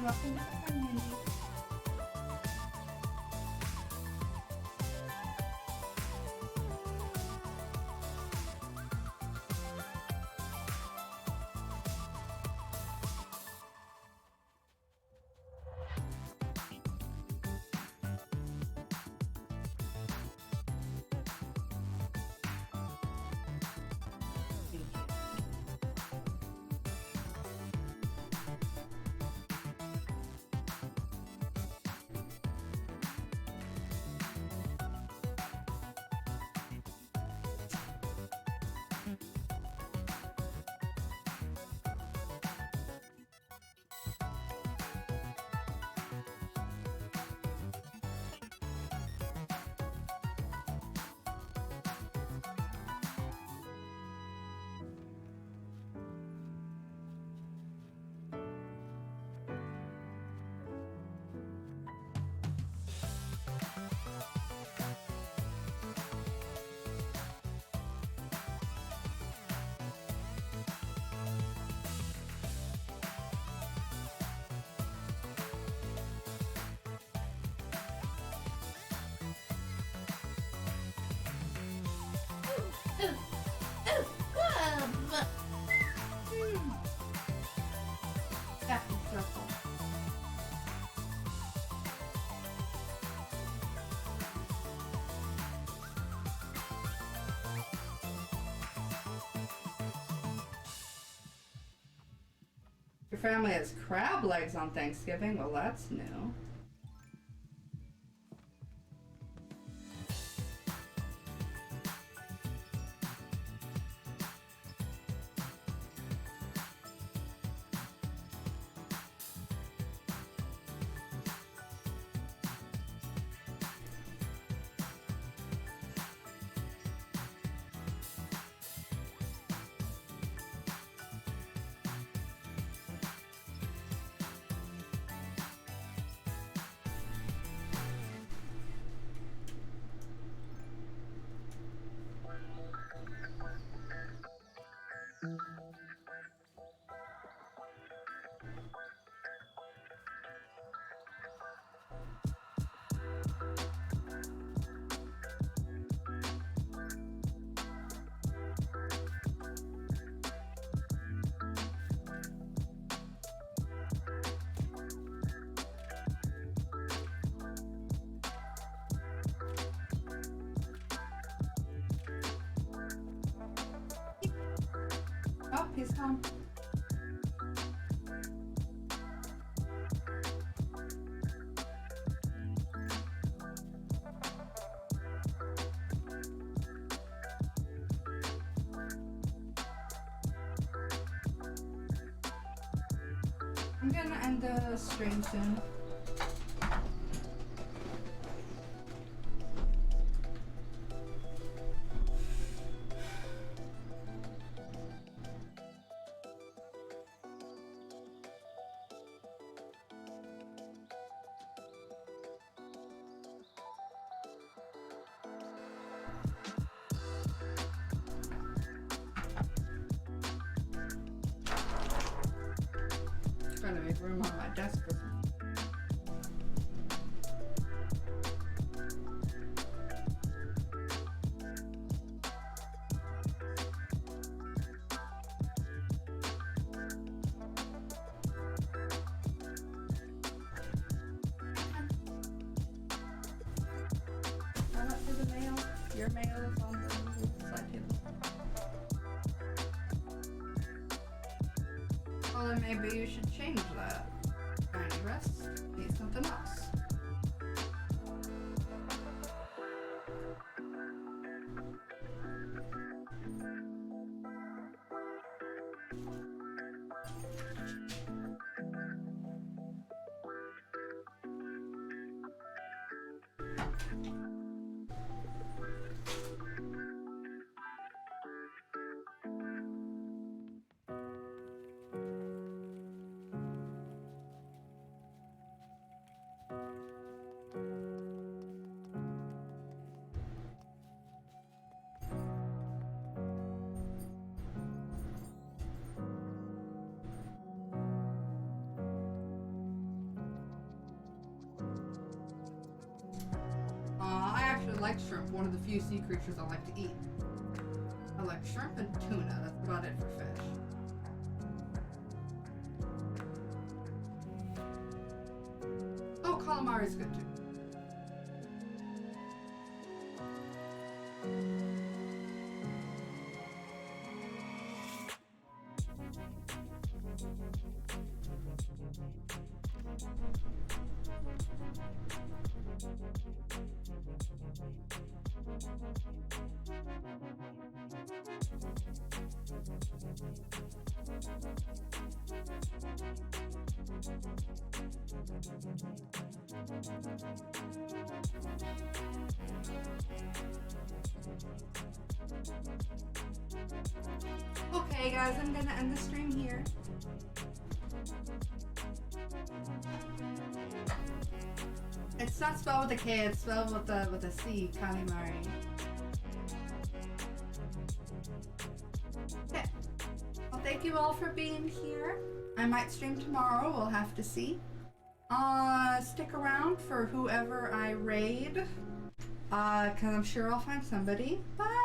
[SPEAKER 1] Welcome back, Mandy. Your family has crab legs on Thanksgiving? Well, that's new. Oh, he's gone. I'm gonna end the stream soon. Trying to make room on my desk for I went for the mail. Your mail is on the side table. Well, then maybe you should change that. Tiny rest needs something else. actually like shrimp. One of the few sea creatures I like to eat. I like shrimp and tuna. That's about it for fish. Oh, calamari is good too. Okay, guys, I'm gonna end the stream here. It's not spelled with a K, it's spelled with a C, calamari. Okay. Well, thank you all for being here. I might stream tomorrow, we'll have to see. Stick around for whoever I raid. Cause I'm sure I'll find somebody. Bye!